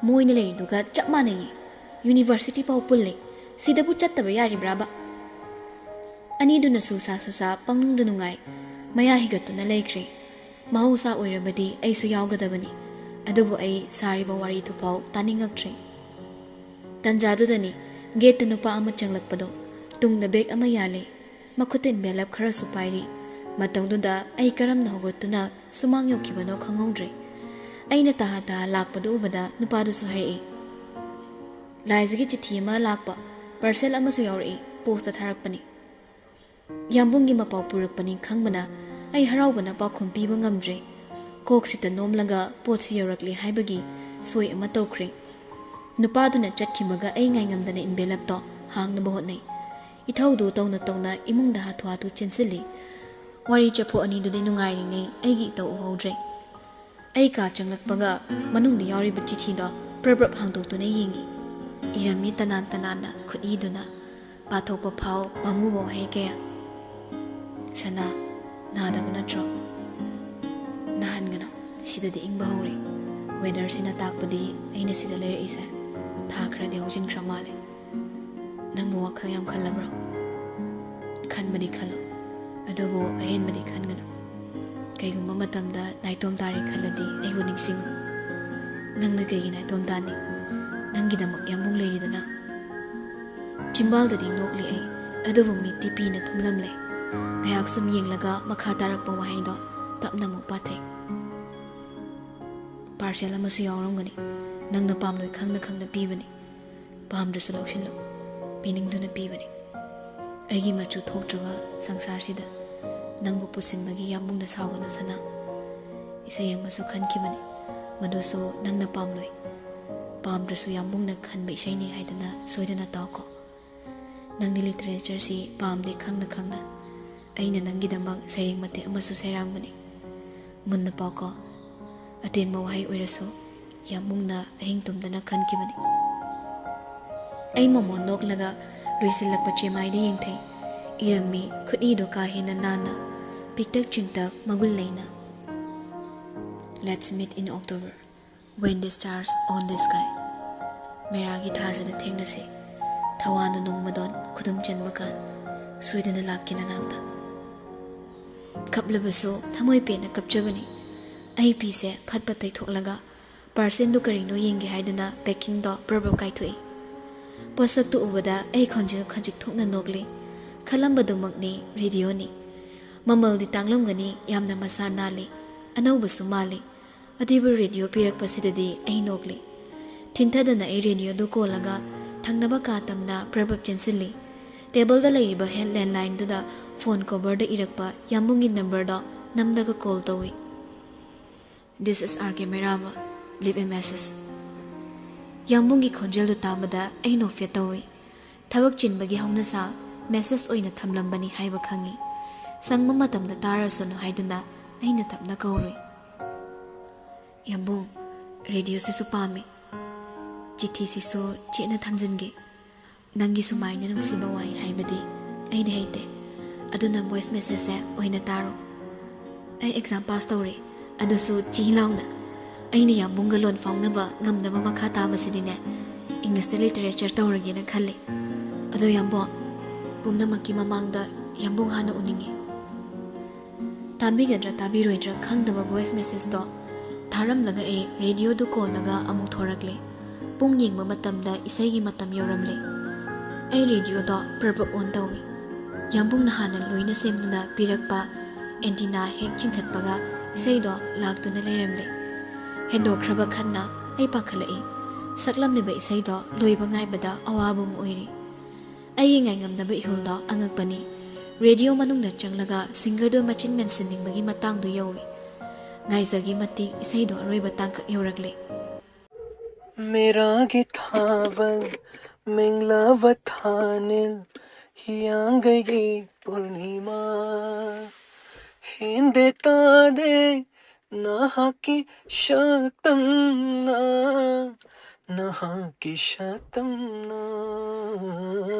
moine leiduga chapmanai university pau pulle sidabu chattaba yari braba ani duna susa pangnungda nungai maya higatuna leikre mahausa oirabadi aisu yawgadabani adubu ai sariba wari tu pau taningaktre tanjadudani gate nupa ama changlakpado tungda bag ama yale makhutin belap khara su pairi matangduda ai karamna hogotuna sumang yokkibano khangongdre aina taha lakpadu ubada nupadu su hairi ꯂꯥꯏꯖꯒꯤ ꯆꯤꯊꯤ ꯑꯃ ꯂꯥꯛꯄ parcel ꯑꯃꯁꯨ ꯌꯥꯎꯔꯛꯏ post ꯊꯥꯔꯛꯄꯅꯤ ꯌꯥꯝꯕꯨꯡꯒꯤ ꯃꯄꯥꯎ ꯄꯨꯔꯛꯄꯅꯤ ꯈꯪꯕꯅ ꯑꯩ ꯍꯔꯥꯎꯕꯅ ꯄꯥꯎꯈꯨꯝ ꯄꯤꯕ ꯉꯝꯗ꯭ꯔꯦ ꯀꯣꯛꯁꯤꯗ ꯅꯣꯝꯂꯒ ꯄꯣꯠꯁꯤ ꯌꯧꯔꯛꯂꯤ ꯍꯥꯏꯕꯒꯤ ꯁꯣꯏ ꯑꯃ ꯇꯧꯈ꯭ꯔꯦ ꯅꯨꯄꯥꯗꯨꯅ ꯆꯠꯈꯤꯕꯒ ꯑꯩ ꯉꯥꯏꯉꯝꯗꯅ ꯏꯟꯚꯦꯂꯞꯇꯣ ꯍꯥꯡꯅꯕ ꯍꯣꯠꯅꯩ ꯏꯊꯧꯗꯨ ꯇꯧꯅ ꯇꯧꯅ ꯏꯃꯨꯡꯗ ꯍꯥꯊꯨ ꯍꯥꯊꯨ ꯆꯦꯟꯁꯤꯜꯂꯤ ꯋꯥꯔꯤ ꯆꯐꯨ ꯑꯅꯤꯗꯨꯗꯤ ꯅꯨꯡꯉꯥꯏꯔꯤꯉꯩ ꯑꯩꯒꯤ ꯏꯇꯧ ꯎꯍꯧꯗ꯭ꯔꯦ ꯑꯩ ꯀꯥ ꯆꯪꯂꯛꯄꯒ ꯃꯅꯨꯡꯗ ꯌꯥꯎꯔꯤꯕ ꯆꯤꯊꯤꯗꯣ ꯄ꯭ꯔꯞ ꯍꯥꯡꯗꯣꯛꯇꯨꯅ ꯌꯦꯡꯉꯤ ꯏꯔꯝꯃꯤ ꯇꯅꯥꯟ ꯇꯅꯥꯟꯅ ꯈꯨꯠꯏꯗꯨꯅ ꯄꯥꯊꯣꯛꯄ ꯐꯥꯎ ꯄꯥꯝꯃꯨꯕ ꯋꯥꯍꯩ ꯀꯌꯥ ꯁꯅꯥ ꯅꯥꯗꯕ ꯅꯠꯇ꯭ꯔꯣ ꯅꯍꯥꯟꯒꯅꯣ ꯁꯤꯗꯗꯤ ꯏꯪꯕ ꯍꯧꯔꯦ ꯋꯦꯗꯔꯁꯤꯅ ꯇꯥꯛꯄꯗꯤ ꯑꯩꯅ ꯁꯤꯗ ꯂꯩꯔꯛꯏꯁꯦ ꯊꯥ ꯈꯔꯗꯤ ꯍꯧꯖꯤꯟꯈ꯭ꯔ ꯃꯥꯜꯂꯦ ꯅꯪꯕꯨ ꯋꯥꯈꯜ ꯌꯥꯝ ꯈꯜꯂꯕ꯭ꯔꯣ ꯈꯟꯕꯗꯤ ꯈꯜꯂꯣ ꯑꯗꯨꯕꯨ ꯑꯍꯦꯟꯕꯗꯤ ꯈꯟꯒꯅꯨ ꯀꯩꯒꯨꯝꯕ ꯃꯇꯝꯗ ꯅꯥꯏꯇꯣꯝ ꯇꯥꯔꯦ ꯈꯜꯂꯗꯤ ꯑꯩꯕꯨ ꯅꯤꯡꯁꯤꯡꯉꯨ ꯅꯪꯅ ꯀꯩꯒꯤ ꯅꯥꯏꯇꯣꯝ ꯇꯥꯅꯤ ꯅꯪꯒꯤꯗꯃꯛ ꯌꯥꯝꯕꯨꯡ ꯂꯩꯔꯤꯗꯅ ꯆꯤꯝꯕꯥꯜꯗꯗꯤ ꯅꯣꯛꯂꯤ ꯑꯩ ꯑꯗꯨꯕꯨ ꯃꯤꯠꯇꯤ ꯄꯤꯅ ꯊꯨꯝꯂꯝꯂꯦ ꯉꯥꯏꯍꯥꯛ ꯁꯨꯝ ꯌꯦꯡꯂꯒ ꯃꯈꯥ ꯇꯥꯔꯛꯄ ꯋꯥꯍꯩꯗꯣ ꯇꯞꯅ ꯑꯃꯨꯛ ꯄꯥꯊꯩ ꯄꯥꯔꯁꯦꯜ ꯑꯃꯁꯨ ꯌꯥꯎꯔꯝꯒꯅꯤ ꯅꯪꯅ ꯄꯥꯝꯂꯣꯏ ꯈꯪꯅ ꯈꯪꯅ ꯄꯤꯕꯅꯤ ꯄꯥꯝꯗ꯭ꯔꯁꯨ ꯂꯧꯁꯤꯜꯂꯨ ꯄꯤꯅꯤꯡꯗꯨꯅ ꯄꯤꯕꯅꯤ ꯑꯩꯒꯤ ꯃꯆꯨ ꯊꯣꯛꯇ꯭ꯔꯕ ꯁꯪꯁꯥꯔꯁꯤꯗ ꯅꯪꯕꯨ ꯄꯨꯁꯤꯟꯕꯒꯤ ꯌꯥꯝꯕꯨꯡꯅ ꯁꯥꯎꯒꯅꯨ ꯁꯅꯥ ꯏꯁꯩ ꯑꯃꯁꯨ ꯈꯟꯈꯤꯕꯅꯤ ꯃꯗꯨꯁꯨ ꯅꯪꯅ ꯄꯥꯝꯂꯣꯏ ꯄꯥꯝꯗ꯭ꯔꯁꯨ ꯌꯥꯝꯕꯨꯡꯅ ꯈꯟꯕ ꯏꯁꯩꯅꯤ ꯍꯥꯏꯗꯅ ꯁꯣꯏꯗꯅ ꯇꯥꯎꯀꯣ ꯅꯪꯗꯤ ꯂꯤꯇꯔꯦꯆꯔꯁꯤ ꯄꯥꯝꯗꯦ ꯈꯪꯅ ꯈꯪꯅ ꯑꯩꯅ ꯅꯪꯒꯤꯗꯃꯛ ꯁꯩꯔꯦꯡ ꯃꯇꯦꯛ ꯑꯃꯁꯨ ꯁꯩꯔꯥꯡꯕꯅꯤ ꯃꯨꯟꯅ ꯄꯥꯎꯀꯣ ꯑꯇꯦꯟꯕ ꯋꯥꯍꯩ ꯑꯣꯏꯔꯁꯨ ꯌꯥꯝꯕꯨꯡꯅ ꯑꯍꯤꯡ ꯇꯨꯝꯗꯅ ꯈꯟꯈꯤꯕꯅꯤ ꯑꯩ ꯃꯣꯃꯣꯟ ꯅꯣꯛꯂꯒ ꯂꯣꯏꯁꯤꯜꯂꯛꯄ ꯆꯦꯃꯥꯏꯗ ꯌꯦꯡꯊꯩ ꯏꯔꯝꯃꯤ ꯈꯨꯠꯏꯗꯣ ꯀꯥ ꯍꯦꯟꯅ ꯅꯥꯟꯅ ꯄꯤꯛꯇꯛ ꯆꯤꯡꯇꯛ ꯃꯒꯨꯟ ꯂꯩꯅ Let's meet in October when the stars on the sky ꯃꯦꯔꯥꯒꯤ ꯊꯥꯁꯤꯗ ꯊꯦꯡꯅꯁꯤ ꯊꯋꯥꯟꯗ ꯅꯣꯡꯃꯗꯣꯟ ꯈꯨꯗꯨꯝ ꯆꯟꯕ ꯀꯥꯟ ꯁꯣꯏꯗꯅ ꯂꯥꯛꯀꯦ ꯅꯅꯥꯛꯇ ꯀꯞꯂꯕꯁꯨ ꯊꯃꯣꯏ ꯄꯦꯟꯅ ꯀꯞꯆꯕꯅꯤ ꯑꯩ ꯄꯤꯁꯦ ꯐꯠ ꯐꯠ ꯇꯩꯊꯣꯛꯂꯒ ꯄꯥꯔꯁꯦꯜꯗꯨ ꯀꯔꯤꯅꯣ ꯌꯦꯡꯒꯦ ꯍꯥꯏꯗꯨꯅ ꯄꯦꯀꯤꯡꯗꯣ ꯄ꯭ꯔꯞ ꯀꯥꯏꯊꯣꯛꯏ ꯄꯣꯠꯁꯛꯇꯨ ꯎꯕꯗ ꯑꯩ ꯈꯣꯟꯖꯦꯜ ꯈꯖꯤꯛ ꯊꯣꯛꯅ ꯅꯣꯛꯂꯤ ꯈꯜꯂꯝꯕꯗꯨꯃꯛꯅꯤ ꯔꯦꯗꯤꯑꯣꯅꯤ ꯃꯃꯜꯗꯤ ꯇꯥꯡꯂꯝꯒꯅꯤ ꯌꯥꯝꯅ ꯃꯁꯥ ꯅꯥꯜꯂꯤ ꯑꯅꯧꯕꯁꯨ ꯃꯥꯜꯂꯤ ꯑꯗꯨꯕꯨ ꯔꯦꯗꯤꯑꯣ ꯄꯤꯔꯛꯄꯁꯤꯗꯗꯤ ꯑꯩ ꯅꯣꯛꯂꯤ ꯊꯤꯟꯊꯗꯅ ꯑꯩ ꯔꯦꯗꯤꯑꯣꯗꯨ ꯀꯣꯜꯂꯒ ꯊꯪꯅꯕ ꯀꯥ ꯇꯝꯅ ꯄ꯭ꯔꯞ ꯆꯦꯟꯁꯤꯜꯂꯤ ꯇꯦꯕꯜꯗ ꯂꯩꯔꯤꯕ ꯂꯦꯟꯂꯥꯏꯟꯗꯨꯗ ꯐꯣꯟ ꯀꯣꯚꯔꯗ ꯏꯔꯛꯄ ꯌꯥꯝꯕꯨꯡꯒꯤ ꯅꯝꯕꯔꯗꯣ ꯅꯝꯗꯒ ꯀꯣꯜ ꯇꯧꯏ This is R.K. Meraba. Leave a message. ꯌꯥꯝꯕꯨꯡꯒꯤ ꯈꯣꯟꯖꯦꯜꯗꯨ ꯇꯥꯕꯗ ꯑꯩ ꯅꯣꯛꯐꯦꯠ ꯇꯧꯏ ꯊꯕꯛ ꯆꯤꯟꯕꯒꯤ ꯍꯧꯅꯁꯥ ꯃꯦꯁꯦꯖ ꯑꯣꯏꯅ ꯊꯝꯂꯝꯕꯅꯤ ꯍꯥꯏꯕ ꯈꯪꯏ ꯁꯪꯕ ꯃꯇꯝꯗ ꯇꯥꯔꯁꯨꯅꯨ ꯍꯥꯏꯗꯨꯅ ꯑꯩꯅ ꯇꯞꯅ ꯀꯧꯔꯨꯏ ꯌꯥꯝꯕꯨꯡ ꯔꯦꯗꯤꯑꯣꯁꯤꯁꯨ ꯄꯥꯝꯃꯤ ꯆꯤꯊꯤꯁꯤꯁꯨ ꯆꯦꯠꯅ ꯊꯝꯖꯤꯟꯒꯦ ꯅꯪꯒꯤ ꯁꯨꯃꯥꯏꯅ ꯅꯨꯡꯁꯤꯕ ꯋꯥꯍꯩ ꯍꯥꯏꯕꯗꯤ ꯑꯩꯗꯤ ꯍꯩꯇꯦ ꯑꯗꯨꯅ ꯚꯣꯏꯁ ꯃꯦꯁꯦꯖꯁꯦ ꯑꯣꯏꯅ ꯇꯥꯔꯣ ꯑꯩ ꯑꯦꯛꯖꯥꯝ ꯄꯥꯁ ꯇꯧꯔꯦ ꯑꯗꯨꯁꯨ ꯆꯤ ꯂꯥꯎꯅ ꯑꯩꯅ ꯌꯥꯝꯕꯨꯡꯒ ꯂꯣꯟ ꯐꯥꯎꯅꯕ ꯉꯝꯗꯕ ꯃꯈꯥ ꯇꯥꯕꯁꯤꯗꯤꯅꯦ ꯏꯪꯂꯤꯁꯇ ꯂꯤꯇꯔꯦꯆꯔ ꯇꯧꯔꯒꯦꯅ ꯈꯜꯂꯤ ꯑꯗꯣ ꯌꯥꯝꯕꯣ ꯄꯨꯝꯅꯃꯛꯀꯤ ꯃꯃꯥꯡꯗ ꯌꯥꯝꯕꯨꯡ ꯍꯥꯟꯅ ꯎꯅꯤꯡꯉꯤ ꯇꯥꯕꯤꯒꯗ꯭ꯔꯥ ꯇꯥꯕꯤꯔꯣꯏꯗ꯭ꯔꯥ ꯈꯪꯗꯕ ꯚꯣꯏꯁ ꯃꯦꯁꯦꯖꯇꯣ ꯊꯥꯔꯝꯂꯒ ꯑꯩ ꯔꯦꯗꯤꯑꯣꯗꯨ ꯀꯣꯜꯂꯒ ꯑꯃꯨꯛ ꯊꯣꯔꯛꯂꯦ ꯄꯨꯡ ꯌꯦꯡꯕ ꯃꯇꯝꯗ ꯏꯁꯩꯒꯤ ꯃꯇꯝ ꯌꯧꯔꯝꯂꯦ ꯑꯩ ꯔꯦꯗꯤꯑꯣꯗꯣ ꯄ꯭ꯔꯞ ꯑꯣꯟ ꯇꯧꯏ ꯌꯥꯝꯕꯨꯡꯅ ꯍꯥꯟꯅ ꯂꯣꯏꯅ ꯁꯦꯝꯗꯨꯅ ꯄꯤꯔꯛꯄ ꯑꯦꯟꯇꯤꯅꯥ ꯍꯦꯛ ꯆꯤꯡꯈꯠꯄꯒ ꯏꯁꯩꯗꯣ ꯂꯥꯛꯇꯨꯅ ꯂꯩꯔꯝꯂꯦ ꯍꯦꯟꯗꯣꯛꯈ꯭ꯔꯕ ꯈꯟꯅ ꯑꯩ ꯄꯥꯈꯠꯂꯛꯏ ꯁꯛꯂꯝꯂꯤꯕ ꯏꯁꯩꯗꯣ ꯂꯣꯏꯕ ꯉꯥꯏꯕꯗ ꯑꯋꯥꯕ ꯑꯃ ꯑꯣꯏꯔꯤ ꯑꯩꯒꯤ ꯉꯥꯏꯉꯝꯗꯕ ꯏꯍꯨꯜꯗꯣ ꯑꯉꯛꯄꯅꯤ ꯔꯦꯗꯤꯑꯣ ꯃꯅꯨꯡꯗ ꯆꯪꯂꯒ ꯁꯤꯡꯒꯔꯗꯨ ꯃꯆꯤꯟ ꯃꯦꯟꯁꯤꯟꯅꯤꯡꯕꯒꯤ ꯃꯇꯥꯡꯗꯨ ꯌꯧꯏ ꯉꯥꯏꯖꯒꯤ ꯃꯇꯤꯛ ꯏꯁꯩꯗꯣ ꯑꯔꯣꯏꯕ ꯇꯥꯡꯀꯛ ꯌꯧꯔꯛꯂꯦ ꯃꯦꯔꯥꯒꯤ ꯊꯥꯕꯜ ꯃꯦꯡꯂꯕ ꯊꯥꯅꯤꯜ ꯍꯤꯌꯥꯡꯒꯩꯒꯤ ꯄꯨꯔꯅꯤꯃꯥ ꯍꯤꯟꯗꯦ ꯇꯥꯗꯦ ꯅꯍꯥꯛꯀꯤ ꯁꯛꯇꯝꯅ ꯅꯍꯥꯛꯀꯤ ꯁꯛꯇꯝꯅ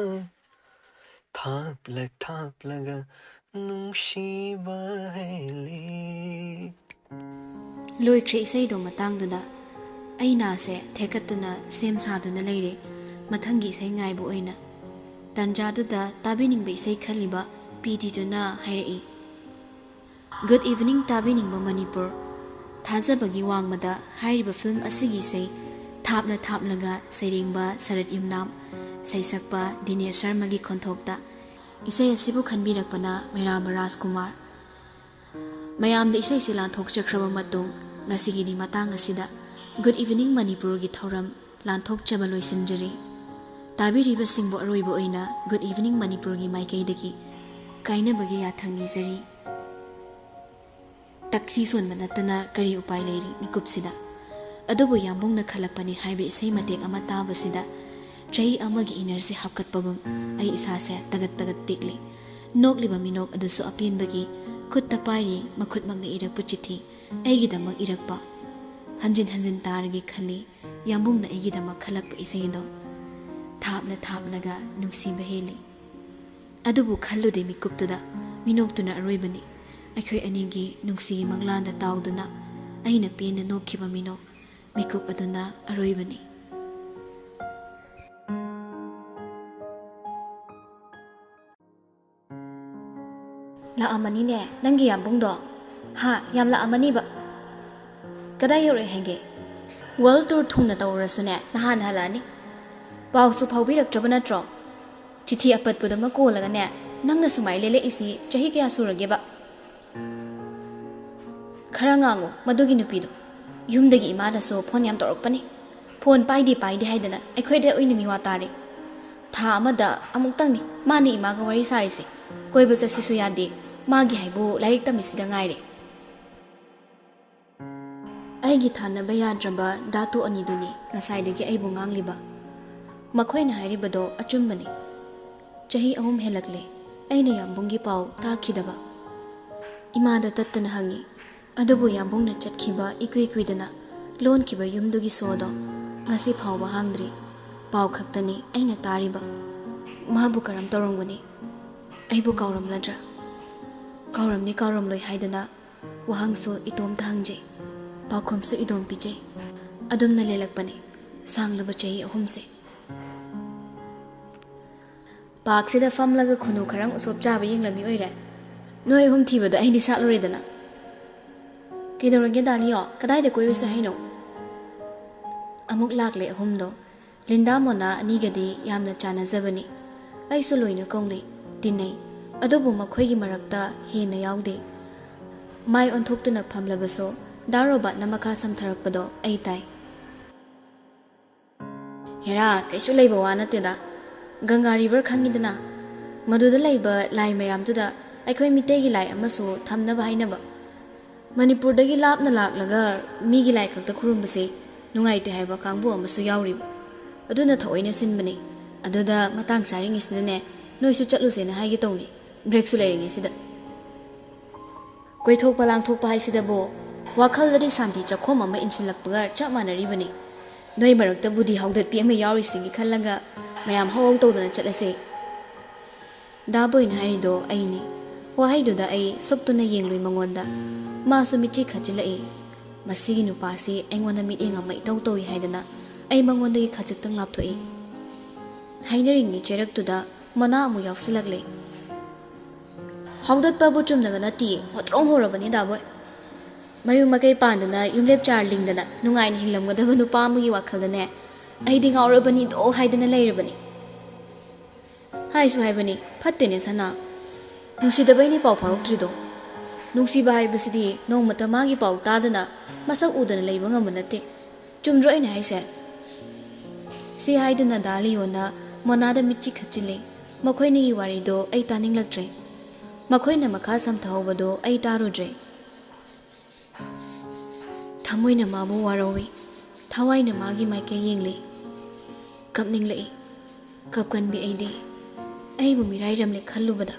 ꯊꯥꯞꯂ ꯊꯥꯞꯂꯒ ꯅꯨꯡꯁꯤꯕ ꯍꯦꯜꯂꯤ ꯂꯣꯏꯈ꯭ꯔꯦ ꯏꯁꯩꯗꯣ ꯃꯇꯥꯡꯗꯨꯗ ꯑꯩ ꯅꯥꯁꯦ ꯊꯦꯛꯀꯠꯇꯨꯅ ꯁꯦꯝ ꯁꯥꯗꯨꯅ ꯂꯩꯔꯦ ꯃꯊꯪꯒꯤ ꯏꯁꯩ ꯉꯥꯏꯕ ꯑꯣꯏꯅ ꯇꯟꯖꯥꯗꯨꯗ ꯇꯥꯕꯤꯅꯤꯡꯕ ꯏꯁꯩ ꯈꯜꯂꯤꯕ ꯄꯤꯇꯤꯗꯨꯅ ꯍꯥꯏꯔꯛꯏ ꯒꯨꯗ ꯏꯚꯤꯅꯤꯡ ꯇꯥꯕꯤꯅꯤꯡꯕ ꯃꯅꯤꯄꯨꯔ ꯊꯥꯖꯕꯒꯤ ꯋꯥꯡꯃꯗ ꯍꯥꯏꯔꯤꯕ ꯐꯤꯜꯝ ꯑꯁꯤꯒꯤ ꯏꯁꯩ ꯊꯥꯞꯅ ꯊꯥꯞꯂꯒ ꯁꯩꯔꯦꯡꯕ ꯁꯔꯠ ꯌꯨꯝꯅꯥꯝ ꯁꯩꯁꯛꯄ ꯗꯤꯅꯦꯁ ꯁꯔꯃꯒꯤ ꯈꯣꯟꯊꯣꯛꯇ ꯏꯁꯩ ꯑꯁꯤꯕꯨ ꯈꯟꯕꯤꯔꯛꯄꯅ ꯃꯩꯔꯥꯕ ꯔꯥꯖꯀꯨꯃꯥꯔ ꯃꯌꯥꯝꯗ ꯏꯁꯩꯁꯤ ꯂꯥꯟꯊꯣꯛꯆꯈ꯭ꯔꯕ ꯃꯇꯨꯡ ꯉꯁꯤꯒꯤꯗꯤ ꯃꯇꯥꯡ ꯑꯁꯤꯗ ꯒꯨꯗ ꯏꯚꯤꯅꯤꯡ ꯃꯅꯤꯄꯨꯔꯒꯤ ꯊꯧꯔꯝ ꯂꯥꯟꯊꯣꯛꯆꯕ ꯂꯣꯏꯁꯤꯟꯖꯔꯤ ꯇꯥꯕꯤꯔꯤꯕꯁꯤꯡꯕꯨ ꯑꯔꯣꯏꯕ ꯑꯣꯏꯅ ꯒꯨꯗ ꯏꯚꯤꯅꯤꯡ ꯃꯅꯤꯄꯨꯔꯒꯤ ꯃꯥꯏꯀꯩꯗꯒꯤ ꯀꯥꯏꯅꯕꯒꯤ ꯌꯥꯊꯪ ꯅꯤꯖꯔꯤ꯫ ꯇꯛꯁꯤ ꯁꯣꯟꯕ ꯅꯠꯇꯅ ꯀꯔꯤ ꯎꯄꯥꯏ ꯂꯩꯔꯤ ꯃꯤꯀꯨꯞꯁꯤꯗ꯫ ꯑꯗꯨꯕꯨ ꯌꯥꯝꯕꯨꯡꯅ ꯈꯜꯂꯛꯄꯅꯤ ꯍꯥꯏꯕ ꯏꯁꯩ ꯃꯇꯦꯛ ꯑꯃ ꯇꯥꯕꯁꯤꯗ ꯆꯍꯤ ꯑꯃꯒꯤ ꯏꯅꯔꯖꯤ ꯍꯥꯞꯀꯠꯄꯒꯨꯝ ꯑꯩ ꯏꯁꯥꯁꯦ ꯇꯒꯠ ꯇꯒꯠ ꯇꯦꯛꯂꯤ꯫ ꯅꯣꯛꯂꯤꯕ ꯃꯤꯅꯣꯛ ꯑꯗꯨꯁꯨ ꯑꯄꯦꯟꯕꯒꯤ ꯈꯨꯠꯇ ꯄꯥꯏꯔꯤ ꯃꯈꯨꯠꯃꯛꯅ ꯏꯔꯛꯄ ꯆꯤꯊꯤ ꯑꯩꯒꯤꯗꯃꯛ ꯏꯔꯛꯄ꯫ ꯍꯟꯖꯤꯟ ꯍꯟꯖꯤൻ ꯇꯥꯔꯒꯦ ꯈꯜꯂꯤ ꯌꯥꯝꯕꯨꯡꯅ ꯑꯩꯒꯤꯗꯃꯛ ꯈꯜꯂꯛꯄ ꯏꯁꯩꯗꯣ ꯊꯥꯞꯅ ꯊꯥꯞꯅꯒ ꯅꯨꯡꯁꯤꯕ ꯍꯦꯜꯂꯤ꯫ ꯑꯗꯨꯕꯨ ꯈꯜꯂꯨꯗꯦ ꯃꯤꯀꯨꯞꯇꯨꯗ ꯃꯤꯅꯣꯛꯇꯨꯅ ꯑꯔꯣꯏꯕꯅꯤ꯫ ꯑꯩꯈꯣꯏ ꯑꯅꯤꯒꯤ ꯅꯨꯡꯁꯤꯒꯤ ꯃꯪꯂꯥꯟꯗ ꯇꯥꯎꯗꯨꯅ ꯑꯩꯅ ꯄꯦꯟꯅ ꯅꯣꯛꯈꯤꯕ ꯃꯤꯅꯣꯛ ꯃꯤꯀꯨꯞ ꯑꯗꯨꯅ ꯑꯔꯣꯏꯕꯅꯤ꯫ ꯂꯥꯛꯑꯝꯃꯅꯤꯅꯦ ꯅꯪꯒꯤ ꯌꯥꯝꯕꯨꯡꯗꯣ꯫ ꯍꯥ ꯌꯥꯝ ꯂꯥꯛꯑꯝꯃꯅꯤꯕ꯫ ꯀꯗꯥꯏ ꯌꯧꯔꯛꯑꯦ ꯍꯥꯏꯒꯦ? ꯋꯥꯔꯜ ꯇꯨꯔ ꯊꯨꯡꯅ ꯇꯧꯔꯁꯨꯅꯦ ꯅꯍꯥꯟ ꯍꯜꯂꯛꯑꯅꯤ꯫ ꯄꯥꯎꯁꯨ ꯐꯥꯎꯕꯤꯔꯛꯇ꯭ꯔꯕ ꯅꯠꯇ꯭ꯔꯣ? ꯆꯤꯊꯤ ꯑꯄꯠꯄꯗꯨꯃ ꯀꯣꯜꯂꯒꯅꯦ ꯅꯪꯅ ꯁꯨꯃꯥꯏ ꯂꯦꯜꯂꯛꯏꯁꯤ ꯆꯍꯤ ꯀꯌꯥ ꯁꯨꯔꯒꯦꯕ? ꯈꯔ ꯉꯥꯡꯉꯨ ꯃꯗꯨꯒꯤ ꯅꯨꯄꯤꯗꯣ꯫ ꯌꯨꯝꯗꯒꯤ ꯏꯃꯥꯅꯁꯨ ꯐꯣꯟ ꯌꯥꯝ ꯇꯧꯔꯛꯄꯅꯤ꯫ ꯐꯣꯟ ꯄꯥꯏꯗꯦ ꯍꯥꯏꯗꯅ ꯑꯩꯈꯣꯏꯗ ꯑꯣꯏꯅ ꯃꯤꯋꯥ ꯇꯥꯔꯦ꯫ ꯊꯥ ꯑꯃꯗ ꯑꯃꯨꯛꯇꯪꯅꯤ ꯃꯥꯅ ꯏꯃꯥꯒ ꯋꯥꯔꯤ ꯁꯥꯔꯤꯁꯦ꯫ ꯀꯣꯏꯕ ꯆꯠꯁꯤꯁꯨ ꯌꯥꯗꯦ꯫ ꯃꯥꯒꯤ ꯍꯥꯏꯕꯨ ꯂꯥꯏꯔꯤꯛ ꯇꯝꯃꯤꯁꯤꯗ ꯉꯥꯏꯔꯦ꯫ ꯑꯩꯒꯤ ꯊꯥꯅꯕ ꯌꯥꯗ꯭ꯔꯕ ꯙꯥꯇꯨ ꯑꯅꯤꯗꯨꯅꯤ ꯉꯁꯥꯏꯗꯒꯤ ꯑꯩꯕꯨ ꯉꯥꯡꯂꯤꯕ꯫ ꯃꯈꯣꯏꯅ ꯍꯥꯏꯔꯤꯕꯗꯣ ꯑꯆꯨꯝꯕꯅꯤ꯫ ꯆꯍꯤ 3 ꯍꯦꯜꯂꯛꯂꯦ ꯑꯩꯅ ꯌꯥꯝꯕꯨꯡꯒꯤ ꯄꯥꯎ ꯇꯥꯈꯤꯗꯕ꯫ ꯏꯃꯥꯗ ꯇꯠꯇꯅ ꯍꯪꯉꯤ꯫ ꯑꯗꯨꯕꯨ ꯌꯥꯝꯕꯨꯡꯅ ꯆꯠꯈꯤꯕ ꯏꯀꯨꯏ ꯀꯨꯏꯗꯅ ꯂꯣꯟꯈꯤꯕ ꯌꯨꯝꯗꯨꯒꯤ ꯁꯣꯗꯣ ꯉꯁꯤ ꯐꯥꯎꯕ ꯍꯥꯡꯗ꯭ꯔꯤ꯫ ꯄꯥꯎ ꯈꯛꯇꯅꯤ ꯑꯩꯅ ꯇꯥꯔꯤꯕ꯫ ꯃꯥꯕꯨ ꯀꯔꯝ ꯇꯧꯔꯝꯒꯅꯤ? ꯑꯩꯕꯨ ꯀꯥꯎꯔꯝꯂꯗ꯭ꯔꯥ? ꯀꯥꯎꯔꯝꯅꯤ ꯀꯥꯎꯔꯝꯂꯣꯏ ꯍꯥꯏꯗꯅ ꯋꯥꯍꯪꯁꯨ ꯏꯇꯣꯝꯇ ꯍꯪꯖꯩ꯫ ꯄꯥꯎꯈꯨꯝꯁꯨ ꯏꯗꯣꯝ ꯄꯤꯖꯩ꯫ ꯑꯗꯨꯝꯅ ꯂꯦꯜꯂꯛꯄꯅꯤ ꯁꯥꯡꯂꯕ ꯆꯍꯤ 3ꯁꯦ꯫ ꯄꯥꯛꯁꯤꯗ ꯐꯝꯂꯒ ꯈꯨꯅꯨ ꯈꯔꯪ ꯎꯁꯣꯞ ꯆꯥꯕ ꯌꯦꯡꯂꯝꯃꯤ ꯑꯣꯏꯔꯦ꯫ ꯅꯣꯏ ꯑꯍꯨꯝ ꯊꯤꯕꯗ ꯑꯩꯗꯤ ꯁꯥꯠꯂꯨꯔꯦꯗꯅ꯫ ꯀꯩꯗꯧꯔꯒꯦ ꯗꯥꯂꯤꯌꯣ? ꯀꯗꯥꯏꯗ ꯀꯣꯏꯔꯨꯁꯦ ꯍꯥꯏꯅꯣ? ꯑꯃꯨꯛ ꯂꯥꯛꯂꯦ ꯑꯍꯨꯝꯗꯣ꯫ ꯂꯤꯟꯗꯥ ꯃꯣꯅꯥ ꯑꯅꯤꯒꯗꯤ ꯌꯥꯝꯅ ꯆꯥꯟꯅꯖꯕꯅꯤ꯫ ꯑꯩꯁꯨ ꯂꯣꯏꯅ ꯀꯧꯅꯩ ꯇꯤꯟꯅꯩ꯫ ꯑꯗꯨꯕꯨ ꯃꯈꯣꯏꯒꯤ ꯃꯔꯛꯇ ꯍꯦꯟꯅ ꯌꯥꯎꯗꯦ꯫ ꯃꯥꯏ ꯑꯣꯟꯊꯣꯛꯇꯨꯅ ꯐꯝꯂꯕꯁꯨ ꯗꯥ ꯔꯣꯕꯥꯠꯅ ꯃꯈꯥ ꯁꯝꯊꯔꯛꯄꯗꯣ ꯑꯩ ꯇꯥꯏ꯫ ꯍꯦꯔꯥ ꯀꯩꯁꯨ ꯂꯩꯕ ꯋꯥ ꯅꯠꯇꯦꯗ꯫ ꯒꯪꯒꯥ ꯔꯤꯚꯔ ꯈꯪꯉꯤꯗꯅ? ꯃꯗꯨꯗ ꯂꯩꯕ ꯂꯥꯏ ꯃꯌꯥꯝꯗꯨꯗ ꯑꯩꯈꯣꯏ ꯃꯤꯇꯩꯒꯤ ꯂꯥꯏ ꯑꯃꯁꯨ ꯊꯝꯅꯕ ꯍꯥꯏꯅꯕ꯫ ꯃꯅꯤꯄꯨꯔꯗꯒꯤ ꯂꯥꯞꯅ ꯂꯥꯛꯂꯒ ꯃꯤꯒꯤ ꯂꯥꯏ ꯈꯛꯇ ꯈꯨꯔꯨꯝꯕꯁꯦ ꯅꯨꯡꯉꯥꯏꯇꯦ ꯍꯥꯏꯕ ꯀꯥꯡꯕꯨ ꯑꯃꯁꯨ ꯌꯥꯎꯔꯤꯕ꯫ ꯑꯗꯨꯅ ꯊꯑꯣꯏꯅ ꯁꯤꯟꯕꯅꯤ꯫ ꯑꯗꯨꯗ ꯃꯇꯥꯡ ꯆꯥꯔꯤꯉꯩꯁꯤꯗꯅꯦ ꯅꯣꯏꯁꯨ ꯆꯠꯂꯨꯁꯦꯅ ꯍꯥꯏꯒꯦ ꯇꯧꯅꯤ ꯕ꯭ꯔꯦꯛꯁꯨ ꯂꯩꯔꯤꯉꯩꯁꯤꯗ꯫ ꯀꯣꯏꯊꯣꯛꯄ ꯂꯥꯡꯊꯣꯛꯄ ꯍꯥꯏꯁꯤꯗꯕꯨ ꯋꯥꯈꯜꯗꯗꯤ ꯁꯥꯟꯇꯤ ꯆꯥꯈꯣꯝ ꯑꯃ ꯏꯟꯁꯤꯜꯂꯛꯄꯒ ꯆꯞ ꯃꯥꯟꯅꯔꯤꯕꯅꯤ꯫ ꯅꯣꯏ ꯃꯔꯛꯇ ꯕꯨꯙꯤ ꯍꯧꯒꯠꯄꯤ ꯑꯃ ꯌꯥꯎꯔꯤꯁꯤꯒꯤ ꯈꯜꯂꯒ ꯃꯌꯥꯝ ꯍꯧꯍꯧ ꯇꯧꯗꯅ ꯆꯠꯂꯁꯦ꯫ ꯗꯥ ꯕꯣꯏꯅ ꯍꯥꯏꯔꯤꯗꯣ ꯑꯩꯅꯤ꯫ ꯋꯥꯍꯩꯗꯨꯗ ꯑꯩ ꯁꯨꯛꯇꯨꯅ ꯌꯦꯡꯂꯨꯏ ꯃꯉꯣꯟꯗ꯫ ꯃꯥꯁꯨ ꯃꯤꯠꯆꯤ ꯈꯠꯆꯤꯜꯂꯛꯏ꯫ ꯃꯁꯤꯒꯤ ꯅꯨꯄꯥꯁꯤ ꯑꯩꯉꯣꯟꯗ ꯃꯤꯠꯌꯦꯡ ꯑꯃ ꯏꯇꯧ ꯇꯧꯏ ꯍꯥꯏꯗꯅ ꯑꯩ ꯃꯉꯣꯟꯗꯒꯤ ꯈꯖꯤꯛꯇꯪ ꯂꯥꯞꯊꯣꯛꯏ꯫ ꯍꯥꯏꯅꯔꯤꯉꯩ ꯆꯩꯔꯛꯇꯨꯗ ꯃꯅꯥ ꯑꯃꯨꯛ ꯌꯥꯎꯁꯤꯜꯂꯛꯂꯦ꯫ ꯍꯧꯗꯠꯄꯕꯨ ꯆꯨꯝꯅꯒ ꯅꯠꯇꯤꯌꯦ ꯍꯣꯇ꯭ꯔꯣꯡ ꯍꯧꯔꯕꯅꯤ ꯗꯥꯕꯣꯏ꯫ ꯃꯌꯨꯝ ꯃꯀꯩ ꯄꯥꯟꯗꯅ ꯌꯨꯝꯂꯦꯞ ꯆꯥꯔ ꯂꯤꯡꯗꯅ ꯅꯨꯡꯉꯥꯏꯅ ꯍꯤꯡꯂꯝꯒꯗꯕ ꯅꯨꯄꯥ ꯑꯃꯒꯤ ꯋꯥꯈꯜꯗꯅꯦ ꯑꯩꯗꯤ ꯉꯥꯎꯔꯕꯅꯤꯗꯣ ꯍꯥꯏꯗꯅ ꯂꯩꯔꯕꯅꯤ꯫ ꯍꯥꯏꯁꯨ ꯍꯥꯏꯕꯅꯤ ꯐꯠꯇꯦꯅꯦ ꯁꯅꯥ꯫ ꯅꯨꯡꯁꯤꯗꯕꯩꯅꯤ ꯄꯥꯎ ꯐꯥꯎꯔꯛꯇ꯭ꯔꯤꯗꯣ꯫ ꯅꯨꯡꯁꯤꯕ ꯍꯥꯏꯕꯁꯤꯗꯤ ꯅꯣꯡꯃꯇ ꯃꯥꯒꯤ ꯄꯥꯎ ꯇꯥꯗꯅ ꯃꯁꯛ ꯎꯗꯅ ꯂꯩꯕ ꯉꯝꯕ ꯅꯠꯇꯦ꯫ ꯆꯨꯝꯗ꯭ꯔꯣ ꯑꯩꯅ ꯍꯥꯏꯁꯦ? ꯁꯤ ꯍꯥꯏꯗꯨꯅ ꯗꯥ ꯂꯤꯌꯣꯅ ꯃꯣꯅꯥꯗ ꯃꯤꯠꯆꯤ ꯈꯠꯆꯤꯜꯂꯤ꯫ ꯃꯈꯣꯏꯅꯤꯒꯤ ꯋꯥꯔꯤꯗꯣ ꯑꯩ ꯇꯥꯅꯤꯡꯂꯛꯇ꯭ꯔꯦ꯫ ꯃꯈꯣꯏꯅ ꯃꯈꯥ ꯁꯝꯊꯍꯧꯕꯗꯣ ꯑꯩ ꯇꯥꯔꯨꯗ꯭ꯔꯦ꯫ ꯊꯃꯣꯏꯅ ꯃꯥꯕꯨ ꯋꯥꯔꯧꯏ꯫ ꯊꯋꯥꯏꯅ ꯃꯥꯒꯤ ꯃꯥꯏꯀꯩ ꯌꯦꯡꯂꯤ꯫ ꯀꯞꯅꯤꯡꯂꯛꯏ꯫ ꯀꯞꯀꯟꯕꯤ ꯑꯩꯗꯤ ꯑꯩꯕꯨ ꯃꯤꯔꯥꯏꯔꯝꯂꯦ ꯈꯜꯂꯨꯕꯗ꯫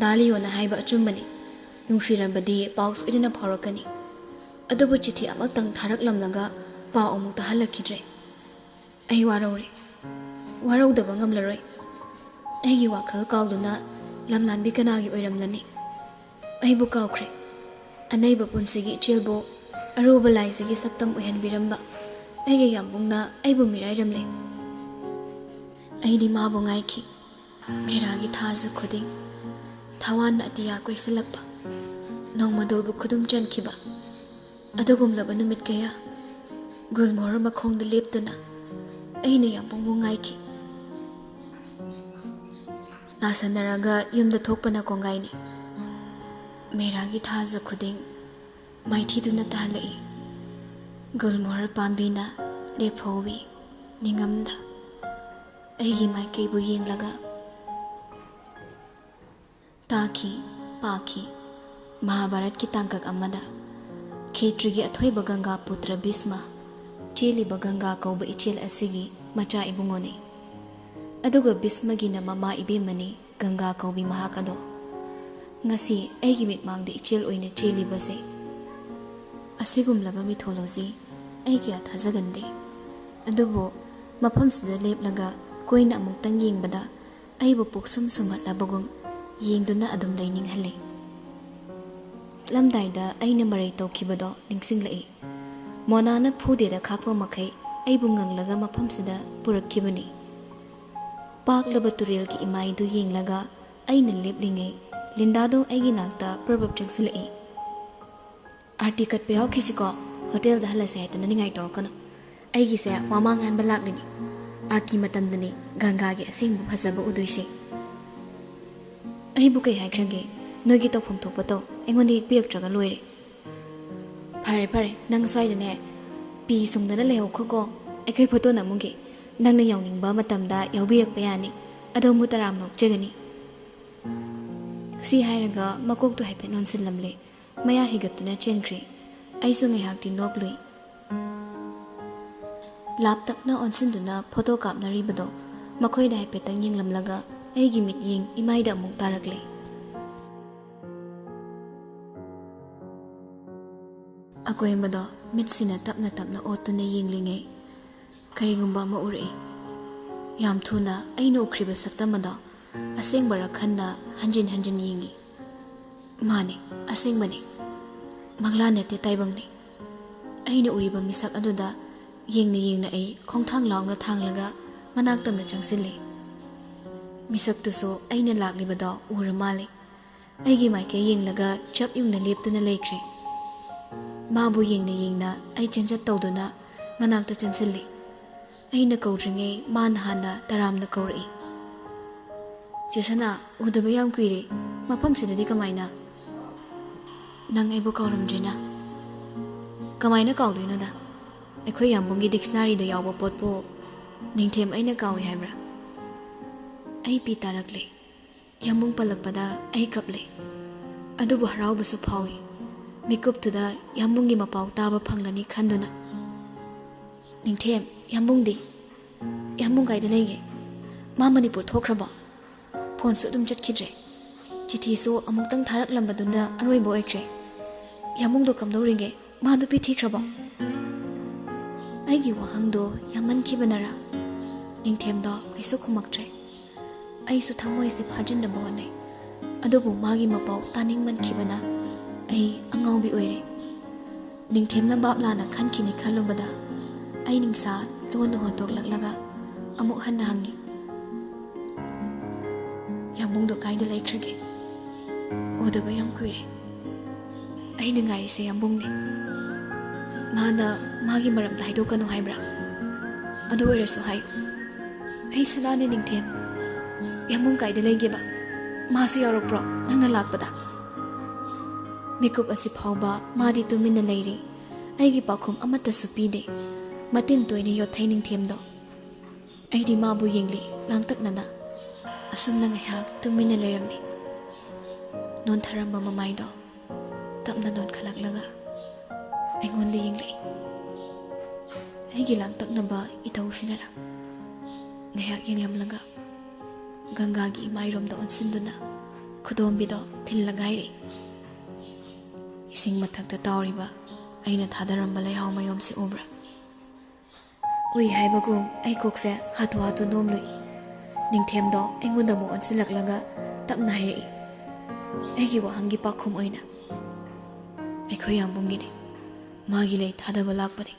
ꯗꯥ ꯂꯤꯌꯣꯅ ꯍꯥꯏꯕ ꯑꯆꯨꯝꯕꯅꯤ꯫ ꯅꯨꯡꯁꯤꯔꯕꯗꯤ ꯄꯥꯎ ꯁꯣꯏꯗꯅ ꯐꯥꯎꯔꯛꯀꯅꯤ꯫ ꯑꯗꯨꯕꯨ ꯆꯤꯊꯤ ꯑꯃꯛꯇꯪ ꯊꯥꯔꯛꯂꯝꯂꯒ ꯄꯥꯎ ꯑꯃꯨꯛ ꯇꯥꯍꯜꯂꯛꯈꯤꯗ꯭ꯔꯦ꯫ ꯑꯩ ꯋꯥꯔꯧꯔꯦ꯫ ꯋꯥꯔꯧꯗꯕ ꯉꯝꯂꯔꯣꯏ꯫ ꯑꯩꯒꯤ ꯋꯥꯈꯜ ꯀꯥꯎꯗꯨꯅ ꯂꯝꯂꯥꯟꯕꯤ ꯀꯅꯥꯒꯤ ꯑꯣꯏꯔꯝꯂꯅꯤ? ꯑꯩꯕꯨ ꯀꯥꯎꯈ꯭ꯔꯦ꯫ ꯑꯅꯩꯕ ꯄꯨꯟꯁꯤꯒꯤ ꯏꯆꯦꯜꯕꯨ ꯑꯔꯨꯕ ꯂꯥꯏꯖꯒꯤ ꯁꯛꯇꯝ ꯑꯣꯏꯍꯟꯕꯤꯔꯝꯕ ꯑꯩꯒꯤ ꯌꯥꯝꯕꯨꯡꯅ ꯑꯩꯕꯨ ꯃꯤꯔꯥꯏꯔꯝꯂꯦ꯫ ꯑꯩꯗꯤ ꯃꯥꯕꯨ ꯉꯥꯏꯈꯤ ꯃꯦꯔꯥꯒꯤ ꯊꯥꯖ ꯈꯨꯗꯤꯡ꯫ ꯊꯋꯥꯟꯅ ꯑꯇꯤꯌꯥ ꯀꯣꯏꯁꯤꯜꯂꯛꯄ ꯅꯣꯡꯃꯗꯣꯜꯕꯨ ꯈꯨꯗꯨꯝ ꯆꯟꯈꯤꯕ ꯑꯗꯨꯒꯨꯝꯂꯕ ꯅꯨꯃꯤꯠ ꯀꯌꯥ ꯒꯨꯜꯃꯣꯍꯔ ꯃꯈꯣꯡꯗ ꯂꯦꯞꯇꯨꯅ ꯑꯩꯅ ꯌꯥꯝꯕꯨꯡꯕꯨ ꯉꯥꯏꯈꯤ꯫ ꯅꯥꯁꯟꯅꯔꯒ ꯌꯨꯝꯗ ꯊꯣꯛꯄꯅ ꯀꯣꯡꯒꯥꯏꯅꯤ꯫ ꯃꯦꯔꯥꯒꯤ ꯊꯥꯖ ꯈꯨꯗꯤꯡ ꯃꯥꯏꯊꯤꯗꯨꯅ ꯇꯥꯍꯜꯂꯛꯏ꯫ ꯒꯨꯜꯃꯣꯍꯔ ꯄꯥꯝꯕꯤꯅ ꯂꯦꯞꯍꯧꯋꯤ ꯅꯤꯡꯉꯝꯗ꯫ ꯑꯩꯒꯤ ꯃꯥꯏꯀꯩꯕꯨ ꯌꯦꯡꯂꯒ ꯇꯥꯈꯤ ꯄꯥꯈꯤ ꯃꯍꯥꯚꯥꯔꯠꯀꯤ ꯇꯥꯡꯀꯛ ꯑꯃꯗ ꯈꯦꯇ꯭ꯔꯤꯒꯤ ꯑꯊꯣꯏꯕ ꯒꯪꯒꯥ ꯄꯨꯇ꯭ꯔ ꯚꯤꯁꯃ ꯆꯦꯜꯂꯤꯕ ꯒꯪꯒꯥ ꯀꯧꯕ ꯏꯆꯦꯜ ꯑꯁꯤꯒꯤ ꯃꯆꯥ ꯏꯕꯨꯡꯉꯣꯅꯤ ꯑꯗꯨꯒ ꯚꯤꯁꯃꯒꯤꯅ ꯃꯃꯥ ꯏꯕꯦꯝꯃꯅꯤ ꯒꯪꯒꯥ ꯀꯧꯕꯤ ꯃꯍꯥꯛ ꯑꯗꯣ ꯉꯁꯤ ꯑꯩꯒꯤ ꯃꯤꯠꯃꯥꯡꯗ ꯏꯆꯦꯜ ꯑꯣꯏꯅ ꯆꯦꯜꯂꯤꯕꯁꯦ ꯑꯁꯤꯒꯨꯝꯂꯕ ꯃꯤꯊꯣꯂꯣꯖꯤ ꯑꯩ ꯀꯌꯥ ꯊꯥꯖꯒꯟꯗꯦ ꯑꯗꯨꯕꯨ ꯃꯐꯝꯁꯤꯗ ꯂꯦꯞꯂꯒ ꯀꯣꯏꯅ ꯑꯃꯨꯛꯇꯪ ꯌꯦꯡꯕꯗ ꯑꯩꯕꯨ ꯄꯨꯛꯁꯨꯝ ꯁꯨꯝꯍꯠꯂꯕꯒꯨꯝ ꯌꯦꯡꯗꯨꯅ ꯑꯗꯨꯝ ꯂꯩꯅꯤꯡꯍꯜꯂꯤ ꯆꯠꯂꯝꯗꯥꯏꯗ ꯑꯩꯅ ꯃꯔꯩ ꯇꯧꯈꯤꯕꯗꯣ ꯅꯤꯡꯁꯤꯡꯂꯛꯏ ꯃꯣꯅꯥꯅ ꯐꯨꯗꯦꯗ ꯈꯥꯛꯄ ꯃꯈꯩ ꯑꯩꯕꯨ ꯉꯪꯂꯒ ꯃꯐꯝꯁꯤꯗ ꯄꯨꯔꯛꯈꯤꯕꯅꯤ ꯄꯥꯛꯂꯕ ꯇꯨꯔꯦꯜꯒꯤ ꯏꯃꯥꯏꯗꯨ ꯌꯦꯡꯂꯒ ꯑꯩꯅ ꯂꯦꯞꯂꯤꯉꯩ ꯂꯤꯟꯗꯥꯗꯣ ꯑꯩꯒꯤ ꯅꯥꯛꯇ ꯄ꯭ꯔꯕꯞ ꯆꯪꯁꯤꯜꯂꯛꯏ ꯑꯥꯔꯇꯤ ꯀꯠꯄ ꯌꯥꯎꯈꯤꯁꯤꯀꯣ ꯍꯣꯇꯦꯜꯗ ꯍꯜꯂꯁꯦ ꯍꯥꯏꯗꯅ ꯅꯤꯡꯉꯥꯏ ꯇꯧꯔꯛꯀꯅꯨ ꯑꯩꯒꯤꯁꯦ ꯋꯥꯃꯥꯡ ꯉꯥꯟꯕ ꯂꯥꯛꯂꯤꯅꯤ ꯑꯥꯔꯇꯤ ꯃꯇꯝꯗꯅꯤ ꯒꯪꯒꯥꯒꯤ ꯑꯁꯦꯡꯕ ꯐꯖꯕ ꯎꯗꯣꯏꯁꯦ ꯑꯩꯕꯨ ꯀꯩ ꯍꯥꯏꯈ꯭ꯔꯒꯦ ꯅꯣꯏꯒꯤ ꯇꯧꯐꯝ ꯊꯣꯛꯄ ꯇꯧ ꯑꯩꯉꯣꯟꯗ ꯌꯦꯛꯄꯤꯔꯛꯇ꯭ꯔꯒ ꯂꯣꯏꯔꯦ ꯐꯔꯦ ꯐꯔꯦ ꯅꯪ ꯁ꯭ꯋꯥꯏꯗꯅꯦ ꯄꯤ ꯁꯨꯡꯗꯅ ꯂꯩꯍꯧꯈꯣꯀꯣ ꯑꯩꯈꯣꯏ ꯐꯣꯇꯣ ꯅꯝꯃꯨꯒꯦ ꯅꯪꯅ ꯌꯥꯎꯅꯤꯡꯕ ꯃꯇꯝꯗ ꯌꯥꯎꯕꯤꯔꯛꯄ ꯌꯥꯅꯤ ꯑꯗꯣꯝꯕꯨ ꯇꯔꯥꯝ ꯅꯣꯛꯆꯒꯅꯤ ꯁꯤ ꯍꯥꯏꯔꯒ ꯃꯀꯣꯛꯇꯨ ꯍꯥꯏꯐꯦꯠ ꯅꯣꯟꯁꯤꯜꯂꯝꯂꯦ ꯃꯌꯥ ꯍꯤꯒꯠꯇꯨꯅ ꯆꯦꯟꯈ꯭ꯔꯦ ꯑꯩꯁꯨ ꯉꯥꯏꯍꯥꯛꯇꯤ ꯅꯣꯛꯂꯨꯏ ꯂꯥꯞꯇꯛꯅ ꯑꯣꯟꯁꯤꯟꯗꯨꯅ ꯐꯣꯇꯣ ꯀꯥꯞꯅꯔꯤꯕꯗꯣ ꯃꯈꯣꯏꯗ ꯍꯥꯏꯐꯦꯠꯇꯪ ꯌꯦꯡꯂꯝꯂꯒ ꯑꯩꯒꯤ ꯃꯤꯠꯌꯦꯡ ꯏꯃꯥꯏꯗ ꯑꯃꯨꯛ ꯇꯥꯔꯛꯂꯦ ꯑꯀꯣꯏꯕꯗꯣ ꯃꯤꯠꯁꯤꯅ ꯇꯞꯅ ꯇꯞꯅ ꯑꯣꯠꯇꯨꯅ ꯌꯦꯡꯂꯤꯉꯩ ꯀꯔꯤꯒꯨꯝꯕ ꯑꯃ ꯎꯔꯛꯏ ꯌꯥꯝ ꯊꯨꯅ ꯑꯩꯅ ꯎꯈ꯭ꯔꯤꯕ ꯁꯛꯇꯝ ꯑꯗꯣ ꯑꯁꯦꯡꯕꯔ ꯈꯟꯅ ꯍꯟꯖꯤꯟ ꯍꯟꯖꯤꯟ ꯌꯦꯡꯉꯤ ꯃꯥꯅꯤ ꯑꯁꯦꯡꯕꯅꯤ ꯃꯪꯂꯥ ꯅꯠꯇꯦ ꯇꯥꯏꯕꯪꯅꯤ ꯑꯩꯅ ꯎꯔꯤꯕ ꯃꯤꯁꯛ ꯑꯗꯨꯗ ꯌꯦꯡꯅ ꯌꯦꯡꯅ ꯑꯩ ꯈꯣꯡꯊꯥꯡ ꯂꯥꯎꯅ ꯊꯥꯡꯂꯒ ꯃꯅꯥꯛꯇꯝꯅ ꯆꯪꯁꯤꯜꯂꯤ ꯃꯤꯁꯛꯇꯨꯁꯨ ꯑꯩꯅ ꯂꯥꯛꯂꯤꯕꯗꯣ ꯎꯔ ꯃꯥꯜꯂꯤ ꯑꯩꯒꯤ ꯃꯥꯏꯀꯩ ꯌꯦꯡꯂꯒ ꯆꯞ ꯌꯨꯡꯅ ꯂꯦꯞꯇꯨꯅ ꯂꯩꯈ꯭ꯔꯦ ꯃꯥꯕꯨ ꯌꯦꯡꯅ ꯌꯦꯡꯅ ꯑꯩ ꯆꯦꯟꯆꯠ ꯇꯧꯗꯨꯅ ꯃꯅꯥꯛꯇ ꯆꯪꯁꯤꯜꯂꯤ ꯑꯩꯅ ꯀꯧꯗ꯭ꯔꯤꯉꯩ ꯃꯥꯅ ꯍꯥꯟꯅ ꯇꯔꯥꯝꯅ ꯀꯧꯔꯛꯏ ꯆꯦ ꯁꯅꯥ ꯎꯗꯕ ꯌꯥꯝ ꯀꯨꯏꯔꯦ ꯃꯐꯝꯁꯤꯗꯗꯤ ꯀꯃꯥꯏꯅ ꯅꯪ ꯑꯩꯕꯨ ꯀꯥꯎꯔꯝꯗ꯭ꯔꯦꯅ ꯀꯃꯥꯏꯅ ꯀꯥꯎꯗꯣꯏꯅꯣꯗ ꯑꯩꯈꯣꯏ ꯌꯥꯝꯕꯨꯡꯒꯤ ꯗꯤꯛꯁꯅꯥꯔꯤꯗ ꯌꯥꯎꯕ ꯄꯣꯠꯄꯨ ꯅꯤꯡꯊꯦꯝ ꯑꯩꯅ ꯀꯥꯎꯏ ꯍꯥꯏꯕ꯭ꯔꯥ ꯑꯩ ꯄꯤ ꯇꯥꯔꯛꯂꯦ ꯌꯥꯝꯕꯨꯡ ꯄꯜꯂꯛꯄꯗ ꯑꯩ ꯀꯞꯂꯦ ꯑꯗꯨꯕꯨ ꯍꯔꯥꯎꯕꯁꯨ ꯐꯥꯎꯏ ꯃꯤꯀꯨꯞꯇꯨꯗ ꯌꯥꯝꯕꯨꯡꯒꯤ ꯃꯄꯥꯎ ꯇꯥꯕ ꯐꯪꯂꯅꯤ ꯈꯟꯗꯨꯅ ꯅꯤꯡꯊꯦꯝ ꯌꯥꯝꯕꯨꯡꯗꯤ ꯌꯥꯝꯕꯨꯡ ꯀꯥꯏꯗ ꯂꯩꯒꯦ ꯃꯥ ꯃꯅꯤꯄꯨꯔ ꯊꯣꯛꯈ꯭ꯔꯕꯣ ꯐꯣꯟꯁꯨ ꯑꯗꯨꯝ ꯆꯠꯈꯤꯗ꯭ꯔꯦ ꯆꯤꯊꯤꯁꯨ ꯑꯃꯨꯛꯇꯪ ꯊꯥꯔꯛꯂꯝꯕꯗꯨꯅ ꯑꯔꯣꯏꯕ ꯑꯣꯏꯈ꯭ꯔꯦ ꯌꯥꯝꯕꯨꯡꯗꯣ ꯀꯝꯗꯧꯔꯤꯒꯦ ꯃꯥ ꯅꯨꯄꯤ ꯊꯤꯈ꯭ꯔꯕꯣ ꯑꯩꯒꯤ ꯋꯥꯍꯪꯗꯣ ꯌꯥꯝꯃꯟꯈꯤꯕꯅꯔꯥ ꯅꯤꯡꯊꯦꯝꯗꯣ ꯀꯩꯁꯨ ꯈꯨꯝꯃꯛꯇ꯭ꯔꯦ ꯑꯩꯁꯨ ꯊꯃꯣꯏꯁꯦ ꯐꯥꯖꯤꯟꯅꯕ ꯍꯣꯠꯅꯩ ꯑꯗꯨꯕꯨ ꯃꯥꯒꯤ ꯃꯄꯥꯎ ꯇꯥꯅꯤꯡꯃꯟꯈꯤꯕꯅ ꯑꯩ ꯑꯉꯥꯎꯕꯤ ꯑꯣꯏꯔꯦ ꯅꯤꯡꯊꯦꯝꯅ ꯕꯥꯞ ꯂꯥꯟꯅ ꯈꯟꯈꯤꯅꯤ ꯈꯜꯂꯨꯕꯗ ꯑꯩ ꯅꯤꯡꯁꯥ ꯂꯣꯟꯅ ꯍꯣꯟꯗꯣꯛꯂꯛꯂꯒ ꯑꯃꯨꯛ ꯍꯟꯅ ꯍꯪꯉꯤ ꯌꯥꯝꯕꯨꯡꯗꯣ ꯀꯥꯏꯗ ꯂꯩꯈ꯭ꯔꯒꯦ ꯎꯗꯕ ꯌꯥꯝ ꯀꯨꯏꯔꯦ ꯑꯩꯅ ꯉꯥꯏꯔꯤꯁꯦ ꯌꯥꯝꯕꯨꯡꯅꯤ ꯃꯥꯅ ꯃꯥꯒꯤ ꯃꯔꯝꯗ ꯍꯥꯏꯗꯣꯛꯀꯅꯨ ꯍꯥꯏꯕ꯭ꯔꯥ ꯑꯗꯨ ꯑꯣꯏꯔꯁꯨ ꯍꯥꯏꯌꯨ ꯑꯩ ꯁꯅꯥꯅꯦ ꯅꯤꯡꯊꯦꯝ ꯌꯥꯝꯕꯨꯡ ꯀꯥꯏꯗ ꯂꯩꯒꯦꯕ ꯃꯥꯁꯨ ꯌꯥꯎꯔꯛꯄ꯭ꯔꯣ ꯅꯪꯅ ꯂꯥꯛꯄꯗ ꯃꯤꯀꯨꯞ ꯑꯁꯤ ꯐꯥꯎꯕ ꯃꯥꯗꯤ ꯇꯨꯃꯤꯟꯅ ꯂꯩꯔꯤ ꯑꯩꯒꯤ ꯄꯥꯎꯈꯨꯝ ꯑꯃꯠꯇꯁꯨ ꯄꯤꯗꯦ ꯃꯇꯤꯟ ꯇꯣꯏꯅ ꯌꯣꯠꯊꯩ ꯅꯤꯡꯊꯦꯝꯗꯣ ꯑꯩꯗꯤ ꯃꯥꯕꯨ ꯌꯦꯡꯂꯤ ꯂꯥꯡꯇꯛꯅꯅ ꯑꯁꯨꯝꯅ ꯉꯥꯏꯍꯥꯛ ꯇꯨꯃꯤꯟꯅ ꯂꯩꯔꯝꯃꯤ ꯅꯣꯟꯊꯔꯝꯕ ꯃꯃꯥꯏꯗꯣ ꯇꯞꯅ ꯅꯣꯟꯈꯠꯂꯛꯂꯒ ꯑꯩꯉꯣꯟꯗ ꯌꯦꯡꯂꯛꯏ ꯑꯩꯒꯤ ꯂꯥꯡꯇꯛꯅꯕ ꯏꯊꯧꯁꯤꯅꯔ ꯉꯥꯏꯍꯥꯛ ꯌꯦꯡꯂꯝꯂꯒ ꯒꯪꯒꯥꯒꯤ ꯏꯃꯥꯏꯔꯣꯝꯗ ꯑꯣꯟꯁꯤꯟꯗꯨꯅ ꯈꯨꯗꯣꯝꯕꯤꯗꯣ ꯊꯤꯜꯂꯒ ꯍꯥꯏꯔꯛꯏ ꯏꯁꯤꯡ ꯃꯊꯛꯇ ꯇꯥꯎꯔꯤꯕ ꯑꯩꯅ ꯊꯥꯗꯔꯝꯕ ꯂꯩꯍꯥꯎ ꯃꯌꯣꯝꯁꯤ ꯎꯕ꯭ꯔꯥ ꯎꯏ ꯍꯥꯏꯕꯒꯨꯝ ꯑꯩ ꯀꯣꯛꯁꯦ ꯍꯥꯊꯨ ꯍꯥꯊꯨ ꯅꯣꯝꯂꯨꯏ ꯅꯤꯡꯊꯦꯝꯗꯣ ꯑꯩꯉꯣꯟꯗ ꯑꯃꯨꯛ ꯑꯣꯟꯁꯤꯜꯂꯛꯂꯒ ꯇꯞꯅ ꯍꯥꯏꯔꯛꯏ ꯑꯩꯒꯤ ꯋꯥꯍꯪꯒꯤ ꯄꯥꯎꯈꯨꯝ ꯑꯣꯏꯅ ꯑꯩꯈꯣꯏ ꯌꯥꯝꯕꯨꯡꯒꯤꯅꯤ ꯃꯥꯒꯤ ꯂꯩ ꯊꯥꯗꯕ ꯂꯥꯛꯄꯅꯤ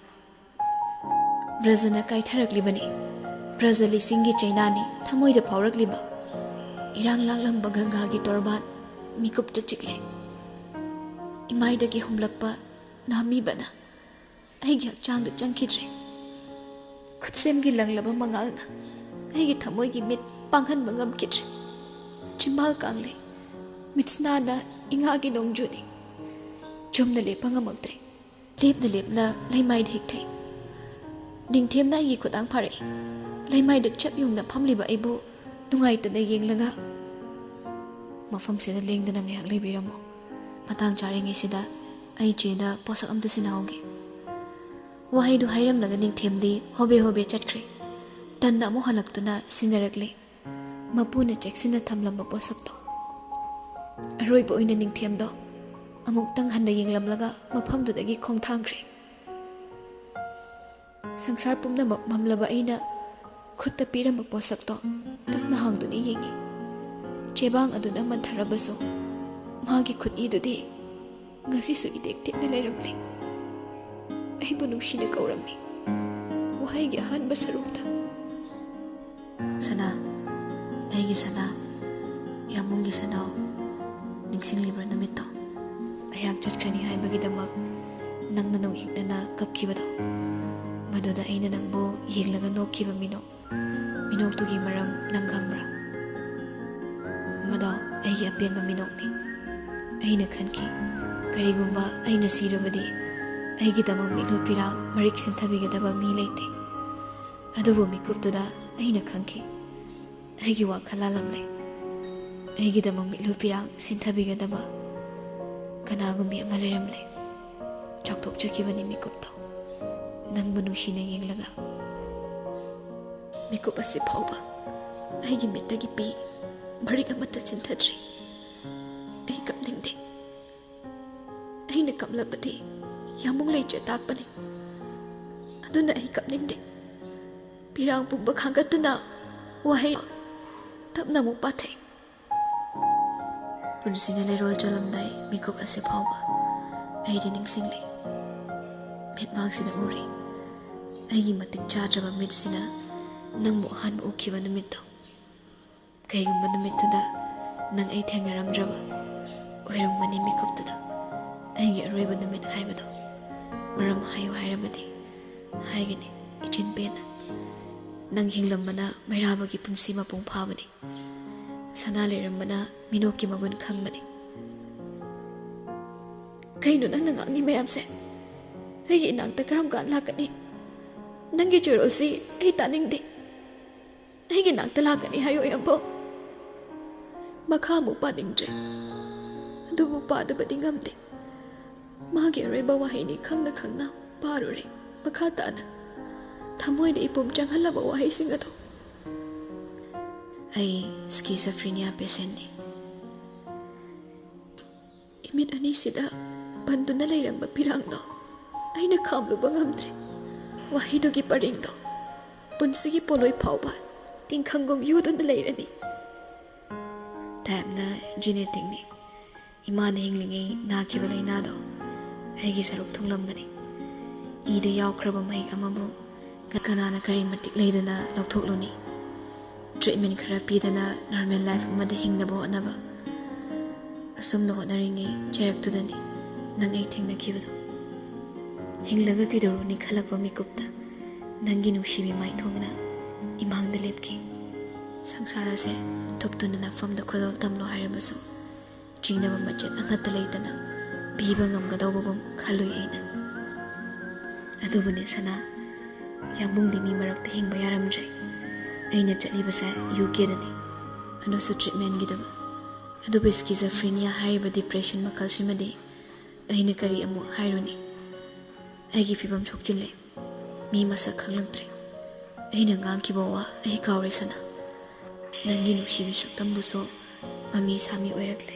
ꯕ꯭ꯔꯖꯅ ꯀꯥꯏꯊꯔꯛꯂꯤꯕꯅꯤ ꯕ꯭ꯔꯖ ꯂꯤꯁꯤꯡꯒꯤ ꯆꯩꯅꯥꯅꯤ ꯊꯃꯣꯏꯗ ꯐꯥꯎꯔꯛꯂꯤꯕ ꯏꯔꯥꯡ ꯂꯥꯡꯂꯝꯕ ꯒꯪꯒꯥꯒꯤ ꯇꯣꯔꯕꯥꯟ ꯃꯤꯀꯨꯞꯇ ꯆꯤꯛꯂꯦ ꯏꯃꯥꯏꯗꯒꯤ ꯍꯨꯝꯂꯛꯄ ꯅꯥꯃꯤꯕꯅ ꯑꯩꯒꯤ ꯍꯛꯆꯥꯡꯗ ꯆꯪꯈꯤꯗ꯭ꯔꯦ ꯈꯨꯠꯁꯦꯝꯒꯤ ꯂꯪꯂꯕ ꯃꯉꯥꯜꯅ ꯑꯩꯒꯤ ꯊꯃꯣꯏꯒꯤ ꯃꯤꯠ ꯄꯥꯡꯍꯟꯕ ꯉꯝꯈꯤꯗ꯭ꯔꯦ ꯆꯤꯝꯕꯥꯜ ꯀꯥꯡꯂꯦ ꯃꯤꯠꯁꯅꯥꯗ ꯏꯉꯥꯒꯤ ꯅꯣꯡꯖꯨꯅꯤ ꯆꯨꯝꯅ ꯂꯦꯞꯄ ꯉꯝꯃꯛꯇ꯭ꯔꯦ ꯂꯦꯞꯅ ꯂꯦꯞꯅ ꯂꯩꯃꯥꯏꯗ ꯍꯤꯛꯊꯩ ꯅꯤꯡꯊꯦꯝꯅ ꯑꯩꯒꯤ ꯈꯨꯠꯇꯥꯡ ꯐꯥꯔꯛꯏ ꯂꯩꯃꯥꯏꯗ ꯆꯞ ꯌꯨꯡꯅ ꯐꯝꯂꯤꯕ ꯑꯩꯕꯨ ꯅꯨꯡꯉꯥꯏꯇꯅ ꯌꯦꯡꯂꯒ ꯃꯐꯝꯁꯤꯗ ꯂꯦꯡꯗꯅ ꯉꯥꯏꯍꯥꯛ ꯂꯩꯕꯤꯔꯝꯃꯣ ꯃꯇꯥꯡ ꯆꯥꯔꯤꯉꯩꯁꯤꯗ ꯑꯩ ꯆꯦꯗ ꯄꯣꯠꯁꯛ ꯑꯝꯇ ꯁꯤꯟꯅꯍꯧꯒꯦ ꯋꯥꯍꯩꯗꯨ ꯍꯥꯏꯔꯝꯂꯒ ꯅꯤꯡꯊꯦꯝꯗꯤ ꯍꯣꯕꯦ ꯍꯣꯕꯦ ꯆꯠꯈ꯭ꯔꯦ ꯇꯟꯅ ꯑꯃꯨꯛ ꯍꯜꯂꯛꯇꯨꯅ ꯁꯤꯟꯅꯔꯛꯂꯦ ꯃꯄꯨꯅ ꯆꯦꯛꯁꯤꯟꯅ ꯊꯝꯂꯝꯕ ꯄꯣꯠꯁꯛꯇꯣ ꯑꯔꯣꯏꯕ ꯑꯣꯏꯅ ꯅꯤꯡꯊꯦꯝꯗꯣ ꯑꯃꯨꯛꯇꯪ ꯍꯟꯅ ꯌꯦꯡꯂꯝꯂꯒ ꯃꯐꯝꯗꯨꯗꯒꯤ ꯈꯣꯡꯊꯥꯡꯈ꯭ꯔꯦ ꯁꯪꯁꯥꯔ ꯄꯨꯝꯅꯃꯛ ꯃꯝꯂꯕ ꯑꯩꯅ ꯈꯨꯠꯇ ꯄꯤꯔꯝꯕ ꯄꯣꯠꯁꯛꯇꯣ ꯇꯞꯅ ꯍꯥꯡꯗꯨꯅ ꯌꯦꯡꯉꯤ ꯆꯦꯕꯥꯡ ꯑꯗꯨꯅ ꯃꯟꯊꯔꯕꯁꯨ ꯃꯥꯒꯤ ꯈꯨꯠꯏꯗꯨꯗꯤ ꯉꯁꯤꯁꯨ ꯏꯇꯦꯛ ꯇꯦꯛꯅ ꯂꯩꯔꯝꯂꯦ ꯑꯩꯕꯨ ꯅꯨꯡꯁꯤꯅ ꯀꯧꯔꯝꯃꯤ ꯋꯥꯍꯩꯒꯤ ꯑꯍꯥꯟꯕ ꯁꯔꯨꯛꯇ ꯁꯅꯥ ꯑꯩꯒꯤ ꯁꯅꯥ ꯌꯥꯃꯨꯡꯒꯤ ꯁꯅꯥꯎ ꯅꯤꯡꯁꯤꯡꯂꯤꯕ꯭ꯔꯥ ꯅꯨꯃꯤꯠꯇꯣ ꯑꯩꯍꯥꯛ ꯆꯠꯈ꯭ꯔꯅꯤ ꯍꯥꯏꯕꯒꯤꯗꯃꯛ ꯅꯪꯅ ꯅꯣꯛꯍꯤꯛꯅꯅ ꯀꯞꯈꯤꯕꯗꯣ ꯃꯗꯨꯗ ꯑꯩꯅ ꯅꯪꯕꯨ ꯌꯦꯡꯂꯒ ꯅꯣꯛꯈꯤꯕ ꯃꯤꯅꯣꯛꯇꯨꯒꯤ ꯃꯔꯝ ꯅꯪ ꯈꯪꯕ꯭ꯔꯥ ꯃꯗꯣ ꯑꯩꯒꯤ ꯑꯄꯦꯟꯕ ꯃꯤꯅꯣꯛꯅꯤ ꯑꯩꯅ ꯈꯟꯈꯤ ꯀꯔꯤꯒꯨꯝꯕ ꯑꯩꯅ ꯁꯤꯔꯕꯗꯤ ꯑꯩꯒꯤꯗꯃꯛ ꯃꯤꯠꯂꯨ ꯄꯤꯔꯥꯡ ꯃꯔꯤꯛ ꯁꯤꯟꯊꯕꯤꯒꯗꯕ ꯃꯤ ꯂꯩꯇꯦ ꯑꯗꯨꯕꯨ ꯃꯤꯀꯨꯞꯇꯨꯗ ꯑꯩꯅ ꯈꯪꯈꯤ ꯑꯩꯒꯤ ꯋꯥꯈꯜ ꯂꯥꯜꯂꯝꯂꯦ ꯑꯩꯒꯤꯗꯃꯛ ꯃꯤꯠꯂꯨ ꯄꯤꯔꯥꯡ ꯁꯤꯟꯊꯕꯤꯒꯗꯕ ꯀꯅꯥꯒꯨꯝꯕꯤ ꯑꯃ ꯂꯩꯔꯝꯂꯦ ꯆꯥꯎꯊꯣꯛꯆꯈꯤꯕꯅꯤ ꯃꯤꯀꯨꯞꯇꯣ ꯅꯪꯕꯨ ꯅꯨꯡꯁꯤꯅ ꯌꯦꯡꯂꯒ ꯃꯤꯀꯨꯞ ꯑꯁꯤ ꯐꯥꯎꯕ ꯑꯩꯒꯤ ꯃꯤꯠꯇꯒꯤ ꯄꯤ ꯃꯔꯤꯛ ꯑꯃꯠꯇ ꯆꯤꯟꯊꯗ꯭ꯔꯤ ꯑꯩ ꯀꯞꯅꯤꯡꯗꯦ ꯑꯩꯅ ꯀꯞꯂꯕꯗꯤ ꯌꯥꯃꯨꯡ ꯂꯩꯇ꯭ꯔꯦ ꯇꯥꯛꯄꯅꯤ ꯑꯗꯨꯅ ꯑꯩ ꯀꯞꯅꯤꯡꯗꯦ ꯄꯤꯔꯥꯡ ꯄꯨꯝꯕ ꯈꯥꯡꯒꯠꯇꯨꯅ ꯋꯥꯍꯩ ꯇꯞꯅ ꯑꯃꯨꯛ ꯄꯥꯊꯩ ꯄꯨꯟꯁꯤꯅ ꯂꯩꯔꯣꯜ ꯆꯜꯂꯝꯗꯥꯏ ꯃꯤꯀꯨꯞ ꯑꯁꯤ ꯐꯥꯎꯕ ꯑꯩꯗꯤ ꯅꯤꯡꯁꯤꯡꯂꯤ ꯃꯤꯠꯃꯥꯡꯁꯤꯗ ꯎꯔꯤ ꯑꯩꯒꯤ ꯃꯇꯤꯛ ꯆꯥꯗ꯭ꯔꯕ ꯃꯤꯠꯁꯤꯅ ꯅꯪꯕꯨ ꯑꯍꯥꯟꯕ ꯎꯈꯤꯕ ꯅꯨꯃꯤꯠꯇꯣ ꯀꯩꯒꯨꯝꯕ ꯅꯨꯃꯤꯠꯇꯨꯗ ꯅꯪ ꯑꯩ ꯊꯦꯡꯅꯔꯝꯗ꯭ꯔꯕ ꯑꯣꯏꯔꯝꯒꯅꯤ ꯃꯤꯀꯨꯞꯇꯨꯗ ꯑꯩꯒꯤ ꯑꯔꯣꯏꯕ ꯅꯨꯃꯤꯠ ꯍꯥꯏꯕꯗꯣ ꯃꯔꯝ ꯍꯥꯏꯌꯨ ꯍꯥꯏꯔꯕꯗꯤ ꯍꯥꯏꯒꯅꯤ ꯏꯆꯤꯟ ꯄꯦꯟꯅ ꯅꯪ ꯍꯤꯡꯂꯝꯕꯅ ꯃꯩꯔꯥꯕꯒꯤ ꯄꯨꯟꯁꯤ ꯃꯄꯨꯡ ꯐꯥꯕꯅꯤ ꯁꯅꯥ ꯂꯩꯔꯝꯕꯅ ꯃꯤꯅꯣꯛꯀꯤ ꯃꯒꯨꯟ ꯈꯪꯕꯅꯤ ꯀꯩꯅꯣ ꯅꯪꯅ ꯉꯥꯡꯉꯤ ꯃꯌꯥꯝꯁꯦ ꯑꯩꯒꯤ ꯏꯅꯥꯛꯇ ꯀꯔꯝ ꯀꯥꯟ ꯂꯥꯛꯀꯅꯤ ꯅꯪꯒꯤ ꯆꯣꯔꯣꯜꯁꯤ ꯑꯩ ꯇꯥꯅꯤꯡꯗꯦ ꯑꯩꯒꯤ ꯏꯅꯥꯛꯇ ꯂꯥꯛꯀꯅꯤ ꯍꯥꯏꯌꯣ ꯌꯥꯝꯕꯣ ꯃꯈꯥ ꯑꯃꯨꯛ ꯄꯥꯅꯤꯡꯗ꯭ꯔꯦ ꯑꯗꯨꯕꯨ ꯄꯥꯗꯕꯗꯤ ꯉꯝꯗꯦ ꯃꯥꯒꯤ ꯑꯔꯣꯏꯕ ꯋꯥꯍꯩꯅꯤ ꯈꯪꯅ ꯈꯪꯅ ꯄꯥꯔꯨꯔꯦ ꯃꯈꯥ ꯇꯥꯅ ꯊꯃꯣꯏꯗ ꯏꯄꯨꯝ ꯆꯪꯍꯜꯂꯕ ꯋꯥꯍꯩꯁꯤꯡ ꯑꯗꯣ ꯑꯩ ꯁ꯭ꯀꯤꯖꯣꯐ꯭ꯔꯦꯅꯤꯌꯥ ꯄꯦꯁꯦꯟꯅꯤ ꯏꯃꯤꯠ ꯑꯅꯤꯁꯤꯗ ꯕꯟꯗꯨꯅ ꯂꯩꯔꯝꯕ ꯄꯤꯔꯥꯡꯗꯣ ꯑꯩꯅ ꯈꯥꯝꯂꯨꯕ ꯉꯝꯗ꯭ꯔꯦ ꯋꯥꯍꯩꯗꯨꯒꯤ ꯄꯔꯤꯡꯗꯣ ꯄꯨꯟꯁꯤꯒꯤ ꯄꯣꯂꯣꯏ ꯐꯥꯎꯕ ꯇꯤꯡꯈꯪꯒꯨꯝ ꯌꯨꯗꯨꯅ ꯂꯩꯔꯅꯤ ꯇꯥꯏꯞꯅ ꯖꯤꯅꯦꯇꯤꯛꯅꯤ ꯏꯃꯥꯅ ꯍꯤꯡꯂꯤꯉꯩ ꯅꯥꯈꯤꯕ ꯂꯥꯏꯅꯥꯗꯣ ꯑꯩꯒꯤ ꯁꯔꯨꯛ ꯊꯨꯡꯂꯝꯕꯅꯤ ꯏꯗ ꯌꯥꯎꯈ꯭ꯔꯕ ꯃꯍꯤꯛ ꯑꯃꯕꯨ ꯀꯅꯥꯅ ꯀꯔꯤ ꯃꯇꯤꯛ ꯂꯩꯗꯅ ꯂꯧꯊꯣꯛꯂꯨꯅꯤ ꯇ꯭ꯔꯤꯠꯃꯦꯟ ꯈꯔ ꯄꯤꯗꯅ ꯅꯣꯔꯃꯦꯜ ꯂꯥꯏꯐ ꯑꯃꯗ ꯍꯤꯡꯅꯕ ꯍꯣꯠꯅꯕ ꯑꯁꯨꯝꯅ ꯍꯣꯠꯅꯔꯤꯉꯩ ꯆꯩꯔꯛꯇꯨꯗꯅꯤ ꯅꯪ ꯑꯩ ꯊꯦꯡꯅꯈꯤꯕꯗꯣ ꯍꯤꯡꯂꯒ ꯀꯩꯗꯧꯔꯨꯅꯤ ꯈꯜꯂꯛꯄ ꯃꯤꯀꯨꯞꯇ ꯅꯪꯒꯤ ꯅꯨꯡꯁꯤꯕꯤ ꯃꯥꯏꯊꯣꯡꯅ ꯏꯃꯥꯡꯗ ꯂꯦꯞꯈꯤ ꯁꯪꯁꯥꯔ ꯑꯁꯦ ꯊꯨꯞꯇꯨꯅ ꯅꯐꯝꯗ ꯈꯨꯗꯣꯜ ꯇꯝꯂꯣ ꯍꯥꯏꯔꯕꯁꯨ ꯆꯤꯡꯅꯕ ꯃꯆꯦꯠ ꯑꯃꯠꯇ ꯂꯩꯇꯅ ꯄꯤꯕ ꯉꯝꯒꯗꯧꯕꯒꯨꯝ ꯈꯜꯂꯨꯏ ꯑꯩꯅ ꯑꯗꯨꯕꯨꯅꯦ ꯁꯅꯥ ꯌꯥꯝꯕꯨꯡꯗꯤ ꯃꯤ ꯃꯔꯛꯇ ꯍꯤꯡꯕ ꯌꯥꯔꯝꯗ꯭ꯔꯦ ꯑꯩꯅ ꯆꯠꯂꯤꯕꯁꯦ UKꯗꯅꯤ ꯑꯗꯨꯁꯨ ꯇ꯭ꯔꯤꯠꯃꯦꯟꯒꯤꯗꯃꯛ ꯑꯗꯨꯕꯨ ꯁ꯭ꯀꯤꯖꯣꯐ꯭ꯔꯦꯅꯤꯌꯥ ꯍꯥꯏꯔꯤꯕ ꯗꯤꯄ꯭ꯔꯦꯁꯟ ꯃꯈꯜꯁꯤꯃꯗꯤ ꯑꯩꯅ ꯀꯔꯤ ꯑꯃꯨꯛ ꯍꯥꯏꯔꯨꯅꯤ ꯑꯩꯒꯤ ꯐꯤꯕꯝ ꯁꯣꯛꯆꯤꯜꯂꯦ ꯃꯤ ꯃꯁꯛ ꯈꯪꯂꯛꯇ꯭ꯔꯦ ꯑꯩꯅ ꯉꯥꯡꯈꯤꯕ ꯋꯥ ꯑꯩ ꯀꯥꯎꯔꯦ ꯁꯅꯥ ꯅꯪꯒꯤ ꯅꯨꯡꯁꯤꯕꯤ ꯁꯛꯇꯝꯗꯨꯁꯨ ꯃꯃꯤ ꯁꯥꯃꯤ ꯑꯣꯏꯔꯛꯂꯦ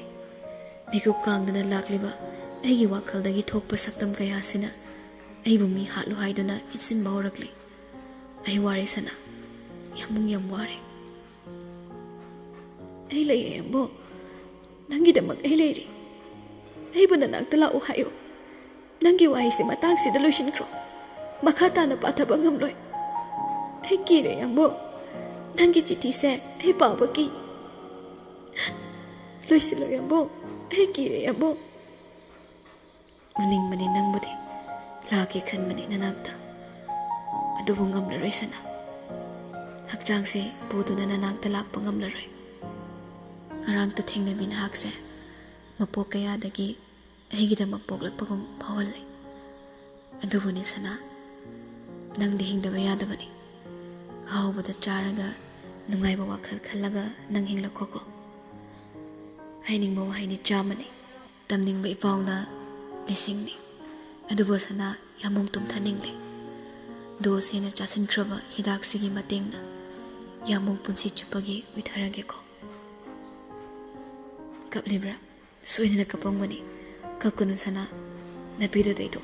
ꯃꯤꯀꯨꯞ ꯀꯥꯡꯗꯅ ꯂꯥꯛꯂꯤꯕ ꯑꯩꯒꯤ ꯋꯥꯈꯜꯗꯒꯤ ꯊꯣꯛꯄ ꯁꯛꯇꯝ ꯀꯌꯥꯁꯤꯅ ꯑꯩꯕꯨ ꯃꯤ ꯍꯥꯠꯂꯨ ꯍꯥꯏꯗꯨꯅ ꯏꯟꯁꯤꯟꯕ ꯍꯧꯔꯛꯂꯤ ꯑꯩ ꯋꯥꯔꯦ ꯁꯅꯥ ꯌꯥꯝ ꯋꯥꯔꯦ ꯑꯩ ꯂꯩꯌꯦ ꯌꯥꯝꯕꯣ ꯅꯪꯒꯤꯗꯃꯛ ꯑꯩ ꯂꯩꯔꯤ ꯑꯩꯕꯨ ꯅꯅꯥꯛꯇ ꯂꯥꯛꯎ ꯍꯥꯏꯌꯨ ꯅꯪꯒꯤ ꯋꯥꯍꯩꯁꯦ ꯃꯇꯥꯡꯁꯤꯗ ꯂꯣꯏꯁꯤꯟꯈ꯭ꯔꯣ ꯃꯈꯥ ꯇꯥꯅ ꯄꯥꯊꯕ ꯉꯝꯂꯣꯏ ꯑꯩ ꯀꯤꯔꯦ ꯌꯥꯝꯕꯣ ꯅꯪꯒꯤ ꯆꯤꯊꯤꯁꯦ ꯑꯩ ꯄꯥꯕ ꯀꯤ ꯂꯣꯏꯁꯤꯜꯂꯣ ꯌꯥꯝꯕꯣ ꯑꯩ ꯀꯤꯔꯦ ꯌꯥꯝꯕꯣ ꯎꯅꯤꯡꯕꯅꯤ ꯅꯪꯕꯨꯗꯤ ꯂꯥꯛꯀꯦ ꯈꯟꯕꯅꯤ ꯅꯅꯥꯛꯇ ꯑꯗꯨꯕꯨ ꯉꯝꯂꯔꯣꯏ ꯁꯅꯥ ꯍꯛꯆꯥꯡꯁꯦ ꯄꯨꯗꯨꯅ ꯅꯅꯥꯛꯇ ꯂꯥꯛꯄ ꯉꯝꯂꯔꯣꯏ ꯉꯔꯥꯡꯇ ꯊꯦꯡꯅꯕꯤ ꯅꯍꯥꯛꯁꯦ ꯃꯄꯣꯛ ꯀꯌꯥꯗꯒꯤ ꯑꯩꯒꯤꯗꯃꯛ ꯄꯣꯛꯂꯛꯄꯒꯨꯝ ꯐꯥꯎꯍꯜꯂꯤ ꯑꯗꯨꯕꯨꯅꯤ ꯁꯅꯥ ꯅꯪꯗꯤ ꯍꯤꯡꯗꯕ ꯌꯥꯗꯕꯅꯤ ꯑꯍꯥꯎꯕꯗ ꯆꯥꯔꯒ ꯅꯨꯡꯉꯥꯏꯕ ꯋꯥꯈꯜ ꯈꯜꯂꯒ ꯅꯪ ꯍꯤꯡꯂꯛꯈꯣꯀꯣ ꯍꯥꯏꯅꯤꯡꯕ ꯋꯥꯍꯩꯗꯤ ꯆꯥꯝꯃꯅꯤ ꯇꯝꯅꯤꯡꯕ ꯏꯄꯥꯎꯅ ꯂꯤꯁꯤꯡꯅꯤ ꯑꯗꯨꯕꯨ ꯁꯅꯥ ꯌꯥꯃꯨꯡ ꯇꯨꯝꯊꯅꯤꯡꯂꯦ ꯗꯣꯁ ꯍꯦꯟꯅ ꯆꯥꯁꯤꯟꯈ꯭ꯔꯕ ꯍꯤꯗꯥꯛꯁꯤꯒꯤ ꯃꯇꯦꯡꯅ ꯌꯥꯃꯨꯡ ꯄꯨꯟꯁꯤ ꯆꯨꯞꯄꯒꯤ ꯎꯏꯊꯔꯒꯦꯀꯣ ꯀꯞꯂꯤꯕ꯭ꯔꯥ ꯁꯣꯏꯗꯅ ꯀꯞꯄꯝꯒꯅꯤ ꯀꯞꯀꯅꯨ ꯁꯅꯥ ꯅꯄꯤꯗꯨꯗꯩꯗꯣ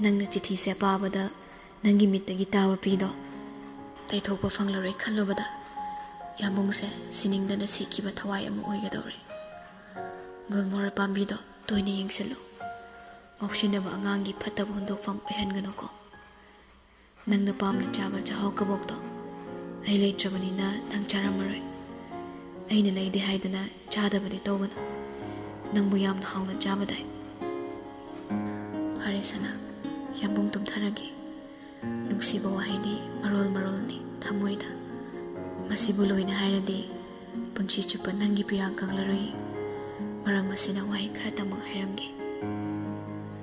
ꯅꯪꯅ ꯆꯤꯊꯤꯁꯦ ꯄꯥꯕꯗ ꯅꯪꯒꯤ ꯃꯤꯠꯇꯒꯤ ꯇꯥꯕ ꯄꯤꯗꯣ ꯇꯩꯊꯣꯛꯄ ꯐꯪꯂꯔꯣꯏ ꯈꯜꯂꯨꯕꯗ ꯌꯥꯃꯨꯡꯁꯦ ꯁꯤꯅꯤꯡꯗꯅ ꯁꯤꯈꯤꯕ ꯊꯋꯥꯏ ꯑꯃ ꯑꯣꯏꯒꯗꯧꯔꯦ ꯒꯨꯜꯃꯣꯍꯔ ꯄꯥꯝꯕꯤꯗꯣ ꯇꯣꯏꯅ ꯌꯦꯡꯁꯤꯜꯂꯨ ꯉꯥꯎꯁꯤꯟꯅꯕ ꯑꯉꯥꯡꯒꯤ ꯐꯠꯇꯕ ꯍꯨꯟꯗꯣꯛꯐꯝ ꯑꯣꯏꯍꯟꯒꯅꯨꯀꯣ ꯅꯪꯅ ꯄꯥꯝꯅ ꯆꯥꯕ ꯆꯥꯛꯍꯥꯎ ꯀꯕꯣꯛꯇꯣ ꯑꯩ ꯂꯩꯇ꯭ꯔꯕꯅꯤꯅ ꯅꯪ ꯆꯥꯔꯝꯃꯔꯣꯏ ꯑꯩꯅ ꯂꯩꯗꯦ ꯍꯥꯏꯗꯅ ꯆꯥꯗꯕꯗꯤ ꯇꯧꯒꯅꯨ ꯅꯪꯕꯨ ꯌꯥꯝꯅ ꯍꯥꯎꯅ ꯆꯥꯕꯗꯥꯏ ꯐꯔꯦ ꯁꯅꯥ ꯌꯥꯃꯨꯡ ꯇꯨꯝꯊꯔꯒꯦ ꯅꯨꯡꯁꯤꯕ ꯋꯥꯍꯩꯗꯤ ꯃꯔꯣꯜ ꯃꯔꯣꯜꯅꯤ ꯊꯃꯣꯏꯗ ꯃꯁꯤꯕꯨ ꯂꯣꯏꯅ ꯍꯥꯏꯔꯗꯤ ꯄꯨꯟꯁꯤ ꯆꯨꯞꯄ ꯅꯪꯒꯤ ꯄꯤꯔꯥꯡ ꯀꯪꯂꯔꯣꯏ ꯃꯔꯝ ꯑꯁꯤꯅ ꯋꯥꯍꯩ ꯈꯔꯇꯃꯛ ꯍꯥꯏꯔꯝꯒꯦ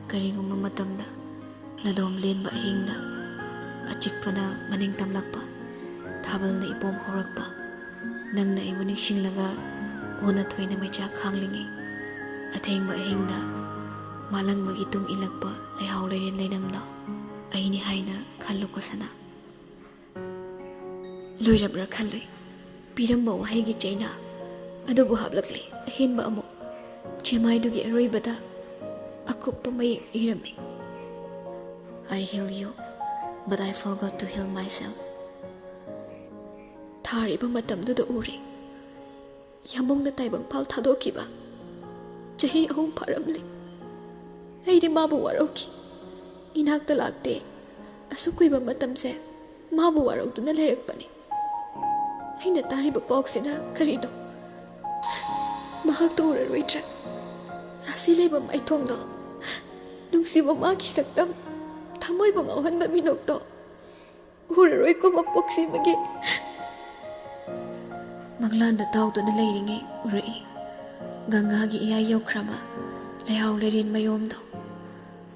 ꯀꯔꯤꯒꯨꯝꯕ ꯃꯇꯝꯗ ꯅꯗꯣꯝ ꯂꯦꯟꯕ ꯑꯍꯤꯡꯗ ꯑꯆꯤꯛꯄꯅ ꯃꯅꯤꯡ ꯇꯝꯂꯛꯄ ꯊꯥꯕꯜꯅ ꯏꯄꯣꯝ ꯍꯧꯔꯛꯄ ꯅꯪꯅ ꯑꯩꯕꯨ ꯅꯤꯡꯁꯤꯡꯂꯒ ꯑꯣꯟꯅ ꯊꯣꯏꯅ ꯃꯩꯆꯥꯛ ꯈꯥꯡꯂꯤꯉꯩ ꯑꯊꯦꯡꯕ ꯑꯍꯤꯡꯗ ꯃꯥꯂꯪꯕꯒꯤ ꯇꯨꯡ ꯏꯜꯂꯛꯄ ꯂꯩꯍꯥꯎ ꯂꯩꯔꯦꯟ ꯂꯩꯅꯝꯗꯣ ꯑꯩꯅꯤ ꯍꯥꯏꯅ ꯈꯜꯂꯨꯀꯣ ꯁꯅꯥ ꯂꯣꯏꯔꯕ꯭ꯔꯥ ꯈꯜꯂꯨꯏ ꯄꯤꯔꯝꯕ ꯋꯥꯍꯩꯒꯤ ꯆꯩꯅꯥ ꯑꯗꯨꯕꯨ ꯍꯥꯞꯂꯛꯂꯤ ꯑꯍꯦꯟꯕ ꯑꯃꯨꯛ ꯆꯦꯃꯥꯏꯗꯨꯒꯤ ꯑꯔꯣꯏꯕꯗ ꯑꯀꯨꯞꯄ ꯃꯌꯦꯛ ꯏꯔꯝꯃꯤ I heal you but I forgot to heal myself ꯊꯥꯔꯤꯕ ꯃꯇꯝꯗꯨꯗ ꯎꯔꯦ ꯌꯥꯃꯨꯡꯅ ꯇꯥꯏꯕꯪꯄꯥꯜ ꯊꯥꯗꯣꯛꯈꯤꯕ ꯆꯍꯤ 3 ꯐꯥꯔꯝꯂꯦ ꯑꯩꯗꯤ ꯃꯥꯕꯨ ꯋꯥꯔꯧꯈꯤ ꯏꯅꯥꯛꯇ ꯂꯥꯛꯇꯦ ꯑꯁꯨꯛ ꯀꯨꯏꯕ ꯃꯇꯝꯁꯦ ꯃꯥꯕꯨ ꯋꯥꯔꯧꯗꯨꯅ ꯂꯩꯔꯛꯄꯅꯤ ꯑꯩꯅ ꯇꯥꯔꯤꯕ ꯄꯥꯎꯁꯤꯅ ꯀꯔꯤꯅꯣ ꯃꯍꯥꯛꯇꯣ ꯎꯔꯔꯣꯏꯗ꯭ꯔꯥ ꯔꯥꯁꯤ ꯂꯩꯕ ꯃꯥꯏꯊꯣꯡꯗꯣ ꯅꯨꯡꯁꯤꯕ ꯃꯥꯒꯤ ꯁꯛꯇꯝ ꯊꯃꯣꯏꯕꯨ ꯉꯥꯎꯍꯟꯕ ꯃꯤꯅꯣꯛꯇꯣ ꯎꯔꯔꯣꯏꯀꯣ ꯃꯄꯣꯛꯁꯤꯃꯒꯤ ꯃꯪꯂꯥꯟꯗ ꯇꯥꯎꯗꯨꯅ ꯂꯩꯔꯤꯉꯩ ꯎꯔꯛꯏ ꯒꯪꯒꯥꯒꯤ ꯏꯌꯥꯏ ꯌꯧꯈ꯭ꯔꯕ ꯂꯩꯍꯥꯎ ꯂꯩꯔꯦꯟ ꯃꯌꯣꯝꯗꯣ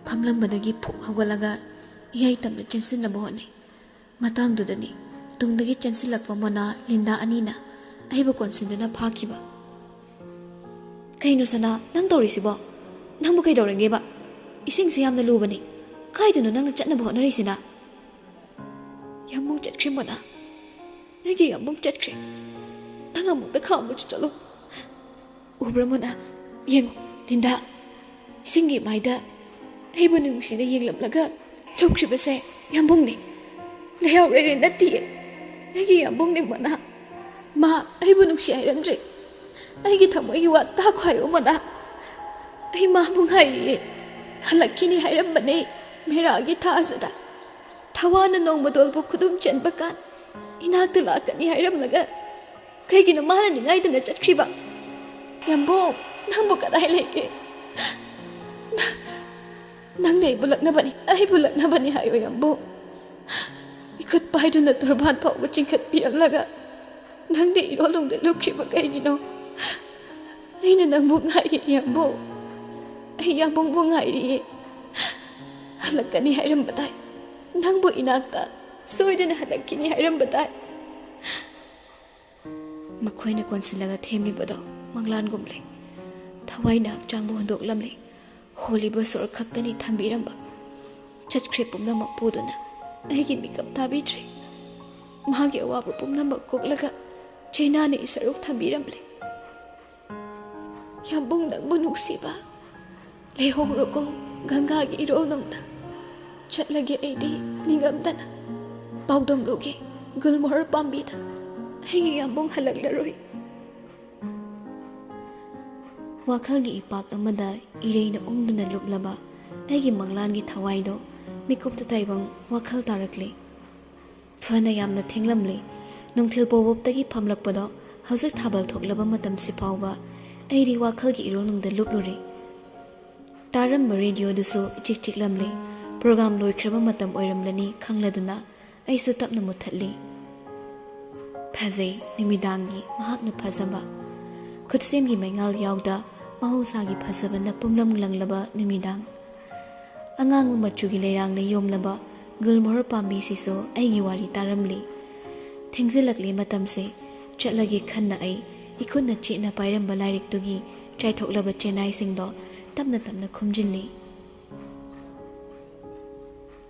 ꯐꯝꯂꯝꯕꯗꯒꯤ ꯐꯨꯛ ꯍꯧꯒꯠꯂꯒ ꯏꯌꯥꯏ ꯇꯝꯅ ꯆꯦꯟꯁꯤꯟꯅꯕ ꯍꯣꯠꯅꯩ ꯃꯇꯥꯡꯗꯨꯗꯅꯤ ꯇꯨꯡꯗꯒꯤ ꯆꯦꯟꯁꯤꯜꯂꯛꯄ ꯃꯣꯅꯥ ꯂꯤꯟꯗꯥ ꯑꯅꯤꯅ ꯑꯩꯕꯨ ꯀꯣꯟꯁꯤꯟꯗꯨꯅ ꯐꯥꯈꯤꯕ ꯀꯩꯅꯣ ꯁꯅꯥ ꯅꯪ ꯇꯧꯔꯤꯁꯤꯕꯣ ꯅꯪꯕꯨ ꯀꯩꯗꯧꯔꯒꯦꯕ ꯏꯁꯤꯡꯁꯦ ꯌꯥꯝꯅ ꯂꯨꯕꯅꯤ ꯀꯥꯏꯗꯅꯣ ꯅꯪꯅ ꯆꯠꯅꯕ ꯍꯣꯠꯅꯔꯤꯁꯤꯅ ꯌꯥꯃꯨꯡ ꯆꯠꯈ꯭ꯔꯦ ꯃꯣꯅꯥ ꯑꯩꯒꯤ ꯌꯥꯃꯨꯡ ꯆꯠꯈ꯭ꯔꯦ ꯅꯪ ꯑꯃꯨꯛꯇ ꯈꯥꯝꯕꯁꯨ ꯆꯠꯂꯣ ꯎꯕ꯭ꯔꯥ ꯃꯣꯅꯥ ꯌꯦꯡꯉꯣ ꯂꯤꯟꯗꯥ ꯏꯁꯤꯡꯒꯤ ꯃꯥꯏꯗ ꯑꯩꯕꯨ ꯅꯨꯡꯁꯤꯅ ꯌꯦꯡꯂꯝꯂꯒ ꯂꯧꯈ꯭ꯔꯤꯕꯁꯦ ꯌꯥꯝꯕꯨꯡꯅꯤ ꯂꯩꯍꯥꯎ ꯂꯩꯔꯦꯟ ꯅꯠꯇꯤꯌꯦ ꯑꯩꯒꯤ ꯌꯥꯝꯕꯨꯡꯅꯤ ꯃꯣꯅꯥ ꯃꯥ ꯑꯩꯕꯨ ꯅꯨꯡꯁꯤ ꯍꯥꯏꯔꯝꯗ꯭ꯔꯦ ꯑꯩꯒꯤ ꯊꯃꯣꯏꯒꯤ ꯋꯥ ꯇꯥꯈꯣ ꯍꯥꯏꯌꯣ ꯃꯣꯅꯥ ꯑꯩ ꯃꯥꯕꯨ ꯉꯥꯏꯔꯤꯌꯦ ꯍꯜꯂꯛꯈꯤꯅꯤ ꯍꯥꯏꯔꯝꯕꯅꯦ ꯃꯦꯔꯥꯒꯤ ꯊꯥꯖꯗ ꯊꯋꯥꯅ ꯅꯣꯡꯃꯗꯣꯜꯕꯨ ꯈꯨꯗꯨꯝ ꯆꯟꯕ ꯀꯥꯟ ꯏꯅꯥꯛꯇ ꯂꯥꯛꯀꯅꯤ ꯍꯥꯏꯔꯝꯂꯒ ꯀꯩꯒꯤꯅꯣ ꯃꯥꯅ ꯅꯤꯡꯉꯥꯏꯗꯅ ꯆꯠꯈ꯭ꯔꯤꯕ ꯌꯥꯝꯕꯨꯡ ꯅꯪꯕꯨ ꯀꯗꯥꯏ ꯂꯩꯒꯦ ꯅꯪꯅ ꯑꯩꯕꯨ ꯂꯛꯅꯕꯅꯤ ꯍꯥꯏꯌꯣ ꯌꯥꯝꯕꯨꯡ इखुद पाइदुना तुरबान फाउबा चिंखत्पिरमलगा नंदे इरोलुंगदा लुख्रिबा कइगिनो अइना नंबु गाइरि याम्बु अइ याम्बुंगबु गाइरिये हलक्कनि हाइरमबदाय नंबु इनाक्ता सोइदना हलक्किनि हाइरमबदाय मखोइना कोनसिलगा थेमलिबदो मंगलानगुमले थवाइना हक्चांगबु हुंदोकलमले होलिबा सोर खक्तनि थंबिरमबा चटख्रे पुमनमक पुदुना ꯑꯩꯒꯤ ꯃꯤꯀꯞ ꯇꯥꯕꯤꯗ꯭ꯔꯦ ꯃꯥꯒꯤ ꯑꯋꯥꯕ ꯄꯨꯝꯅꯃꯛ ꯀꯣꯛꯂꯒ ꯆꯩꯅꯥꯅ ꯏꯁꯔꯨꯛ ꯊꯝꯕꯤꯔꯝꯂꯦ ꯌꯥꯝꯕꯨꯡ ꯅꯪꯕꯨ ꯅꯨꯡꯁꯤꯕ ꯂꯩꯍꯧꯔꯣꯀꯣ ꯒꯪꯒꯥꯒꯤ ꯏꯔꯣꯜꯅꯨꯡꯗ ꯆꯠꯂꯒꯦ ꯑꯩꯗꯤ ꯅꯤꯡꯉꯝꯗꯅ ꯄꯥꯎꯗꯝꯂꯨꯒꯦ ꯒꯨꯜꯃꯣꯍꯔ ꯄꯥꯝꯕꯤꯗ ꯑꯩꯒꯤ ꯌꯥꯝꯕꯨꯡ ꯍꯜꯂꯛꯂꯔꯣꯏ ꯋꯥꯈꯜꯒꯤ ꯏꯄꯥꯛ ꯑꯃꯗ ꯏꯔꯩꯅ ꯎꯪꯗꯨꯅ ꯂꯨꯞꯂꯕ ꯑꯩꯒꯤ ꯃꯪꯂꯥꯟꯒꯤ ꯊꯋꯥꯏꯗꯣ ꯃꯤꯀꯨꯞꯇ ꯇꯥꯏꯕꯪ ꯋꯥꯈꯜ ꯇꯥꯔꯛꯂꯤ ꯐꯅ ꯌꯥꯝꯅ ꯊꯦꯡꯂꯝꯂꯤ ꯅꯨꯡꯊꯤꯜ ꯄꯣꯕꯣꯞꯇꯒꯤ ꯐꯝꯂꯛꯄꯗꯣ ꯍꯧꯖꯤꯛ ꯊꯥꯕꯜ ꯊꯣꯛꯂꯕ ꯃꯇꯝꯁꯤ ꯐꯥꯎꯕ ꯑꯩꯗꯤ ꯋꯥꯈꯜꯒꯤ ꯏꯔꯣꯜꯅꯨꯡꯗ ꯂꯨꯞꯂꯨꯔꯤ ꯇꯥꯔꯝꯕ ꯔꯦꯗꯤꯑꯣꯗꯨꯁꯨ ꯏꯆꯤꯛ ꯆꯤꯛꯂꯝꯂꯤ ꯄ꯭ꯔꯣꯒ꯭ꯔꯥꯝ ꯂꯣꯏꯈ꯭ꯔꯕ ꯃꯇꯝ ꯑꯣꯏꯔꯝꯂꯅꯤ ꯈꯪꯂꯗꯨꯅ ꯑꯩꯁꯨ ꯇꯞꯅ ꯃꯨꯠꯊꯠꯂꯤ ꯐꯖꯩ ꯅꯨꯃꯤꯗꯥꯡꯒꯤ ꯃꯍꯥꯛꯅ ꯐꯖꯕ ꯈꯨꯠꯁꯦꯝꯒꯤ ꯃꯩꯉꯥꯜ ꯌꯥꯎꯗ ꯃꯍꯧꯁꯥꯒꯤ ꯐꯖꯕꯅ ꯄꯨꯝꯂꯝ ꯂꯪꯂꯕ ꯅꯨꯃꯤꯗꯥꯡ ꯑꯉꯥꯡꯕ ꯃꯆꯨꯒꯤ ꯂꯩꯔꯥꯡꯅ ꯌꯣꯝꯂꯕ Gulmohar pambi siso aigi wari taramli. Thengzilakli matamse chatlagi khanna ai ikhunna chena pairamba lairik tugi chaithoklaba chenai singdo tamna tamna khumjinli.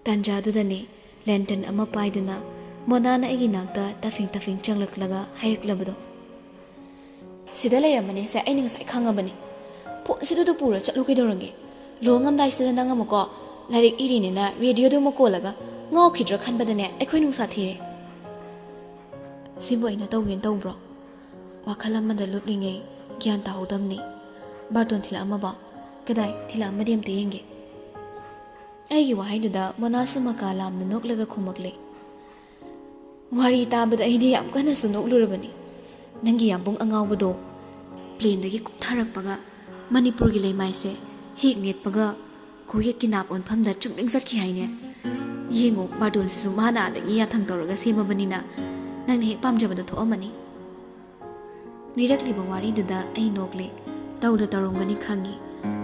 Tanjadudani lantern ama paiduna monana aigi nakta tafing changlaklaga hairuklabado. Sida layramani sa ai ningsai khangabani. Phone sidu du pura chatlu kaidorangi. Longam dai sida nangamuko lairik irinina radio du makolaga ngawkhidra khanbadane aikhoi nungsa thire. Sibu aina tawgen tawbro. Wakhal amada luplingai gyan tahodamni. Barton thila amaba kadai thila amadi amte yenge. Aigi wahaiduda monasa makalamna noklaga khumakle. Wari tabada aidi yam kana su noklurabani. Nangi yambung angawbado plane dagi kuptharakpaga Manipuri leimaise hik netpaga kuhek kinap onphamda chumring satki haine. Yengo Barton su mana adagi yathang tawraga semabanina nangna hek pamjabada thoamani. Lirakliba wariduda ai nokle tawda tarongani khangi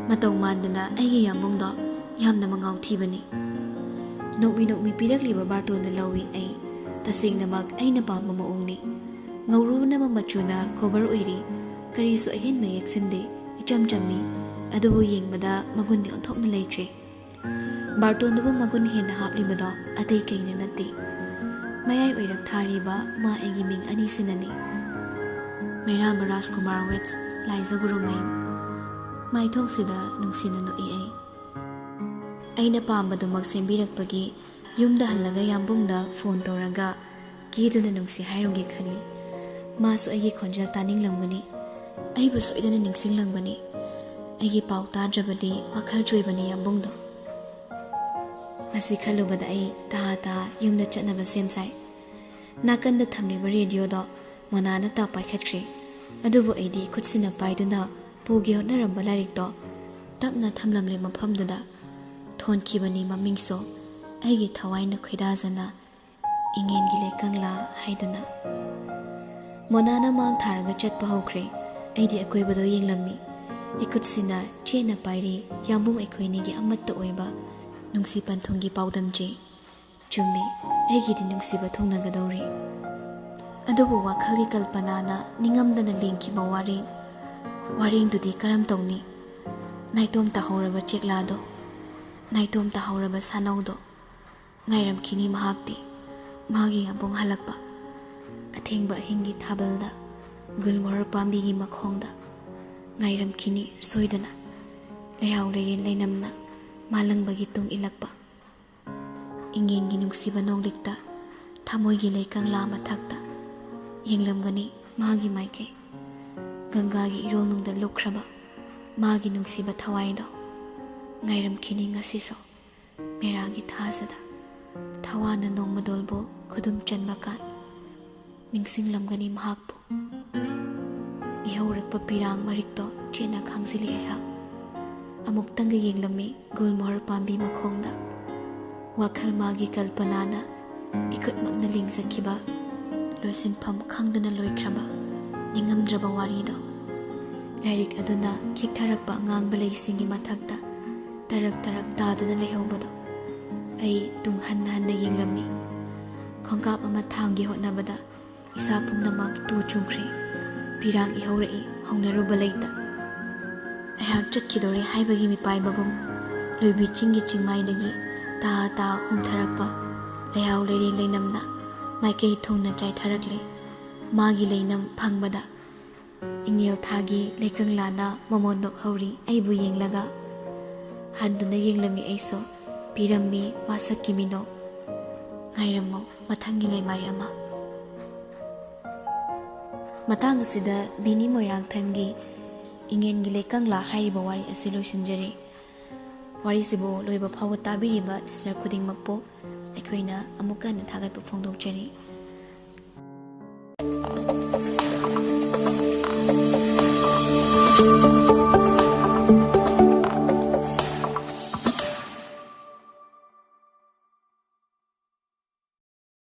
mataw mandana aigi yambungdo yamna mangaw thibani. Nokmi pirakliba Bartonda lawi ai tasingnamak aina pamba maongni. Ngawruna mamachuna cover oiri karisu ahin mayek sinde icham chammi adubu yengmada magunni onthokna laikre. Bartondubu magun henna haplibado atei kaina natti. Mayai oirak thariba ma aigi ming ani sinani. Mera Maras Kumar Wets Liza Gurumayum Maithong sida nungsina no ai. Aina pambadu magsembirakpagi yumda hallaga yambungda phone toraga kiduna nungsi hairungi khali. Masu aigi khonjal taning lamgani. Aibu soidana ningsing langbani. Aigi pau tadrabadi wakhal joibani yambungdo. Masi khalubada ai ta yumda chatnaba semsai. Nakanda thamliba radio do monana ta paikhatkre. Adubu aidi khutsina paiduna pugi hotnaramba lairik do tapna thamlamle mafamduda thonkhibani mamingso aigi thawaina khoidajana Engengi Leikangla haiduna. Monana mang tharaga chatpa hokre aidi akoibado yenglammi. Ikutsina chena pairi yambung aikoinigi amatta oiba nungsi panthongi paudamje. Chummi aigi di nungsiba thongnagadori. Adubu wakhali kalpanana ningamdana lengkiba waring dudi karam tawni. Naitom tahoraba cheklado. Naitom tahoraba sanawdo. Ngairam kini mahakti. Magi yambung halakpa. Athengba hingi thabalda. Gulmohar pambigi makhongda. Ngairam kini soidana. Lehaw leirin leinamna. Malangbagi tung ilakpa. Engengi nungsiba nonglikta. Thamoigi Leikangla mathakta. Yenglamgani magi maike. Gangagi ironungda lukraba. Magi nungsiba thawaido. Ngairam kini ngasiso. Meragi thazada. Thawana nongmadolbo khudum chanbakan. Ningsing lamgani mahakpo. Ihaurakpa pirang marikto chena khangzili ehak. Amuktanga yenglami Gulmohar pambi makhongda. Wakhal magi kalpanana ikutmakna lingsakiba. Loisinpham khangdana loikraba. Ningamdraba warido. Lairik aduna khiktharakpa angangba leisingi mathakta tarak taduna lehawbado. Ai tung hanna yenglammi. Khongkap ama thangi hotnabada isa pumnamak tu chungkhre. Pirang ihaurai hongnaruba leita. Aihak chatkidore haibagi mipai bagum loibi chingi chingmaidagi ta humtharakpa lehaw leiri leinamna maikei thongna chaitharakle. Magi leinam phangbada ingel thagi Leikanglana momondok hauri aibu yenglaga handuna yenglami aiso pirammi wasakki mino ngairamo mathangi leimai ama. Matang asida Bini Moirangthemgi Engengi Leikangla hairiba wari ase loisinjari. Wari sibo loiba phawa tabiriba listener khudingmakpo aikoina amuka na thagatpa phongdokjari.